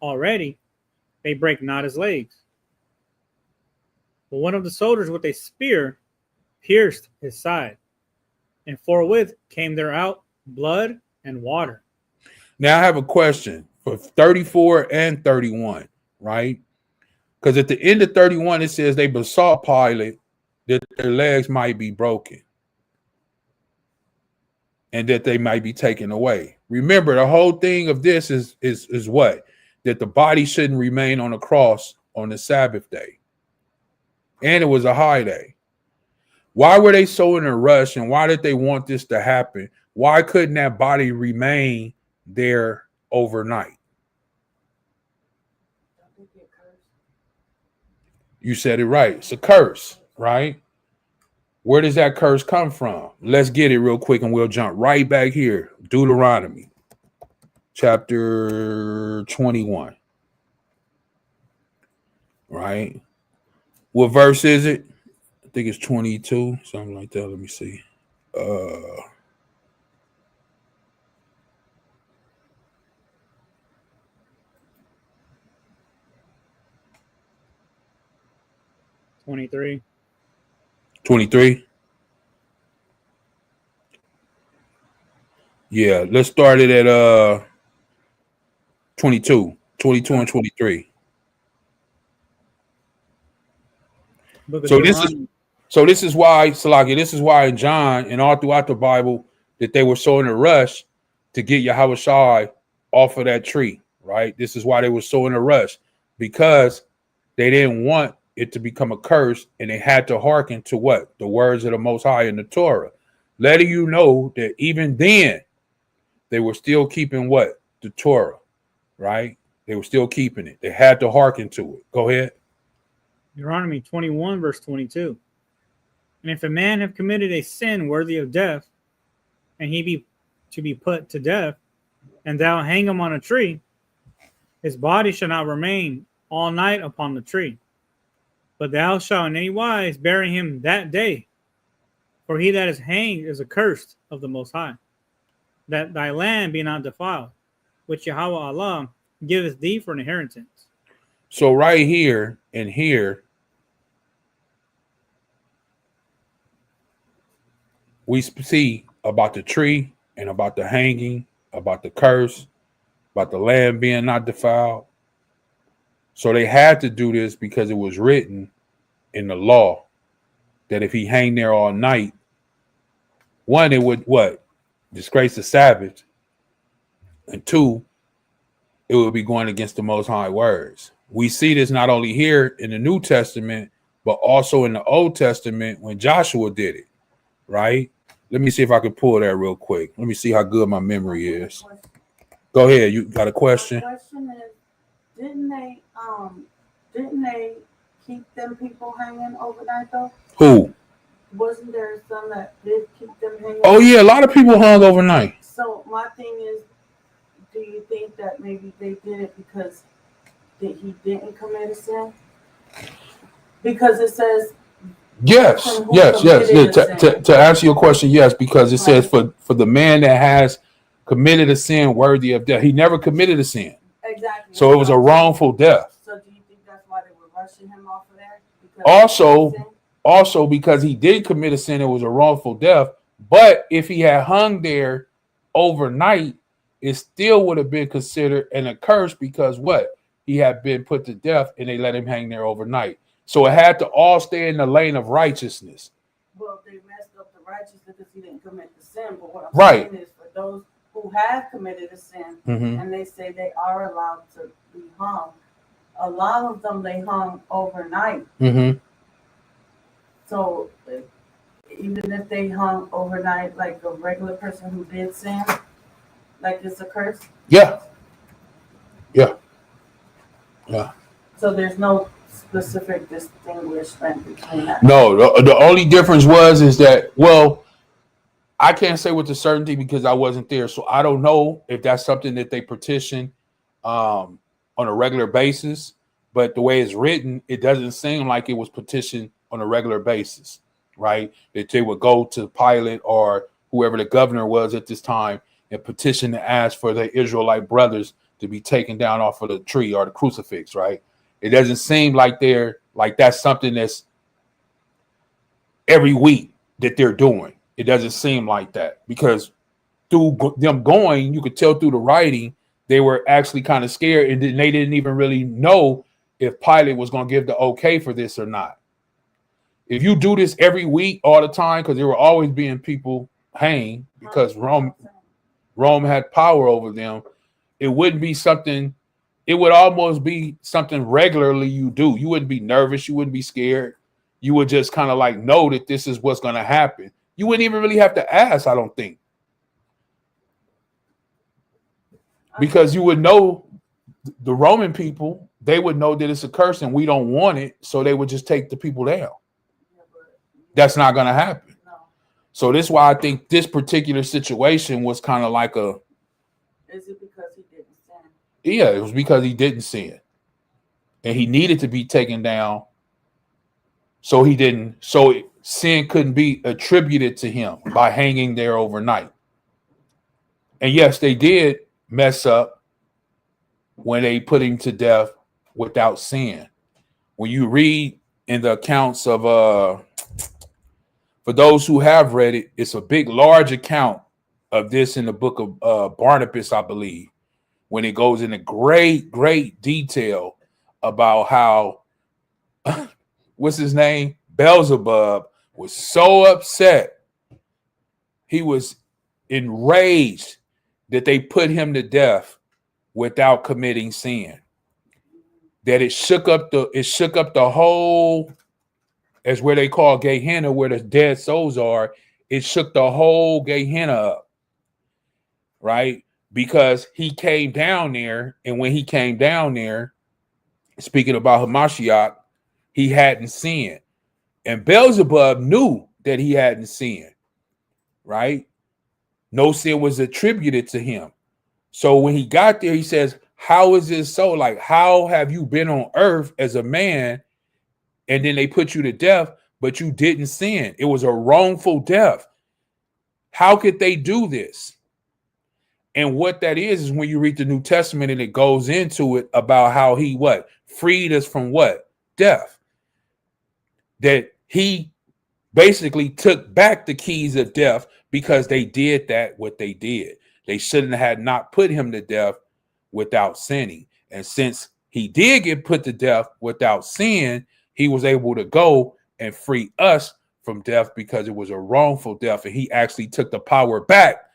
already, they brake not his legs. But one of the soldiers with a spear pierced his side, and forthwith came there out blood and water. Now I have a question for 34 and 31, right? Because at the end of 31, it says they besought Pilate that their legs might be broken and that they might be taken away. Remember, the whole thing of this is what? That the body shouldn't remain on the cross on the Sabbath day. And it was a high day. Why were they so in a rush, and why did they want this to happen? Why couldn't that body remain there overnight? You said it right. It's a curse, right? Where does that curse come from? Let's get it real quick and we'll jump right back here. Deuteronomy chapter 21. Right? What verse is it? I think it's 22, something like that. Let me see. 23. 23. Yeah, let's start it at 22 and 23. So this is why, Salaki, this is why in John and all throughout the Bible that they were so in a rush to get Yahushua off of that tree, right? This is why they were so in a rush, because they didn't want it to become a curse, and they had to hearken to what? The words of the Most High in the Torah, letting you know that even then they were still keeping what? The Torah, right? They were still keeping it. They had to hearken to it. Go ahead. Deuteronomy 21, verse 22. And if a man have committed a sin worthy of death, and he be to be put to death, and thou hang him on a tree, his body shall not remain all night upon the tree, but thou shalt in any wise bury him that day. For he that is hanged is accursed of the Most High, that thy land be not defiled, which Yahweh Allah giveth thee for an inheritance. So right here and here, we see about the tree and about the hanging, about the curse, about the land being not defiled. So they had to do this because it was written in the law that if he hang there all night, one, it would what? Disgrace the Sabbath. And two, it would be going against the Most High words. We see this not only here in the New Testament, but also in the Old Testament when Joshua did it, right? Let me see if I can pull that real quick. Let me see how good my memory is. Go ahead. You got a question? My question is, didn't they keep them people hanging overnight though? Who? Wasn't there some that did keep them hanging? Oh yeah, a lot of people hung overnight. So my thing is, do you think that maybe they did it because he didn't commit a sin? Because it says yes. To answer your question, yes, because it says for the man that has committed a sin worthy of death, he never committed a sin. Exactly. So it was a wrongful death. So do you think that's why they were rushing him off of there? Also because he did commit a sin, it was a wrongful death. But if he had hung there overnight, it still would have been considered an curse because what? He had been put to death and they let him hang there overnight. So it had to all stay in the lane of righteousness. Well, they messed up the righteousness because he didn't commit the sin. But what I'm saying is for those who have committed a sin and they say they are allowed to be hung, a lot of them they hung overnight. So even if they hung overnight, like a regular person who did sin, Like it's a curse? Yeah. Yeah. Yeah. So there's no specific distinguishment between that? No, the only difference is that, well, I can't say with the certainty because I wasn't there. So I don't know if that's something that they petition on a regular basis. But the way it's written, it doesn't seem like it was petitioned on a regular basis, right? That they would go to Pilate or whoever the governor was at this time and petition to ask for their Israelite brothers to be taken down off of the tree or the crucifix, right? It doesn't seem like that's something that's every week that they're doing. It doesn't seem like that because through them going, you could tell through the writing, they were actually kind of scared and they didn't even really know if Pilate was going to give the okay for this or not. If you do this every week, all the time, because there were always being people hanged because Rome had power over them, it wouldn't be something, it would almost be something regularly you do. You wouldn't be nervous. You wouldn't be scared. You would just kind of like know that this is what's going to happen. You wouldn't even really have to ask, I don't think. Because you would know the Roman people, they would know that it's a curse and we don't want it. So they would just take the people down. That's not going to happen. So this is why I think this particular situation was kind of like a. Is it because he didn't sin? Yeah, it was because he didn't sin. And he needed to be taken down. So sin couldn't be attributed to him by hanging there overnight. And yes, they did mess up when they put him to death without sin. When you read in the accounts of for those who have read it, it's a large account of this in the book of Barnabas, I believe, when it goes into great detail about how what's his name? Beelzebub was so upset. He was enraged that they put him to death without committing sin. That it shook up the whole, as where they call Gehenna, where the dead souls are. It shook the whole Gehenna up, right? Because he came down there, and when he came down there, speaking about Hamashiach, he hadn't sinned. And Beelzebub knew that he hadn't sinned, right? No sin was attributed to him. So when he got there, he says, how is this so? Like, how have you been on earth as a man, and then they put you to death, but you didn't sin? It was a wrongful death. How could they do this? And what that is when you read the New Testament and it goes into it about how he freed us from death. That he basically took back the keys of death because they did what they did. They shouldn't have not put him to death without sinning. And since he did get put to death without sin, he was able to go and free us from death because it was a wrongful death. And he actually took the power back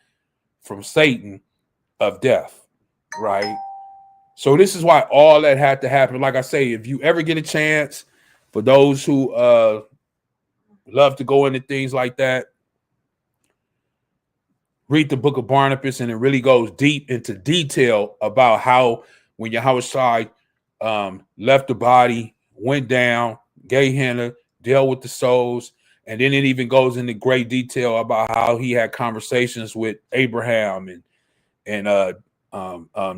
from Satan of death, right? So this is why all that had to happen. Like I say, if you ever get a chance, for those who love to go into things like that, read the book of Barnabas, and it really goes deep into detail about how when Yahawashi left the body, went down, Gehenna, dealt with the souls, and then it even goes into great detail about how he had conversations with Abraham and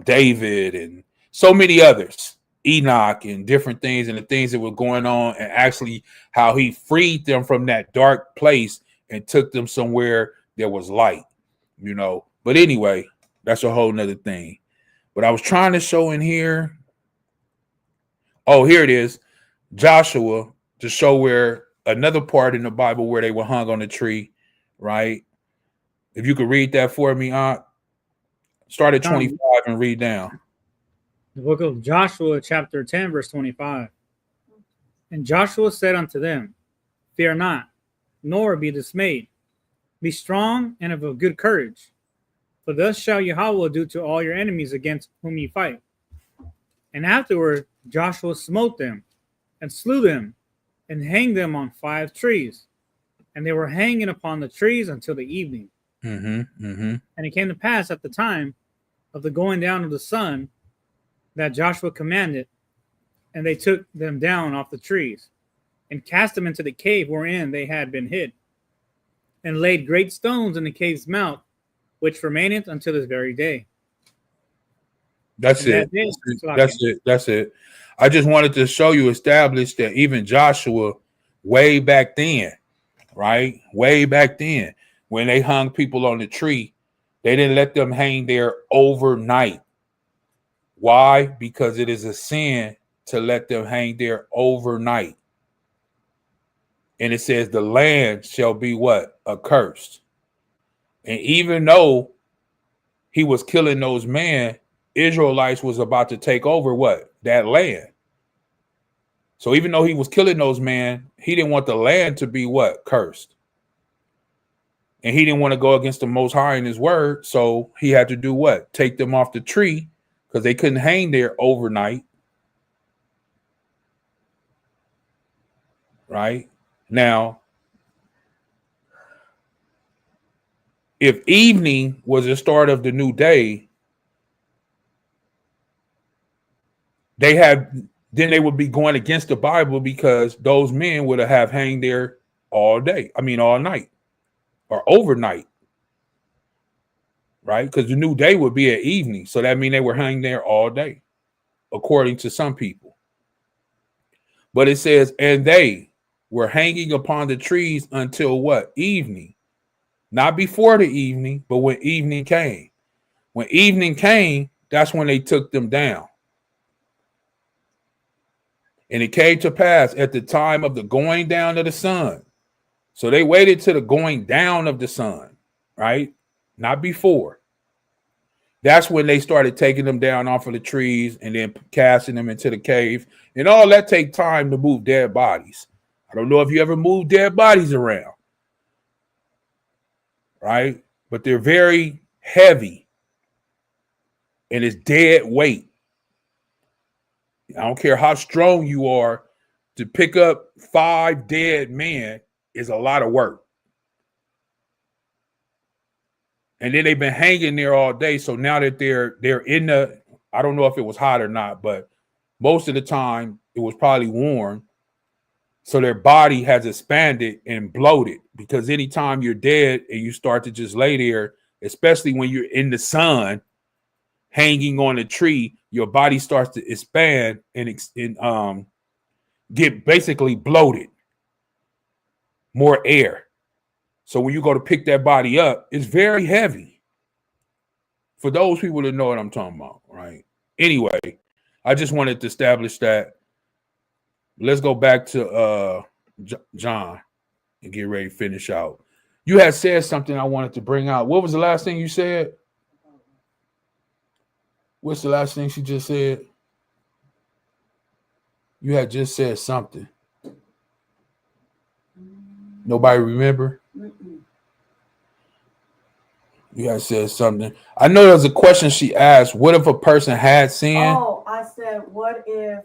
David and so many others, Enoch and different things, and the things that were going on, and actually how he freed them from that dark place and took them somewhere there was light, But anyway, that's a whole nother thing. But I was trying to show in here. Oh, here it is. Joshua, to show where another part in the Bible where they were hung on the tree, right? If you could read that for me, Aunt. Start at 25 and read down. The book of Joshua, chapter 10, verse 25. And Joshua said unto them, fear not, nor be dismayed. Be strong and of a good courage. For thus shall Yahweh do to all your enemies against whom ye fight. And afterward Joshua smote them, and slew them, and hanged them on 5 trees. And they were hanging upon the trees until the evening. And it came to pass at the time of the going down of the sun that Joshua commanded, and they took them down off the trees and cast them into the cave wherein they had been hid, and laid great stones in the cave's mouth, which remaineth until this very day. That's it. That's it. I just wanted to show you, establish that even Joshua, way back then, right? Way back then, when they hung people on the tree, they didn't let them hang there overnight. Why? Because it is a sin to let them hang there overnight. And it says the land shall be what? Accursed. And even though he was killing those men, Israelites was about to take over what? That land. So even though he was killing those men, he didn't want the land to be what? Cursed. And he didn't want to go against the Most High in his word. So he had to do what? Take them off the tree, because they couldn't hang there overnight. Right? Now, if evening was the start of the new day, then they would be going against the Bible, because those men would have hanged there all day. I mean, all night or overnight, right? Because the new day would be at evening. So that means they were hanging there all day, according to some people. But it says, and they were hanging upon the trees until what? Evening. Not before the evening, but when evening came. When evening came, that's when they took them down. And it came to pass at the time of the going down of the sun. So they waited to the going down of the sun, right? Not before. That's when they started taking them down off of the trees and then casting them into the cave. And all that take time to move dead bodies. I don't know if you ever moved dead bodies around, right? But they're very heavy and it's dead weight. I don't care how strong you are, to pick up 5 dead men is a lot of work. And then they've been hanging there all day. So now that they're in the, I don't know if it was hot or not, but most of the time it was probably warm. So their body has expanded and bloated, because anytime you're dead and you start to just lay there, especially when you're in the sun, hanging on a tree, your body starts to expand and get basically bloated, more air. So when you go to pick that body up, it's very heavy. For those people that know what I'm talking about, right? Anyway, I just wanted to establish that. Let's go back to John and get ready to finish out. You had said something I wanted to bring out. What was the last thing you said? What's the last thing she just said? You had just said something. Nobody remember? You had said something. I know there's a question she asked. What if a person had sin? Oh, I said, what if,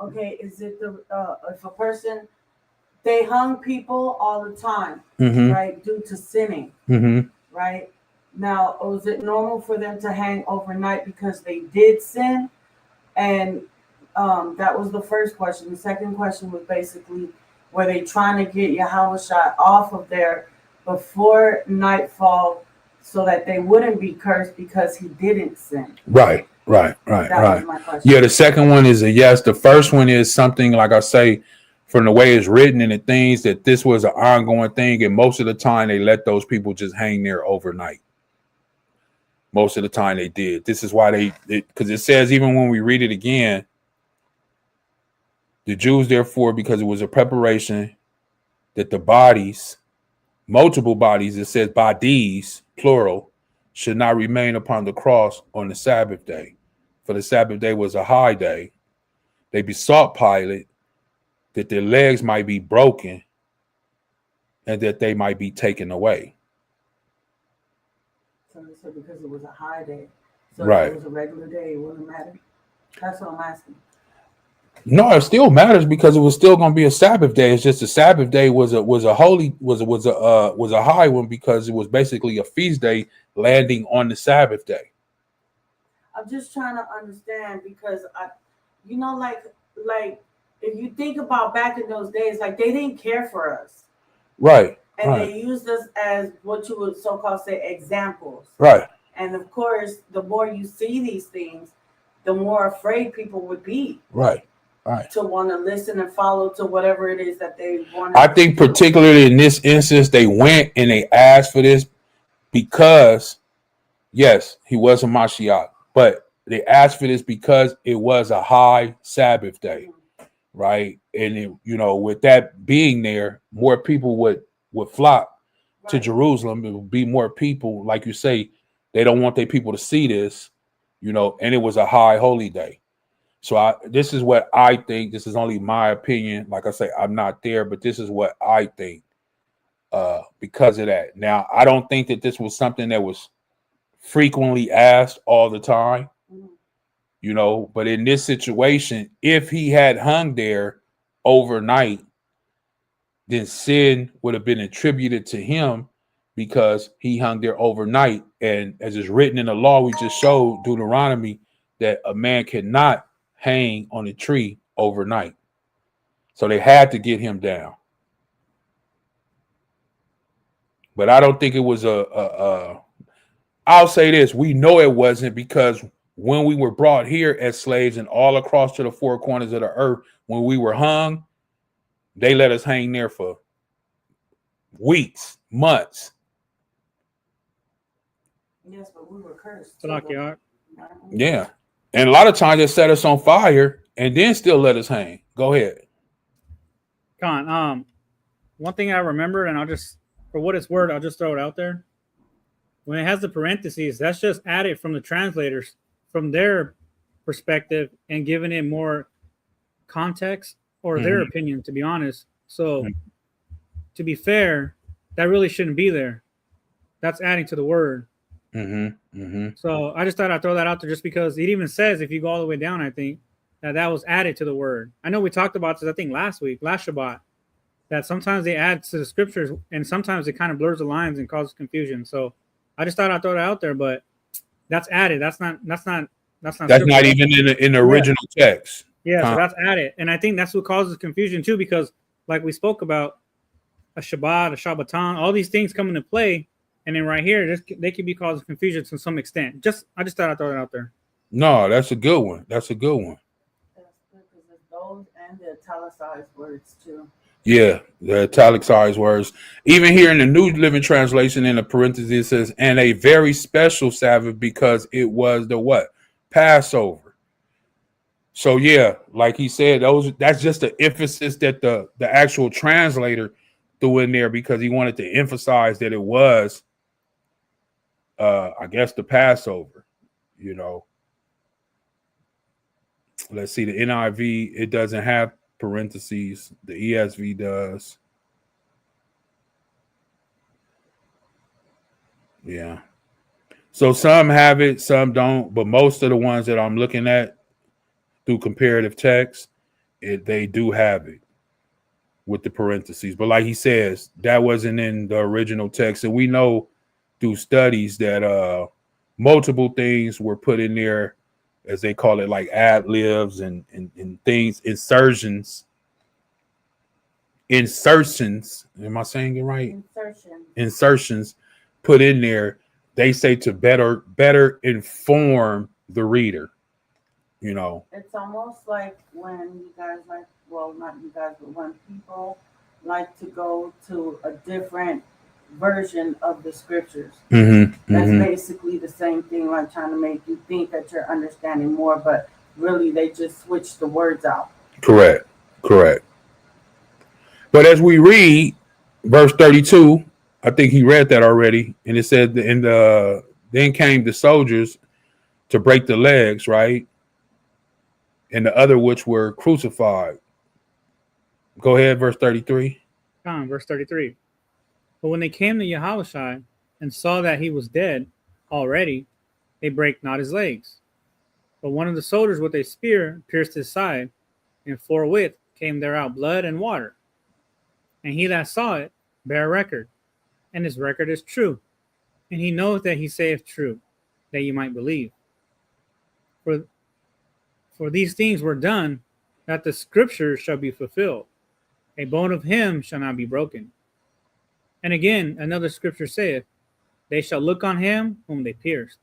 okay, is it the, if a person, they hung people all the time, right, due to sinning, right? Now, was it normal for them to hang overnight because they did sin? And that was the first question. The second question was basically, were they trying to get Yahawashi off of there before nightfall so that they wouldn't be cursed because he didn't sin? Right. Was my question. Yeah, the second one is a yes. The first one is something, like I say, from the way it's written and the things, that this was an ongoing thing. And most of the time they let those people just hang there overnight. Most of the time they did. This is why because it says, even when we read it again, the Jews, therefore, because it was a preparation, that the bodies, multiple bodies, it says bodies, plural, should not remain upon the cross on the Sabbath day. For the Sabbath day was a high day. They besought Pilate that their legs might be broken and that they might be taken away. So they said because it was a high day. So right. If it was a regular day, it wouldn't matter. That's what I'm asking. No, it still matters because it was still going to be a Sabbath day. It's just the Sabbath day was a high one because it was basically a feast day landing on the Sabbath day. I'm just trying to understand because like if you think about back in those days, like they didn't care for us. Right. And right. they used us as what you would so-called say examples. Right. And of course, the more you see these things, the more afraid people would be. Right. Right. To want to listen and follow to whatever it is that they want. I think particularly in this instance, they went and they asked for this because, yes, he was a Mashiach, but they asked for this because it was a high Sabbath day, right? And it, with that being there, more people would flock to Jerusalem. It would be more people, like you say. They don't want their people to see this, and it was a high holy day. So this is what I think. This is only my opinion. Like I say, I'm not there, but this is what I think because of that. Now, I don't think that this was something that was frequently asked all the time, but in this situation, if he had hung there overnight, then sin would have been attributed to him because he hung there overnight. And as is written in the law, we just showed Deuteronomy that a man cannot hang on a tree overnight. So they had to get him down. But I don't think it was I'll say this, we know it wasn't because when we were brought here as slaves and all across to the four corners of the earth, when we were hung, they let us hang there for weeks, months. Yes, but we were cursed. Yeah. And a lot of times they set us on fire and then still let us hang. Go ahead. Con, one thing I remembered, and I'll just, for what it's worth, I'll just throw it out there. When it has the parentheses, that's just added from the translators, from their perspective, and giving it more context or their opinion, to be honest. So, to be fair, that really shouldn't be there. That's adding to the word. So I just thought I'd throw that out there just because it even says, if you go all the way down, I think that was added to the word. I know we talked about this, I think last Shabbat, that sometimes they add to the scriptures and sometimes it kind of blurs the lines and causes confusion. So I just thought I'd throw that out there, but that's added. That's not even in the original text. Yeah, so that's added. And I think that's what causes confusion too, because like we spoke about a Shabbat, a Shabbaton, all these things come into play. And then right here, they could be causing confusion to some extent. I just thought I'd throw it out there. No, that's a good one. That's a good one. That's good because it's those and the italicized words too. Yeah, the italicized words. Even here in the New Living Translation, in the parentheses, it says, and a very special Sabbath because it was the what? Passover. So yeah, like he said, that's just the emphasis that the actual translator threw in there because he wanted to emphasize that it was I guess the Passover, Let's see, the NIV, it doesn't have parentheses. The ESV does. Yeah. So some have it, some don't, but most of the ones that I'm looking at through comparative text, they do have it with the parentheses. But like he says, that wasn't in the original text. And we know through studies that multiple things were put in there, as they call it, like ad-libs and things, insertions. Am I saying it right? Insertions put in there, they say to better inform the reader. It's almost like when you guys not you guys, but when people like to go to a different version of the scriptures. That's basically the same thing, like trying to make you think that you're understanding more, but really they just switch the words out. Correct. But as we read verse 32, I think he read that already, and it said, then came the soldiers to break the legs, right? And the other which were crucified. Go ahead, verse 33. Verse 33. But when they came to Yahushua and saw that he was dead already, they brake not his legs. But one of the soldiers with a spear pierced his side, and forthwith came there out blood and water. And he that saw it bare record, and his record is true. And he knows that he saith true, that you might believe. For these things were done, that the scriptures shall be fulfilled. A bone of him shall not be broken. And again, another scripture saith, they shall look on him whom they pierced.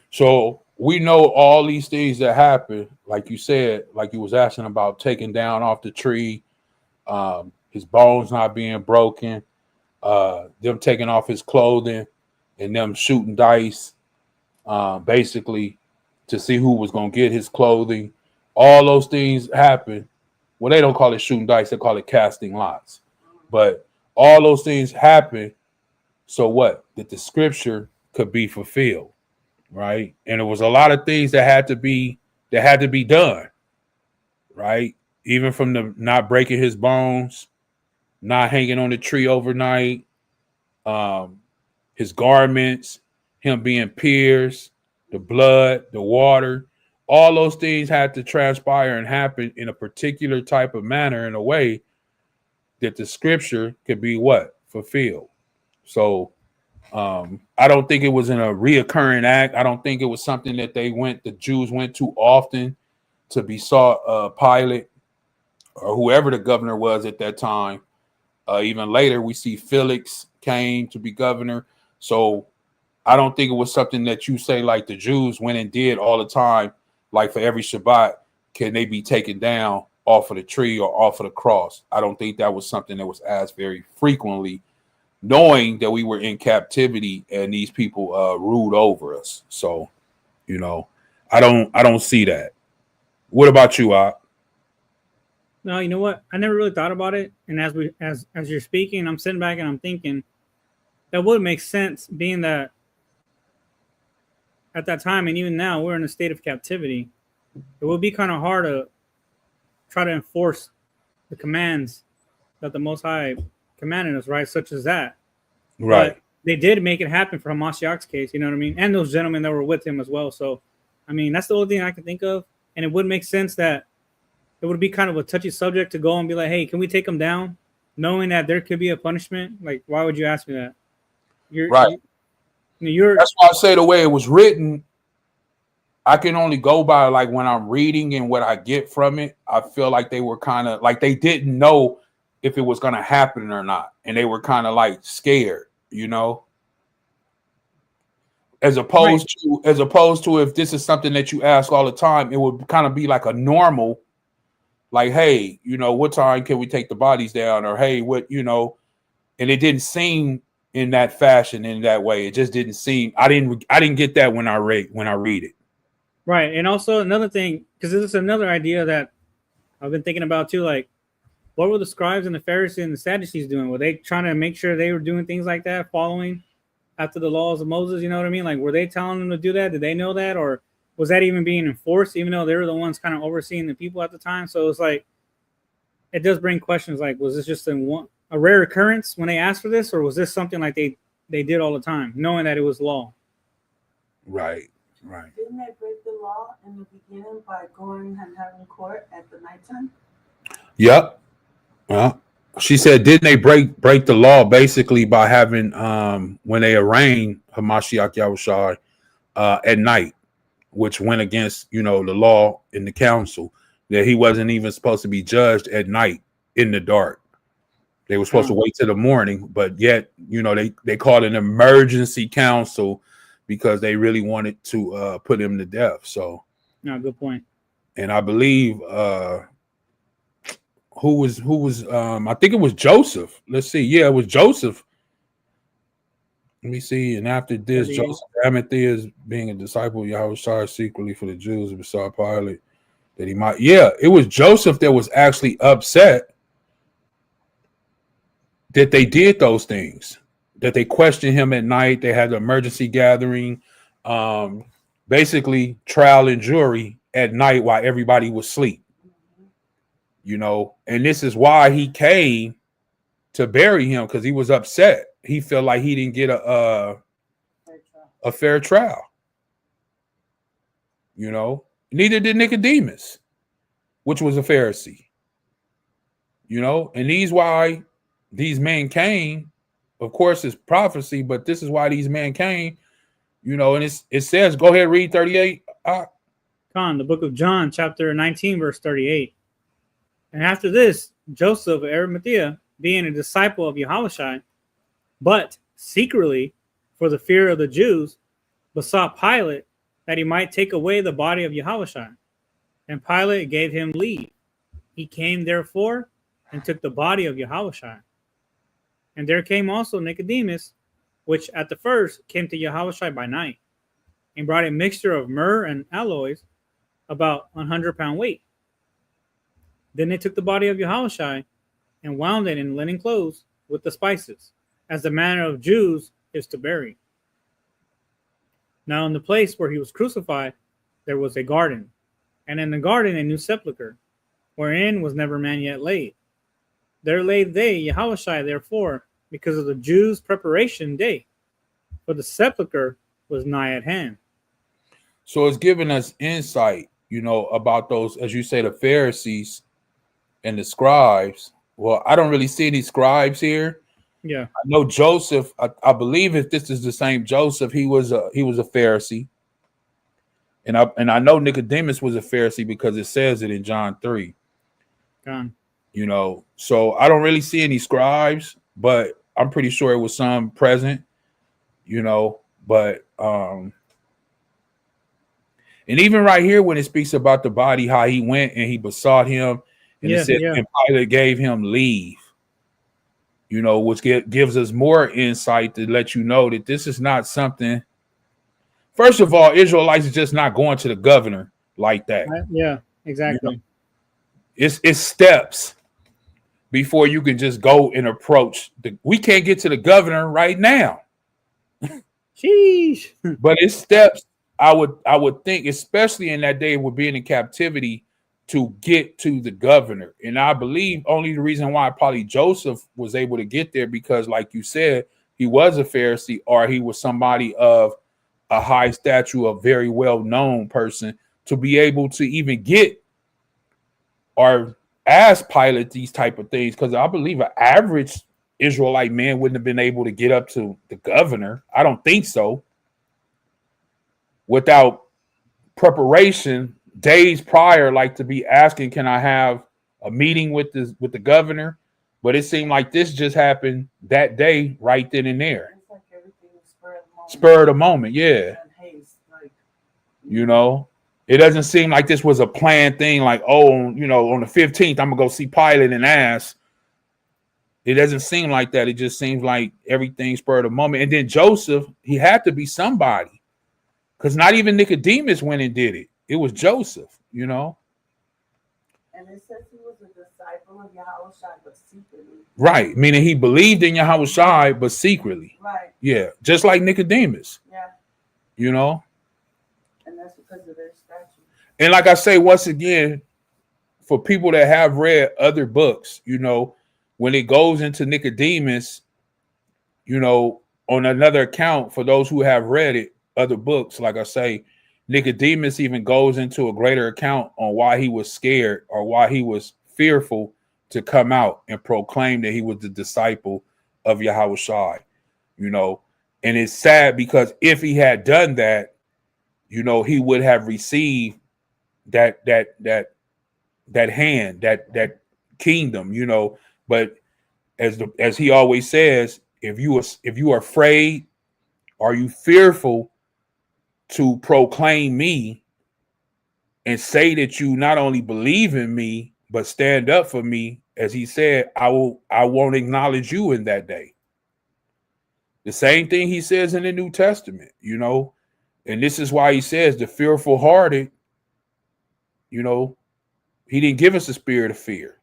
So we know all these things that happen, like you said, like you was asking about taking down off the tree, his bones not being broken, them taking off his clothing, and them shooting dice, basically to see who was going to get his clothing. All those things happen. Well, they don't call it shooting dice. They call it casting lots. But all those things happen. So what? That the scripture could be fulfilled, right? And it was a lot of things that had to be done, right? Even from the not breaking his bones, not hanging on the tree overnight, his garments, him being pierced, the blood, the water, all those things had to transpire and happen in a particular type of manner, in a way that the scripture could be what? Fulfilled. So I don't think it was in a reoccurring act. I don't think it was something that the Jews went to often to besought Pilate or whoever the governor was at that time. Even later, we see Felix came to be governor. So I don't think it was something that you say like the Jews went and did all the time. Like for every Shabbat, can they be taken down off of the tree or off of the cross? I don't think that was something that was asked very frequently, knowing that we were in captivity and these people ruled over us. So, you know, I don't see that. What about you, Ak? No, you know what? I never really thought about it. And as you're speaking, I'm sitting back and I'm thinking that would make sense, being that at that time and even now we're in a state of captivity. It would be kind of hard to try to enforce the commands that the Most High commanded us, right? Such as that. Right. But they did make it happen for Hamashiach's case, you know what I mean? And those gentlemen that were with him as well. So, I mean, that's the only thing I can think of. And it would make sense that it would be kind of a touchy subject to go and be like, hey, can we take them down? Knowing that there could be a punishment. Like, why would you ask me that? Right. That's why I say the way it was written, I can only go by like when I'm reading and what I get from it. I feel like they were kind of like they didn't know if it was going to happen or not. And they were kind of like scared, you know, as opposed to if this is something that you ask all the time, it would kind of be like a normal, like, hey, you know, what time can we take the bodies down? Or, hey, what, you know, and it didn't seem in that fashion, in that way. It just didn't seem, I didn't get that when I read it. Right. And also another thing, because this is another idea that I've been thinking about too, like, what were the scribes and the Pharisees and the Sadducees doing? Were they trying to make sure they were doing things like that, following after the laws of Moses? You know what I mean? Like, were they telling them to do that? Did they know that? Or was that even being enforced, even though they were the ones kind of overseeing the people at the time? So it's like, it does bring questions like, was this just a rare occurrence when they asked for this? Or was this something like they did all the time, knowing that it was law? Right, right. Didn't they break the law in the beginning by going and having court at the nighttime? Yep. Well, she said, didn't they break the law basically by having when they arraigned Hamashiach Yahushua at night, which went against, you know, the law in the council, that he wasn't even supposed to be judged at night in the dark. They were supposed to wait till the morning, but yet, you know, they called an emergency council because they really wanted to put him to death. So, no, good point. And I believe who was I think it was Joseph. Let's see. Yeah, it was Joseph. Let me see. And after this, Joseph Arimathea, being a disciple of Yahushua secretly for the Jews and besought Pilate that he might. Yeah, it was Joseph that was actually upset that they did those things, that they questioned him at night. They had the emergency gathering, basically trial and jury at night while everybody was asleep. You know, and this is why he came to bury him, because he was upset. He felt like he didn't get a fair trial. You know, neither did Nicodemus. which was a Pharisee. You know, and why these men came. Of course, it's prophecy, but this is why these men came. You know, and it says, go ahead, read 38. Con, the book of John, chapter 19, verse 38. And after this, Joseph of Arimathea, being a disciple of Yahushua, but secretly for the fear of the Jews, besought Pilate that he might take away the body of Yahushua. And Pilate gave him leave. He came therefore and took the body of Yahushua. And there came also Nicodemus, which at the first came to Yahushua by night, and brought a mixture of myrrh and aloes, about 100-pound weight. Then they took the body of Yahushua and wound it in linen clothes with the spices, as the manner of Jews is to bury. Now in the place where he was crucified, there was a garden, and in the garden a new sepulchre, wherein was never man yet laid. There laid they Yahushua therefore, because of the Jews' preparation day, for the sepulchre was nigh at hand. So it's giving us insight, you know, about those, as you say, the Pharisees and the scribes. Well, I don't really see any scribes here. Yeah, I know Joseph. I believe if this is the same Joseph, he was a Pharisee, and I know Nicodemus was a Pharisee because it says it in John 3. You know, so I don't really see any scribes, but I'm pretty sure it was some present. You know, but and even right here when it speaks about the body, how he went and he besought him, and it said, and Pilate gave him leave. You know, which gives us more insight to let you know that this is not something. First of all, Israelites are just not going to the governor like that. Yeah, exactly. You know, it's steps before you can just go and approach. We can't get to the governor right now. Sheesh. But it's steps. I would think, especially in that day, with being in captivity, to get to the governor. And I believe only the reason why probably Joseph was able to get there because, like you said, he was a Pharisee or he was somebody of a high stature, a very well-known person, to be able to even get or ask Pilate these type of things. Because I believe an average Israelite man wouldn't have been able to get up to the governor. I don't think so. Without preparation days prior, like to be asking, can I have a meeting with the governor? But it seemed like this just happened that day, right then and there. It's like everything was Spur of the moment, yeah. You know, it doesn't seem like this was a planned thing. Like, oh, you know, on the 15th, I'm gonna go see Pilate and ask. It doesn't seem like that. It just seems like everything spurred of the moment. And then Joseph, he had to be somebody, because not even Nicodemus went and did it. It was Joseph, you know. And it says he was a disciple of Yahushua, but secretly. Right, meaning he believed in Yahushua, but secretly. Right. Yeah, just like Nicodemus. Yeah. You know. And that's because of their statue. And like I say, once again, for people that have read other books, you know, when it goes into Nicodemus, you know, on another account, for those who have read it, other books, like I say, Nicodemus even goes into a greater account on why he was scared or why he was fearful to come out and proclaim that he was the disciple of Yahushua, you know. And it's sad because if he had done that, you know, he would have received that hand, that kingdom, you know. But as he always says, if you are afraid, are you fearful to proclaim me and say that you not only believe in me, but stand up for me, as he said, I won't acknowledge you in that day. The same thing he says in the New Testament, you know, and this is why he says the fearful hearted, you know, he didn't give us a spirit of fear,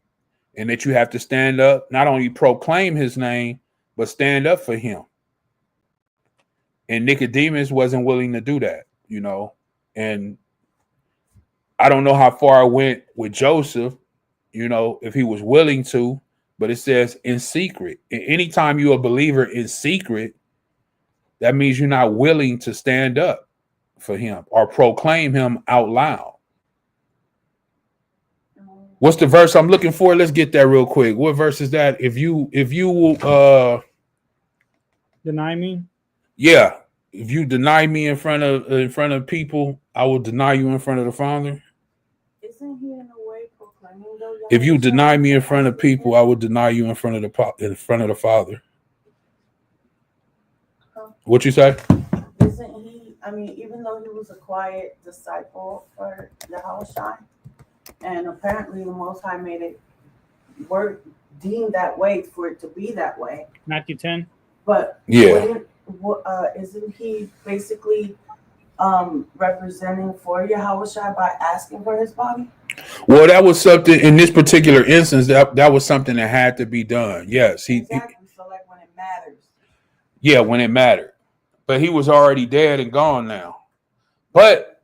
and that you have to stand up, not only proclaim his name, but stand up for him. And Nicodemus wasn't willing to do that, you know. And I don't know how far I went with Joseph, you know, if he was willing to, but it says in secret. And anytime you're a believer in secret, that means you're not willing to stand up for him or proclaim him out loud. And when What's the verse I'm looking for? Let's get that real quick. What verse is that? If you Deny me? Yeah. If you deny me in front of people, I will deny you in front of the Father. Isn't he in a way proclaiming though? If you deny me in front of people, I will deny you in front of the Father. What you say? Isn't he? I mean, even though he was a quiet disciple for Yahawashi, and apparently the Most High made it deemed that way for it to be that way. Matthew 10. But yeah, isn't he basically representing for Yahawashi by asking for his body? Well, that was something in this particular instance that was something that had to be done. Yes, Exactly. So like when it matters. Yeah, when it mattered. But he was already dead and gone now. But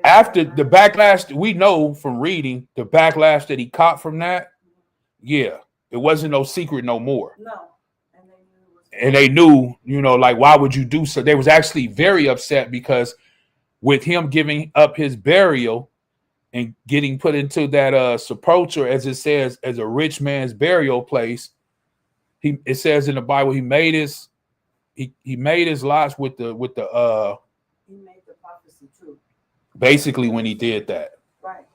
after the backlash, we know from reading the backlash that he caught from that, yeah, it wasn't no secret no more. No. And they knew, you know, like, why would you do so? They was actually very upset because with him giving up his burial and getting put into that sepulcher, as it says, as a rich man's burial place, it says in the Bible, he made his lots with the he made the prophecy true. Basically when he did that. Right.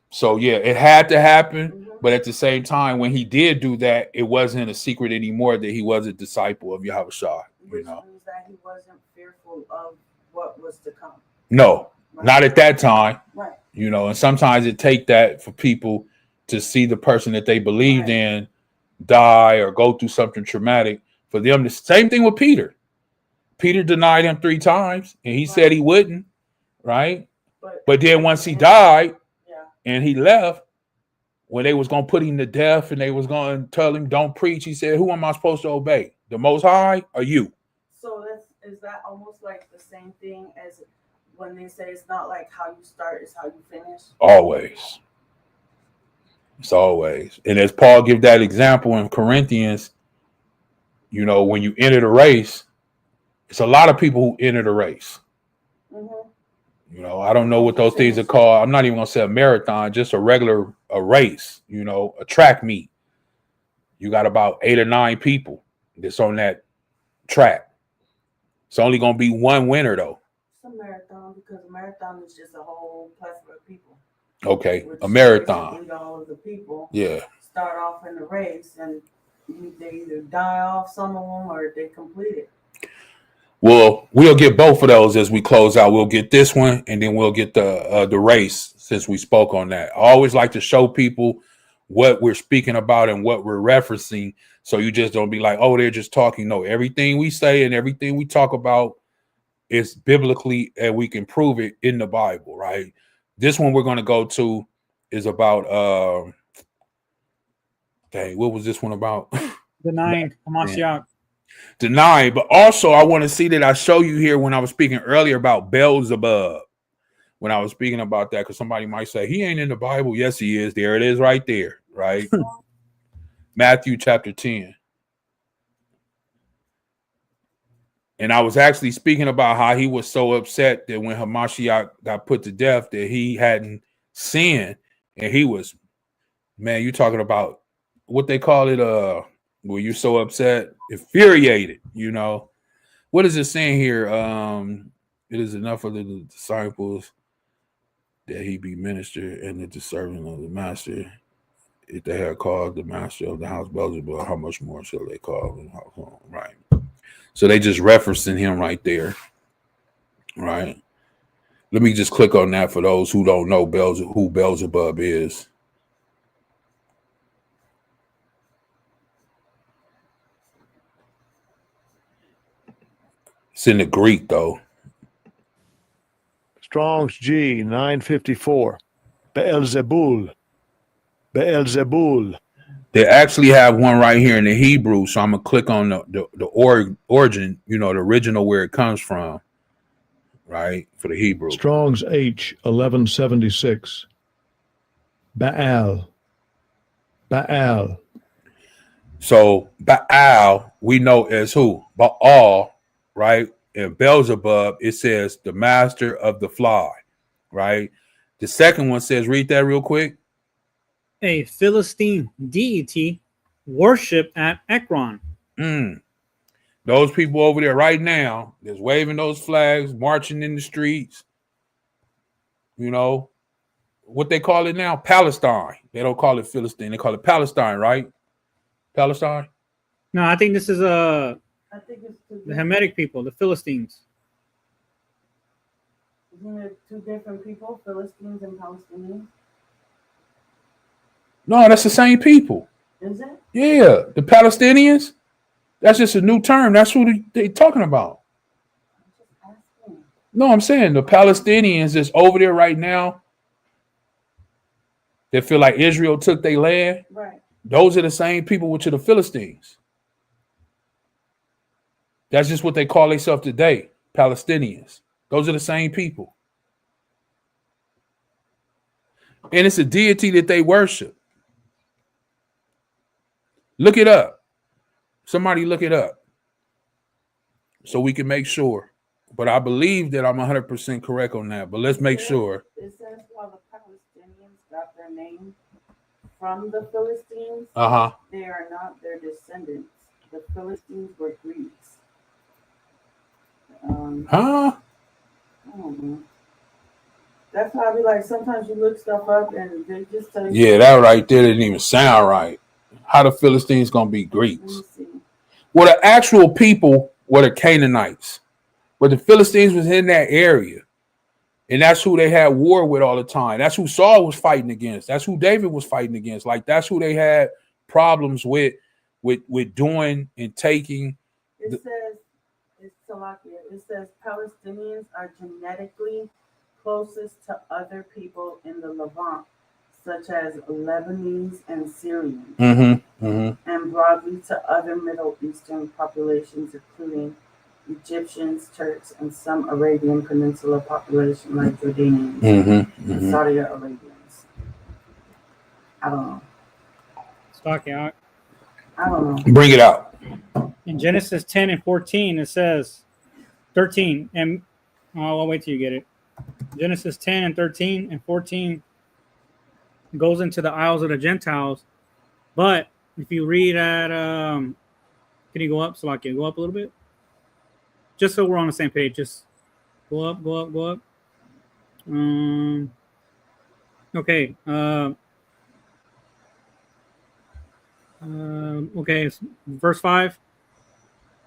So yeah, it had to happen. But at the same time, when he did do that, it wasn't a secret anymore that he was a disciple of Yahawashi. Which means that he wasn't fearful of what was to come. No, not at that time. Right. You know, and sometimes it take that for people to see the person that they believed in die or go through something traumatic. For them, the same thing with Peter. Peter denied him 3 times, and he said he wouldn't, right? But then once he died and he left, when they was going to put him to death and they was going to tell him, don't preach, he said, who am I supposed to obey? The Most High or you? So is that almost like the same thing as when they say it's not like how you start, it's how you finish? Always. It's always. And as Paul give that example in Corinthians, you know, when you enter the race, it's a lot of people who enter the race. You know, I don't know what those things are called. I'm not even going to say a marathon, just a race, you know, a track meet. You got about 8 or 9 people that's on that track. It's only going to be one winner, though. It's a marathon because a marathon is just a whole plethora of people. Okay, a marathon. All of the people yeah. Start off in the race and they either die off, some of them, or they complete it. Well, we'll get both of those as we close out. We'll get this one, and then we'll get the race since we spoke on that. I always like to show people what we're speaking about and what we're referencing, so you just don't be like, oh, they're just talking. No, everything we say and everything we talk about is biblically, and we can prove it in the Bible, right? This one we're going to go to is about, what was this one about? Denying Hamashiach. Deny, but also I want to see that I show you here when I was speaking earlier about Beelzebub. When I was speaking about that, because somebody might say he ain't in the Bible. Yes, he is. There it is, right there, right? Matthew chapter 10. And I was actually speaking about how he was so upset that when Hamashiach got put to death, that he hadn't sinned, and he was, man, you talking about what they call it, were you so upset, infuriated, you know? What is it saying here? It is enough for the disciples that he be minister and the servant of the master. If they had called the master of the house Beelzebub, how much more shall they call him? Right. So they just referencing him right there. Right. Let me just click on that for those who don't know who Beelzebub is. It's in the Greek, though. Strong's G 954. Beelzebul. Beelzebul. They actually have one right here in the Hebrew, so I'm gonna click on the origin, you know, the original where it comes from, right? For the Hebrew. Strong's H 1176. Baal. Baal. So Baal we know as who? Baal, right? And Beelzebub, it says the master of the fly, right? The second one says, read that real quick. a Philistine deity worshipped at Ekron. Those people over there right now that's waving those flags, marching in the streets, you know, what they call it now, Palestine. They don't call it Philistine. They call it Palestine, right? Palestine? No, I think this is I think it's the Hamitic people, the Philistines. Isn't it two different people, Philistines and Palestinians? No, that's the same people. Is it? Yeah, the Palestinians. That's just a new term. That's who they talking about. I'm just asking. No, I'm saying the Palestinians that's over there right now that feel like Israel took their land. Right. Those are the same people which are the Philistines. That's just what they call themselves today, Palestinians. Those are the same people. And it's a deity that they worship. Look it up. Somebody look it up so we can make sure. But I believe that I'm 100% correct on that. But let's make sure. It says while the Palestinians got their name from the Philistines, they are not their descendants. The Philistines were Greeks. I don't know. That's how I be like, sometimes you look stuff up and they just tell you. Yeah, that right there didn't even sound right. How the Philistines gonna be Greeks? Well, the actual people were the Canaanites, but the Philistines was in that area, and that's who they had war with all the time. That's who Saul was fighting against. That's who David was fighting against. Like that's who they had problems with doing and taking. It says it's Salakia. It says Palestinians are genetically closest to other people in the Levant, such as Lebanese and Syrians, and broadly to other Middle Eastern populations, including Egyptians, Turks, and some Arabian Peninsula population like Jordanians and Saudi Arabians. I don't know. Stocky, I don't know. Bring it out. In Genesis 10 and 14, it says 13, and I'll wait till you get it. Genesis 10 and 13 and 14 goes into the Isles of the Gentiles. But if you read at, can you go up, Salakia? Go up a little bit? Just so we're on the same page. Just go up, go up, go up. Okay. Okay, verse 5.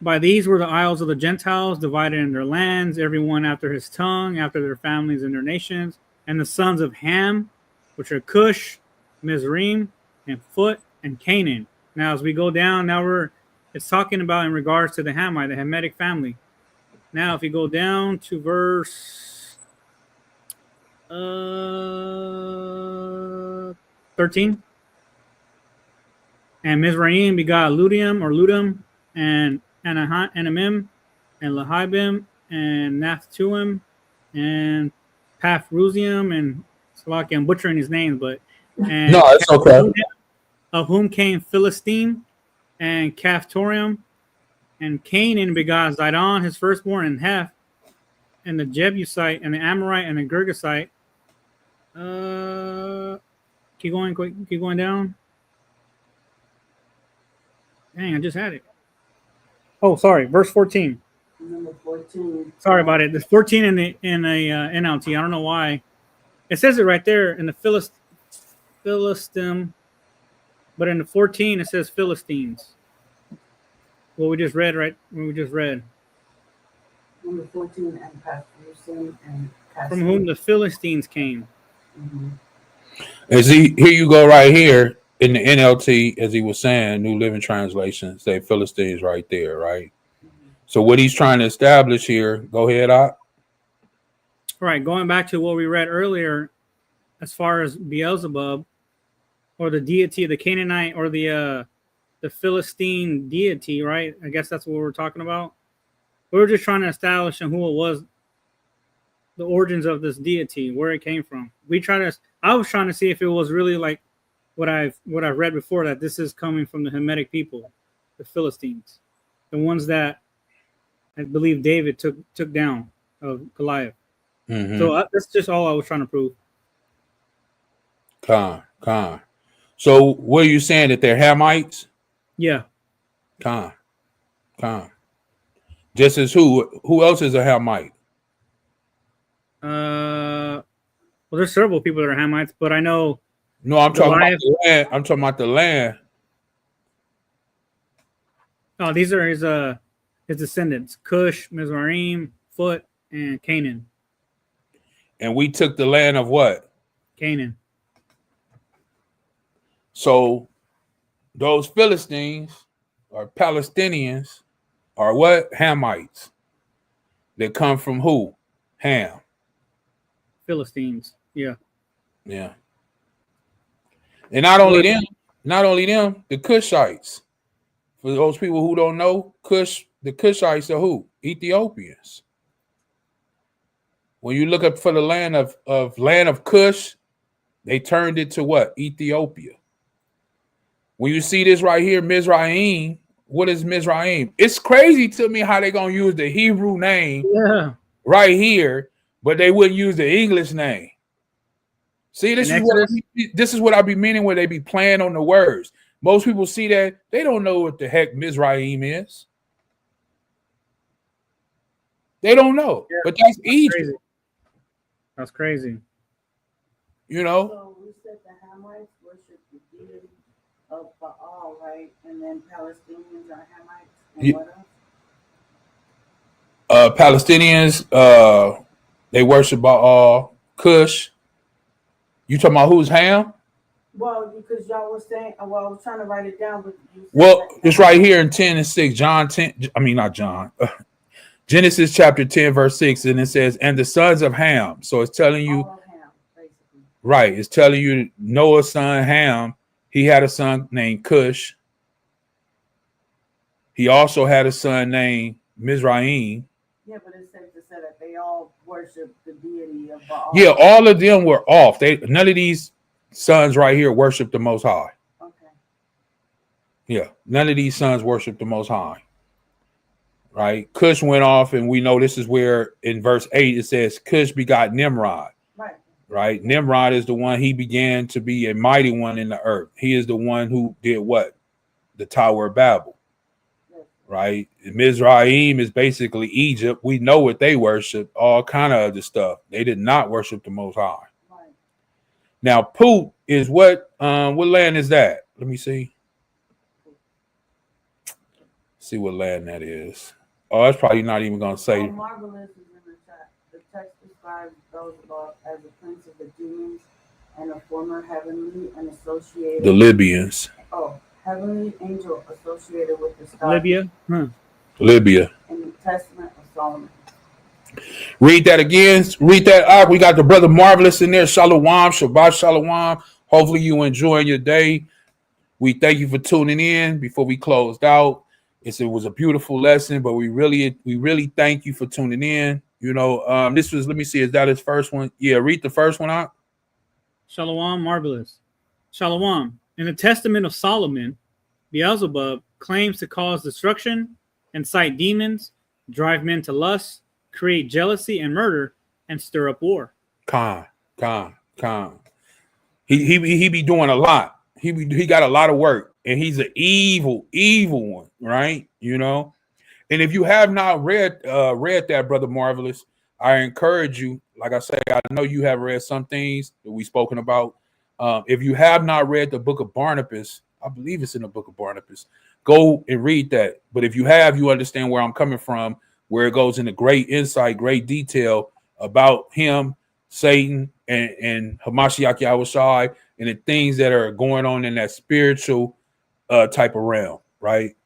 By these were the isles of the Gentiles, divided in their lands, everyone after his tongue, after their families and their nations. And the sons of Ham, which are Cush, Mizraim, and Phut, and Canaan. Now, as we go down, it's talking about in regards to the Hamite, the Hamitic family. Now, if you go down to verse 13. And Mizraim begot Ludum, and Anamim, and Lahibim, and Naphtuim, and Pathrusium, and Salakia. I'm butchering his names, but no, it's okay. Of whom came Philistine and Caphtorium, and Canaan begot Zidon, his firstborn, and Heth, and the Jebusite, and the Amorite, and the Girgasite. Keep going down. Dang, I just had it. Oh, sorry. Verse 14. Number 14. Sorry about it. There's 14 in the NLT. I don't know why. It says it right there in the Philistim, but in the 14 it says Philistines. What we just read, right? What we just read. Number 14 and Pathrusim and From whom the Philistines came. Here you go right here. In the NLT, as he was saying, New Living Translation, say Philistines right there, right? So what he's trying to establish here, go ahead, Ak. Right, going back to what we read earlier, as far as Beelzebub, or the deity of the Canaanite, or the Philistine deity, right? I guess that's what we're talking about. We were just trying to establish who it was, the origins of this deity, where it came from. I was trying to see if it was really like what I've read before, that this is coming from the Hamitic people, the Philistines, the ones that I believe David took down of Goliath. So that's just all I was trying to prove. Con. So what are you saying, that they're Hamites? Yeah. Con. Just as who else is a Hamite? Well, there's several people that are Hamites, but I know. No, I'm talking about Goliath. the land. I'm talking about the land. Oh, these are his descendants: Cush, Mizraim, Phut, and Canaan. And we took the land of what? Canaan. So those Philistines or Palestinians are what? Hamites. They come from who? Ham. Philistines. Yeah. Yeah. And not only them, the Cushites. For those people who don't know, the Cushites are who? Ethiopians. When you look up for the land of Cush, they turned it to what? Ethiopia. When you see this right here, Mizraim, what is Mizraim? It's crazy to me how they're gonna use the Hebrew name right here, but they wouldn't use the English name. See, this is what I be meaning when they be playing on the words. Most people see that, they don't know what the heck Mizraim is. They don't know, but that's Egypt. Crazy. That's crazy. You know? So we said the Hamites worship the deity of Baal, right? And then Palestinians are Hamites. And what else? Palestinians, they worship Baal. Cush. You talking about who's Ham? Well, because y'all were saying, well, I was trying to write it down, but it's right here in 10 and 6. Genesis chapter 10, verse 6, and it says, and the sons of Ham. So it's telling you, right, it's telling you Noah's son Ham, he had a son named Cush. He also had a son named Mizraim. Yeah, but it's safe to say that they all worship the deity of Baal. Yeah, all of them were off. None of these sons right here worship the Most High. Okay. Yeah, none of these sons worship the Most High. Right? Cush went off, and we know this is where in verse 8 it says Cush begot Nimrod. Right? Nimrod is the one, he began to be a mighty one in the earth. He is the one who did what? The Tower of Babel. Right? Mizraim is basically Egypt. We know what they worship, all kind of other stuff. They did not worship the Most High. Right. Now, Put is what land is that? Let me see. See what land that is. Oh, that's probably not even going to say. Marvelous is in the chat. The text describes Beelzebub as a prince of the demons and a former heavenly and associated. The Libyans. Oh, heavenly angel associated with the star. Libya. Libya. In the Testament of Solomon. Read that again. Read that up. We got the brother Marvelous in there. Shalom. Shabbat Shalawam. Hopefully you enjoying your day. We thank you for tuning in before we closed out. It was a beautiful lesson, but we really thank you for tuning in. You know, this was, let me see, is that his first one? Yeah, read the first one out. Shalom, Marvelous. Shalom. In the Testament of Solomon, Beelzebub claims to cause destruction, incite demons, drive men to lust, create jealousy and murder, and stir up war. Khan. He be doing a lot. He got a lot of work, and he's an evil one, right? You know. And if you have not read that, brother Marvelous, I encourage you. Like I say, I know you have read some things that we've spoken about. If you have not read the book of Barnabas, I believe it's in the book of Barnabas, go and read that. But if you have, you understand where I'm coming from, where it goes into great insight, great detail about him, Satan, and Hamashiach Yahawashi, and the things that are going on in that spiritual type of realm, right?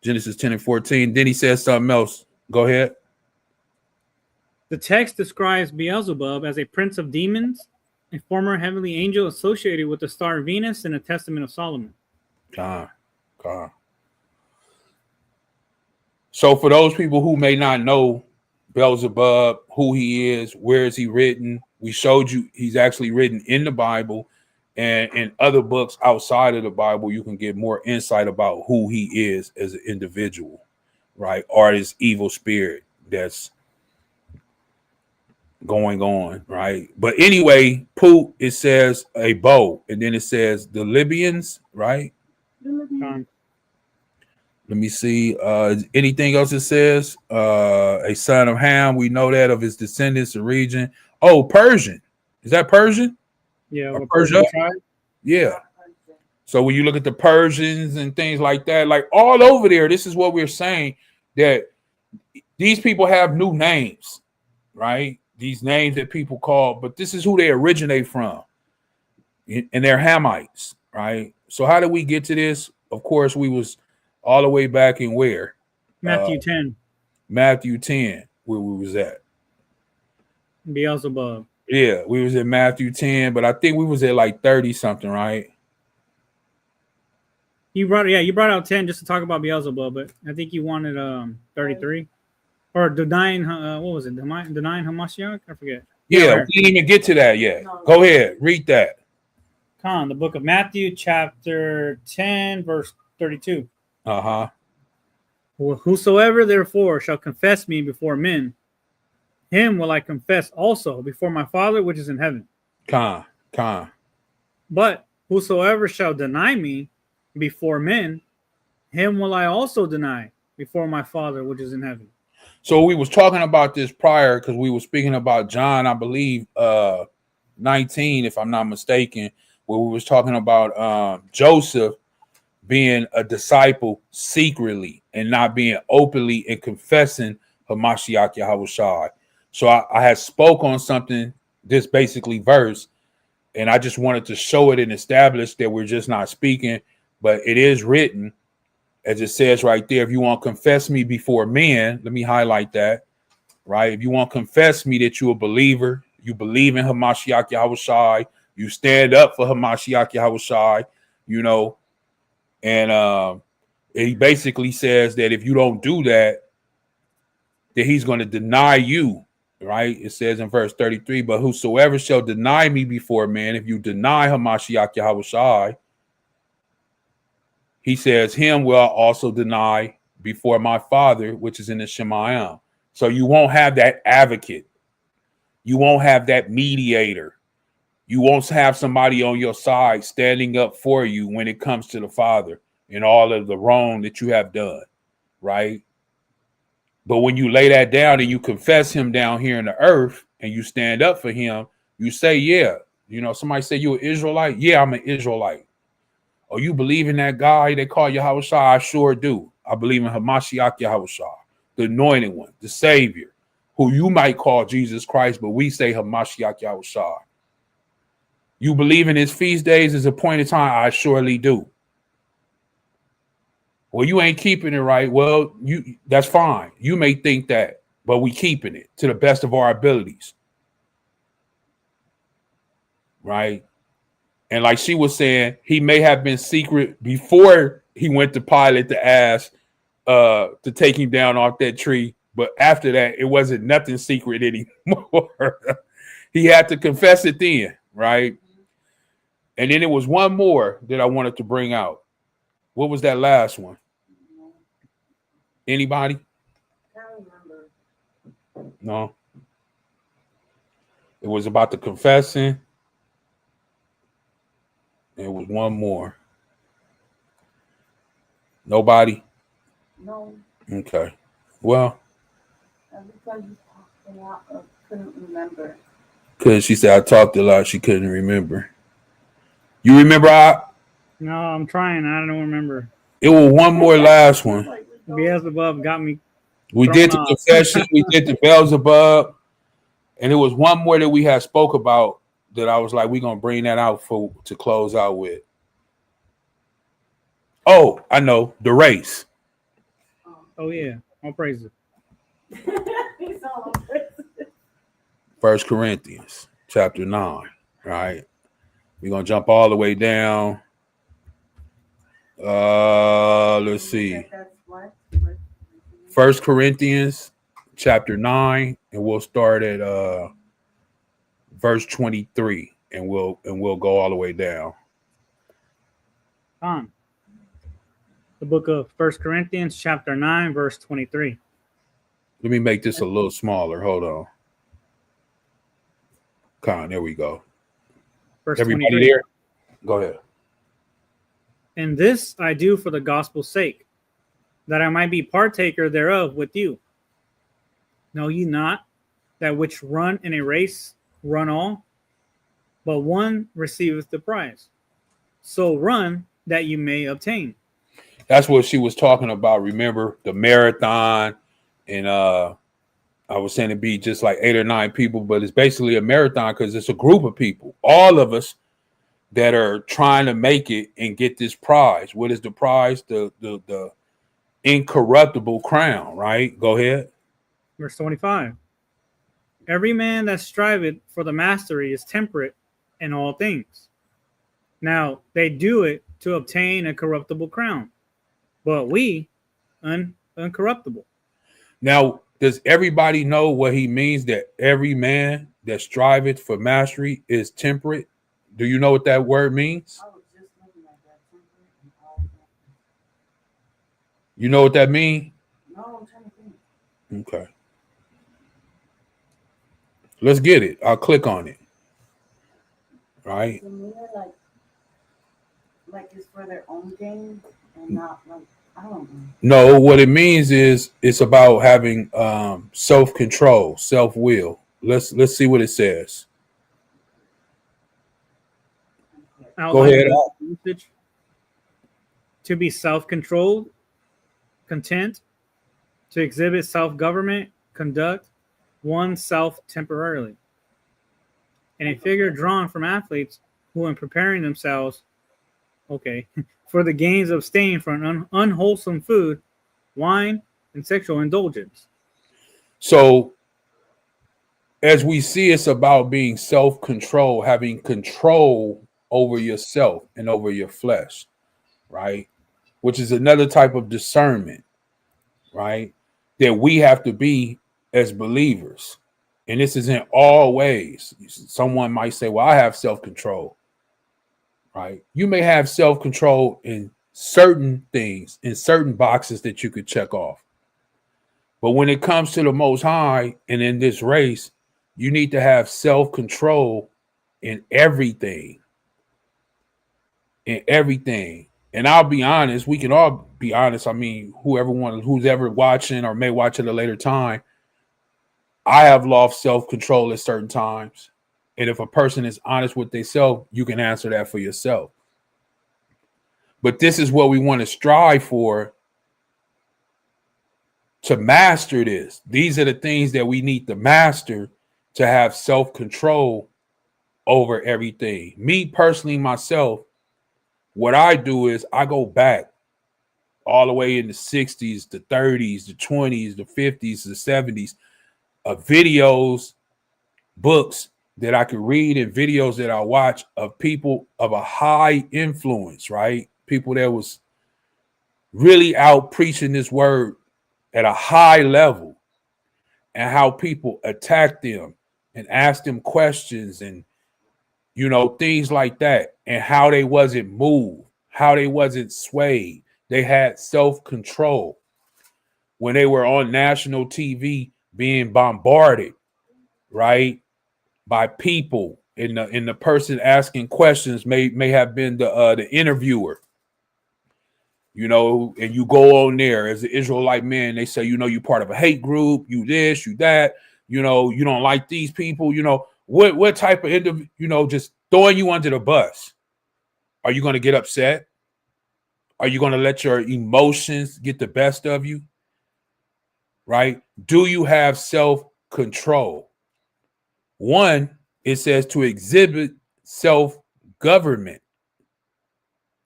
Genesis 10 and 14. Then he says something else. Go ahead. The text describes Beelzebub as a prince of demons, a former heavenly angel associated with the star Venus in the Testament of Solomon. God. So for those people who may not know Beelzebub, who he is, where is he written, we showed you he's actually written in the Bible, and in other books outside of the Bible, you can get more insight about who he is as an individual, right? Or his evil spirit that's going on, right? But anyway, Poot, it says a bow, and then it says the Libyans, right? Con. Let me see. Anything else it says? A son of Ham, we know that, of his descendants, the region. Oh, Persian. Is that Persian? Yeah, Or what Persia? Persian tribe? Yeah. So when you look at the Persians and things like that, like all over there, this is what we're saying, that these people have new names, right? These names that people call, but this is who they originate from. And they're Hamites, right? So how did we get to this? Of course, we was all the way back in where? Matthew 10. Matthew 10, where we was at. Beelzebub. Yeah, we was at Matthew 10, but I think we was at like 30 something, right? You brought out 10 just to talk about Beelzebub, but I think you wanted 33 or denying what was it? Denying Hamashiach? I forget. Yeah, we didn't even get to that yet. No. Go ahead, read that. Con, the book of Matthew, chapter 10, verse 32. Uh-huh. Whosoever therefore shall confess me before men, him will I confess also before my Father which is in heaven. Con. But whosoever shall deny me before men, him will I also deny before my Father which is in heaven. So we was talking about this prior because we were speaking about John, I believe, 19, if I'm not mistaken, where we was talking about Joseph being a disciple secretly and not being openly and confessing Hamashiach Yahawashi. So I had spoke on something, this basically verse, and I just wanted to show it and establish that we're just not speaking, but it is written, as it says right there, if you want to confess me before men, let me highlight that, right? If you want to confess me that you're a believer, you believe in Hamashiach Yahawashi, you stand up for Hamashiach Yahawashi, you know, and he basically says that if you don't do that, that he's going to deny you, right? It says in verse 33, but whosoever shall deny me before men, if you deny Hamashiach Yahawashi, he says, him will I also deny before my Father, which is in the Shemayim. So you won't have that advocate. You won't have that mediator. You won't have somebody on your side standing up for you when it comes to the Father and all of the wrong that you have done, right? But when you lay that down and you confess him down here in the earth and you stand up for him, you say, yeah, you know, somebody say you're an Israelite. Yeah, I'm an Israelite. Or you believe in that guy they call Yahawashi? I sure do. I believe in Hamashiach Yahawashi, the anointed one, the Savior, who you might call Jesus Christ, but we say Hamashiach Yahawashi. You believe in his feast days as appointed time? I surely do. Well, you ain't keeping it right. Well, that's fine. You may think that, but we keeping it to the best of our abilities. Right? And like she was saying, he may have been secret before he went to Pilate to ask to take him down off that tree. But after that, it wasn't nothing secret anymore. He had to confess it then, right? And then there was one more that I wanted to bring out. What was that last one? Anybody? I can't remember. No. It was about the confessing. There was one more. Nobody? No. Okay. Well. Because you talked a lot, I couldn't remember. Because she said I talked a lot, she couldn't remember. You remember? No, I'm trying. I don't remember. It was one more last one. Beelzebub got me. We did the confession. We did the Beelzebub. And it was one more that we had spoke about that I was like, we're going to bring that out to close out with. Oh, I know. The race. Oh, yeah. All praises. 1 Corinthians chapter 9, right? We're going to jump all the way down. Let's see. 1 Corinthians chapter 9, and we'll start at verse 23, and we'll go all the way down. On the book of 1 Corinthians chapter 9, verse 23. Let me make this a little smaller. Hold on. There we go. Verse Everybody 23. there? Go ahead. And this I do for the gospel's sake, that I might be partaker thereof with you. Know ye not that which run in a race run all, but one receiveth the prize? So run that you may obtain. That's what she was talking about. Remember the marathon, and I was saying it'd be just like 8 or 9 people, but it's basically a marathon because it's a group of people, all of us that are trying to make it and get this prize. What is the prize? The incorruptible crown, right? Go ahead. Verse 25. Every man that striveth for the mastery is temperate in all things. Now they do it to obtain a corruptible crown, but we uncorruptible. Now, does everybody know what he means that every man that striveth for mastery is temperate? Do you know what that word means? I was just looking at that. Temperate in all things. You know what that means? No, I'm trying to think. Okay. Let's get it. I'll click on it. Right? To me, like it's for their own gain and not like, I don't know. No, what it means is it's about having self-control, self-will. Let's see what it says. Go ahead. Usage. To be self-controlled, content, to exhibit self-government, conduct oneself temporarily. And a figure drawn from athletes who, in preparing themselves, for the gains, abstain from unwholesome food, wine, and sexual indulgence. So, as we see, it's about being self-control, having control over yourself and over your flesh, right? Which is another type of discernment, right? That we have to be as believers. And this is in all ways. Someone might say, well, I have self-control, right? You may have self-control in certain things, in certain boxes that you could check off. But when it comes to the Most High and in this race, you need to have self-control in everything. In everything. And I'll be honest, we can all be honest. I mean, who's ever watching or may watch at a later time, I have lost self-control at certain times. And if a person is honest with themselves, you can answer that for yourself. But this is what we want to strive for, to master this. These are the things that we need to master to have self-control over everything. Me personally, myself, what I do is I go back all the way in the 60s, the 30s, the 20s, the 50s, the 70s of videos, books that I could read and videos that I watch of people of a high influence, right? People that was really out preaching this word at a high level, and how people attacked them and asked them questions and, you know, things like that, and how they wasn't moved, how they wasn't swayed. They had self-control when they were on national TV being bombarded, right, by people, and the person asking questions may have been the interviewer, you know, and you go on there as an Israelite man, they say, you know, you part of a hate group, you this, you that, you know, you don't like these people, you know, what type of interview, you know, just throwing you under the bus. Are you going to get upset? Are you going to let your emotions get the best of you? Right? Do you have self-control? One, it says to exhibit self-government,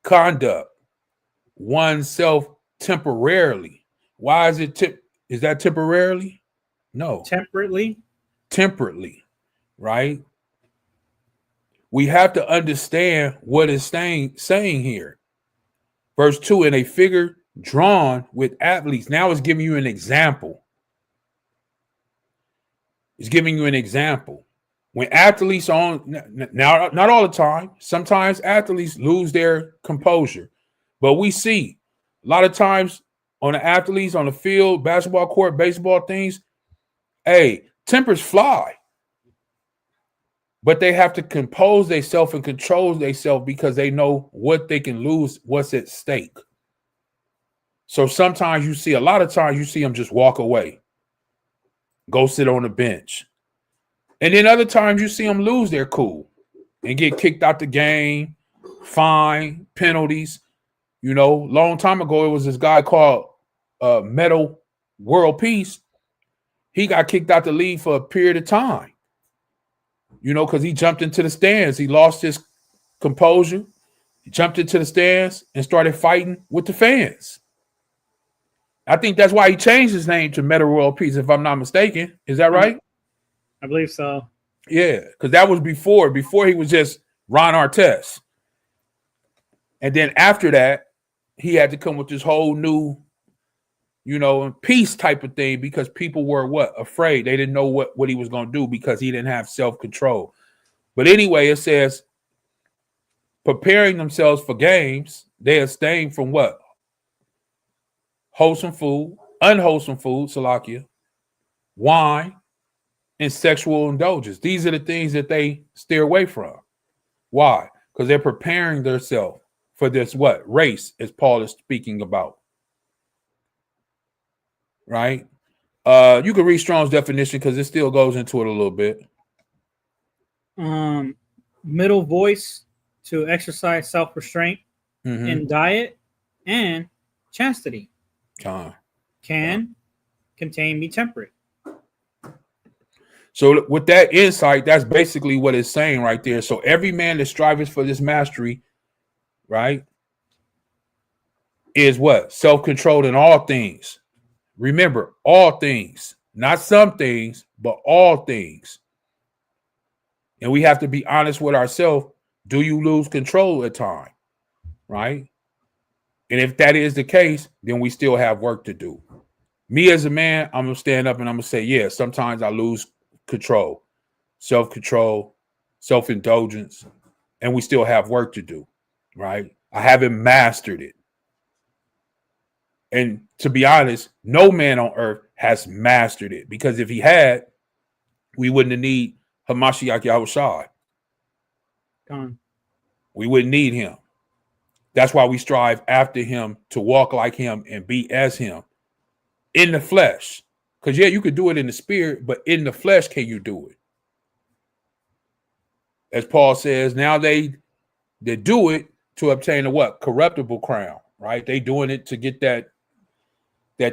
conduct oneself temporarily. Why is it is that temporarily? No. Temperately, right? We have to understand what it's saying here. Verse 2, in a figure drawn with athletes. Now it's giving you an example. It's giving you an example. When athletes on, now, not all the time, sometimes athletes lose their composure. But we see a lot of times on the athletes on the field, basketball court, baseball things, hey, tempers fly. but they have to compose themselves and control themselves because they know what they can lose, what's at stake. So sometimes a lot of times you see them just walk away, go sit on the bench. And then other times you see them lose their cool and get kicked out the game, fine, penalties. You know, long time ago, it was this guy called Metal World Peace. He got kicked out the league for a period of time, you know, because he jumped into the stands. He lost his composure. He jumped into the stands and started fighting with the fans. I think that's why he changed his name to Metal World Peace, if I'm not mistaken. Is that right? I believe so. Yeah, because that was before he was just Ron Artest. And then after that, he had to come with this whole new, you know, peace type of thing because people were afraid. They didn't know what he was going to do because he didn't have self-control. But anyway, it says preparing themselves for games, they abstain from what? Wholesome food, unwholesome food, Salakia, wine, and sexual indulgence. These are the things that they steer away from. Why? Because they're preparing themselves for this race, as Paul is speaking about. Right? You can read Strong's definition because it still goes into it a little bit. Middle voice to exercise self-restraint in diet and chastity. Can contain be temperate. So with that insight, that's basically what it's saying right there. So every man that strives for this mastery, right, is what? Self-controlled in all things. Remember, all things, not some things, but all things. And we have to be honest with ourselves. Do you lose control at times? Right? And if that is the case, then we still have work to do. Me as a man, I'm going to stand up and I'm going to say, yeah, sometimes I lose control, self-control, self-indulgence, and we still have work to do, right? I haven't mastered it. And to be honest, no man on earth has mastered it because if he had, we wouldn't have need Hamashiach Yahushua. We wouldn't need him. That's why we strive after him to walk like him and be as him in the flesh. Because, yeah, you could do it in the spirit, but in the flesh, can you do it? As Paul says, now they do it to obtain a what? Corruptible crown, right? They doing it to get that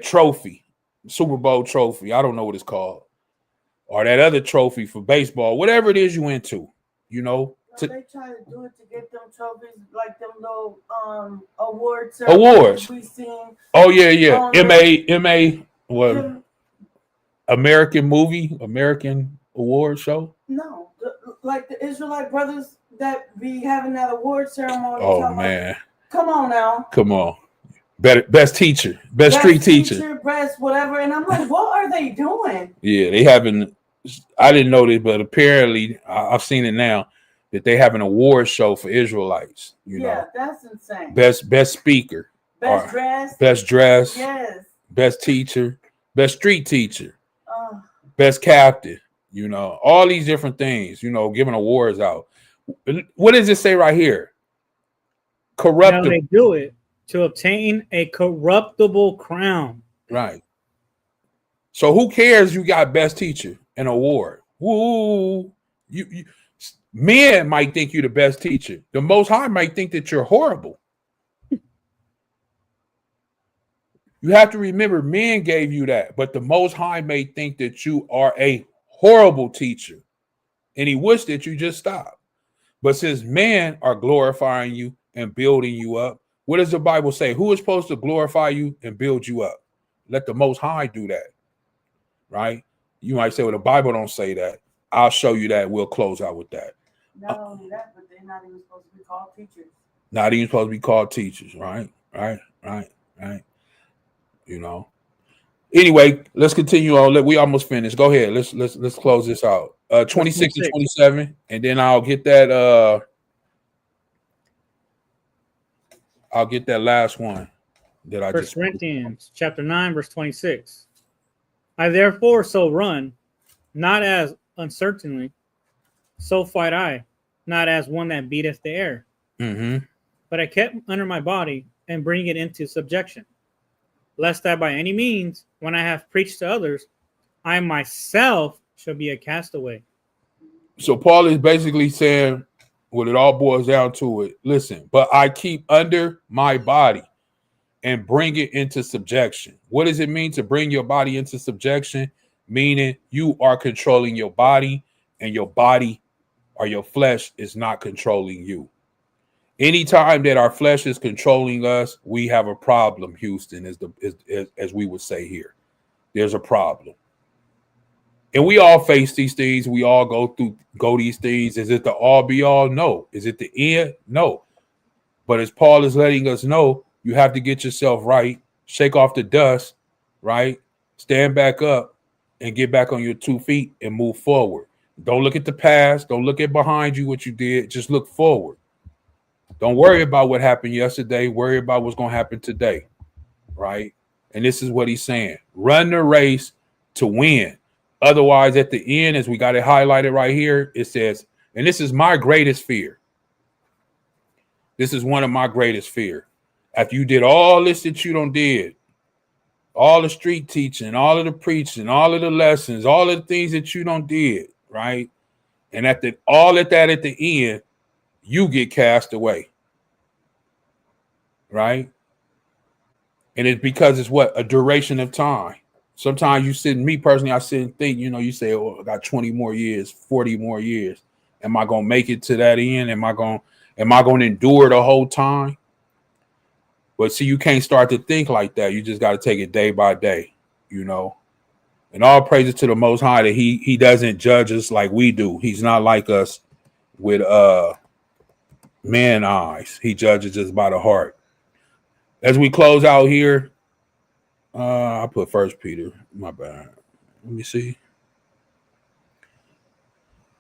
trophy, Super Bowl trophy. I don't know what it's called. Or that other trophy for baseball, whatever it is you into, you know. They try to do it to get them trophies, like them little awards. We seen. Oh yeah. MA what? American award show? No, like the Israelite brothers that be having that award ceremony. Oh man. Come on now. Come on. Best teacher, best street teacher, best whatever. And I'm like, what are they doing? Yeah, they haven't. I didn't know this, but apparently I've seen it now that they have an award show for Israelites. You know, that's insane. Best speaker, best dress, yes, best teacher, best street teacher, best captain. You know, all these different things. You know, giving awards out. What does it say right here? Corruptible. Now they do it to obtain a corruptible crown. Right. So who cares? You got best teacher, an award. Woo! You men might think you're the best teacher. The Most High might think that you're horrible. You have to remember, men gave you that, but the Most High may think that you are a horrible teacher, and He wished that you just stop. But since men are glorifying you and building you up, what does the Bible say? Who is supposed to glorify you and build you up? Let the Most High do that, right? You might say, well, the Bible don't say that. I'll show you that. We'll close out with that. Not only that, but they're not even supposed to be called teachers. Not even supposed to be called teachers, right? You know. Anyway, let's continue on. We almost finished. Go ahead. Let's close this out. 26 and 27, and then I'll get that. I'll get that last one that I just. 1 Corinthians chapter 9, verse 26. I therefore so run, not as uncertainly, so fight I, not as one that beateth the air. Mm-hmm. But I kept under my body and bring it into subjection, lest that by any means, when I have preached to others, I myself shall be a castaway. So Paul is basically saying, what it all boils down to it, listen, but I keep under my body and bring it into subjection. What does it mean to bring your body into subjection? Meaning you are controlling your body, and your body or your flesh is not controlling you. Anytime that our flesh is controlling us, we have a problem, Houston, as we would say here. There's a problem. And we all face these things. We all go these things. Is it the all be all? No. Is it the end? No. But as Paul is letting us know, you have to get yourself right, shake off the dust, right? Stand back up and get back on your 2 feet and move forward. Don't look at the past. Don't look at behind you what you did. Just look forward. Don't worry about what happened yesterday. Worry about what's going to happen today, right? And this is what he's saying. Run the race to win. Otherwise, at the end, as we got it highlighted right here, it says, and this is my greatest fear. This is one of my greatest fear. After you did all this that you done did, all the street teaching, all of the preaching, all of the lessons, all of the things that you done did, right? And at the end, you get cast away, right? And it's because it's what? A duration of time. Sometimes you sit, me personally, I sit and think, you say, oh, I got 20 more years, 40 more years. Am I going to make it to that end? Am I going to endure the whole time? But see, you can't start to think like that. You just got to take it day by day, And all praises to the Most High that he doesn't judge us like we do. He's not like us with man eyes. He judges us by the heart. As we close out here, I put 1 Peter. My bad. Let me see.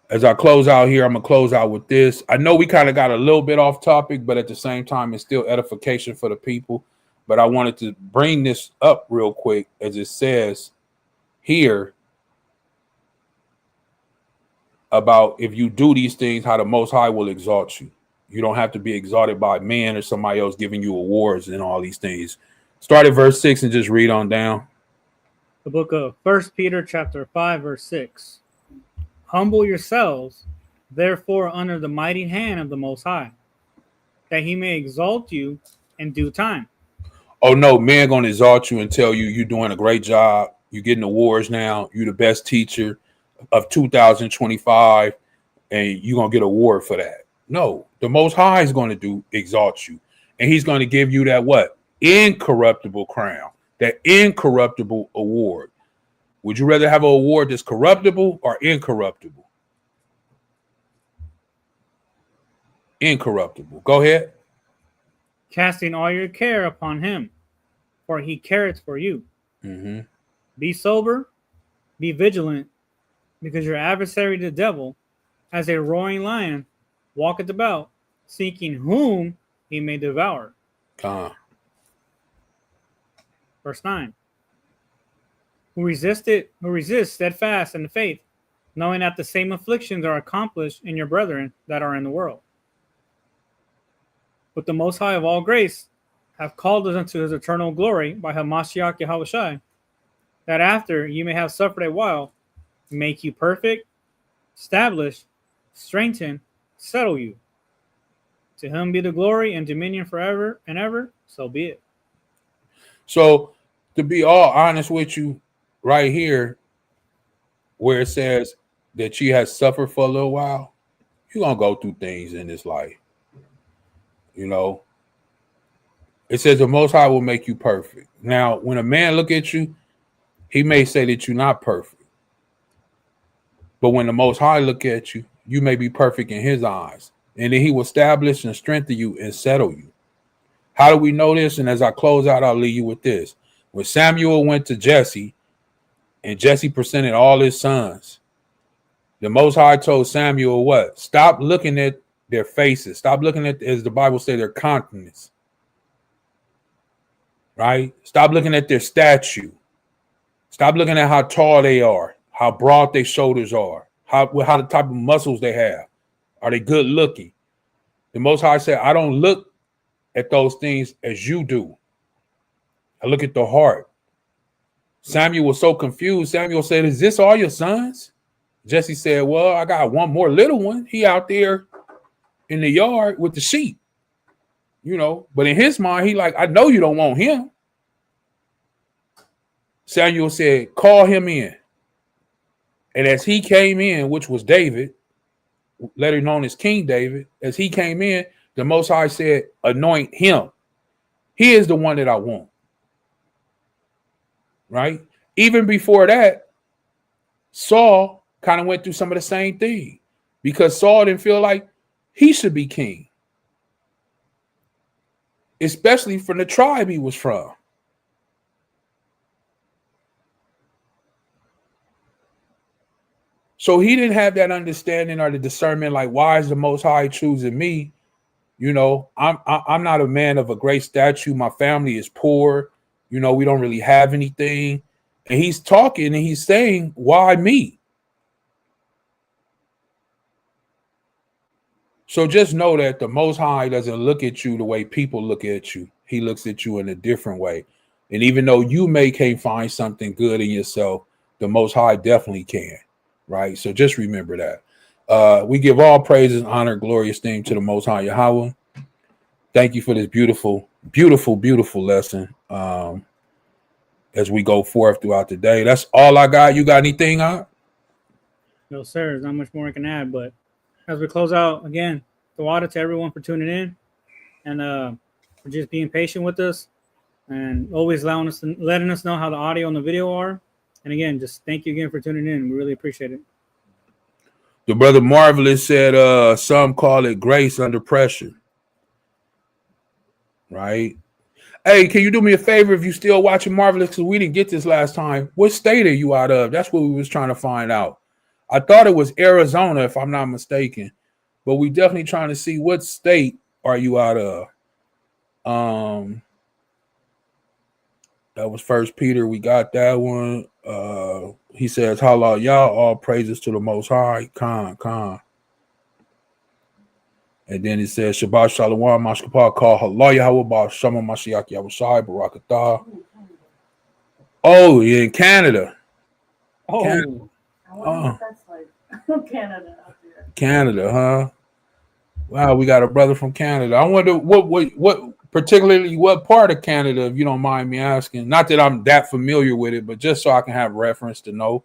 As I close out here, I'm going to close out with this. I know we kind of got a little bit off topic, but at the same time, it's still edification for the people. But I wanted to bring this up real quick, as it says here about if you do these things, how the Most High will exalt you. You don't have to be exalted by man or somebody else giving you awards and all these things. Start at verse 6 and just read on down. The book of 1 Peter chapter 5, verse 6. Humble yourselves, therefore, under the mighty hand of the Most High, that he may exalt you in due time. Oh, no, man going to exalt you and tell you you're doing a great job. You're getting awards now. You're the best teacher of 2025, and you're going to get an award for that. No, the Most High is going to exalt you, and he's going to give you that what? Incorruptible crown, that incorruptible award. Would you rather have an award that's corruptible or incorruptible? Incorruptible. Go ahead. Casting all your care upon him, for he careth for you. Mm-hmm. Be sober, be vigilant, because your adversary the devil, as a roaring lion, walketh about, seeking whom he may devour. Verse 9. Who resist steadfast in the faith, knowing that the same afflictions are accomplished in your brethren that are in the world. But the Most High of all grace hath called us unto his eternal glory by Hamashiach Yahawashi, that after you may have suffered a while, make you perfect, establish, strengthen, settle you. To him be the glory and dominion forever and ever, so be it. So, to be all honest with you, right here, where it says that you have suffered for a little while, you're going to go through things in this life. It says the Most High will make you perfect. Now, when a man look at you, he may say that you're not perfect. But when the Most High look at you, you may be perfect in his eyes. And then he will establish and strengthen you and settle you. How do we know this? And as I close out, I'll leave you with this. When Samuel went to Jesse, and Jesse presented all his sons, the Most High told Samuel what? Stop looking at their faces. Stop looking at, as the Bible says, their countenance. Right? Stop looking at their statue. Stop looking at how tall they are, how broad their shoulders are, how the type of muscles they have. Are they good looking? The Most High said, I don't look at those things as you do. I look at the heart. Samuel was so confused. Samuel said, is this all your sons? Jesse said, well, I got one more little one. He out there in the yard with the sheep, you know. But in his mind, he like, I know you don't want him. Samuel said, call him in. And as he came in, which was David, later known as King David, as he came in, the Most High said, anoint him. He is the one that I want. Right? Even before that, Saul kind of went through some of the same thing because Saul didn't feel like he should be king, especially from the tribe he was from. So he didn't have that understanding or the discernment, like, why is the Most High choosing me? You know, I'm not a man of a great stature. My family is poor. You know, we don't really have anything. And he's talking and he's saying, why me? So just know that the Most High doesn't look at you the way people look at you. He looks at you in a different way. And even though you can't find something good in yourself, the Most High definitely can. Right? So just remember that. We give all praises, honor, glory, esteem to the Most High Yahweh. Thank you for this beautiful, beautiful, beautiful lesson as we go forth throughout the day. That's all I got. You got anything on? No, sir. There's not much more I can add. But as we close out, again, the water to everyone for tuning in and for just being patient with us and always letting us know how the audio and the video are. And again, just thank you again for tuning in. We really appreciate it. The brother Marvelous said some call it grace under pressure. Right? Hey, can you do me a favor if you still watching Marvelous? Because we didn't get this last time. What state are you out of? That's what we was trying to find out. I thought it was Arizona, if I'm not mistaken. But we definitely trying to see what state are you out of. That was First Peter. We got that one. He says, Hallelujah, all praises to the Most High. Khan. And then it says, Shabbat Shalawam Ahchyam call Hallelujah, Yahawah, Shama Mashiach Yahushai, Barakatah. Oh, you're in Canada. Oh, Canada. I wonder what that's like. Canada out there. Canada, huh? Wow, we got a brother from Canada. I wonder what particularly what part of Canada, if you don't mind me asking. Not that I'm that familiar with it, but just so I can have reference to know.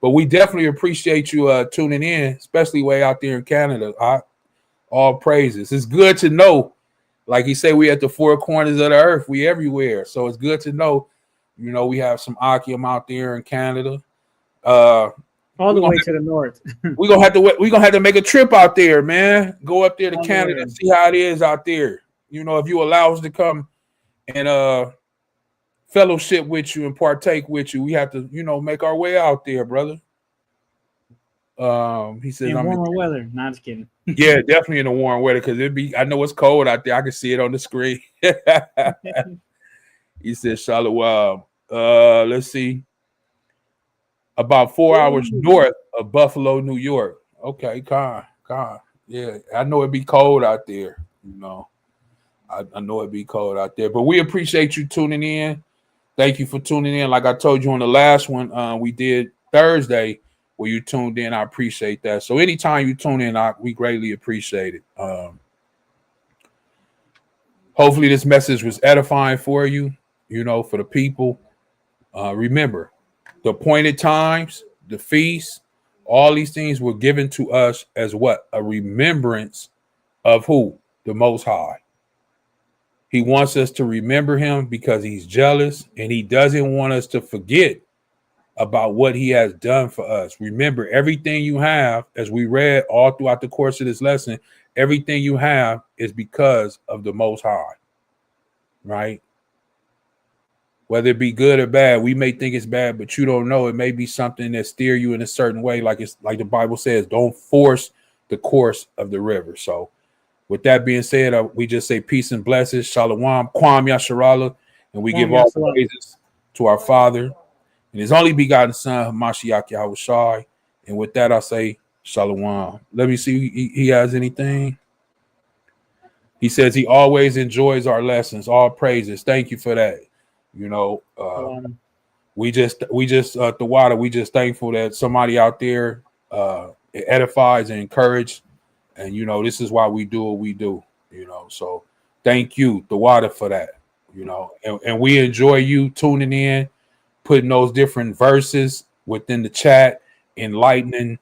But we definitely appreciate you tuning in, especially way out there in Canada. All praises. It's good to know. Like he said, we at the four corners of the earth. We everywhere. So it's good to know, you know, we have some Ahchyam out there in Canada. All the way to the north. we're gonna have to make a trip out there, man. Go up there to Canada and see how it is out there. You know, if you allow us to come and fellowship with you and partake with you, we have to, you know, make our way out there, brother. He says, in warmer weather. Not just kidding. Yeah, definitely in the warm weather because I know it's cold out there. I can see it on the screen. He said, Shalawam. Let's see. About 4 hours north of Buffalo, New York. Okay, Con. Yeah, I know it'd be cold out there. You know, I know it'd be cold out there. But we appreciate you tuning in. Thank you for tuning in. Like I told you on the last one, we did Thursday. Where you tuned in, I appreciate that. So anytime you tune in, we greatly appreciate it. Hopefully this message was edifying for you, you know, for the people. Remember, the appointed times, the feasts, all these things were given to us as what? A remembrance of who? The Most High. He wants us to remember him because he's jealous and he doesn't want us to forget about what he has done for us. Remember, everything you have, as we read all throughout the course of this lesson, everything you have is because of the Most High, right? Whether it be good or bad, we may think it's bad, but you don't know. It may be something that steer you in a certain way, like the Bible says, don't force the course of the river. So with that being said, we just say peace and blessings, Shalom, Kwam Yasharala, and we give all praises to our Father and his only begotten Son, Mashiach Yahushai. And with that, I say Shalawam. Let me see. He has anything. He says he always enjoys our lessons. All praises. Thank you for that. You know, we just the water. We just thankful that somebody out there it edifies and encourage, and you know, this is why we do what we do. You know, so thank you, the water, for that. You know, and we enjoy you tuning in, putting those different verses within the chat, enlightening,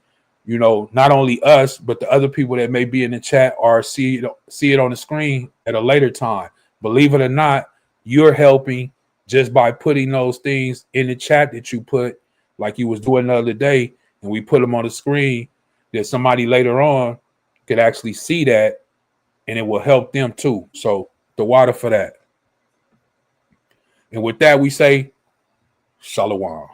you know, not only us, but the other people that may be in the chat or see it on the screen at a later time. Believe it or not, you're helping just by putting those things in the chat that you put, like you was doing the other day, and we put them on the screen, that somebody later on could actually see that, and it will help them too. So the water for that. And with that, we say, Shalawam.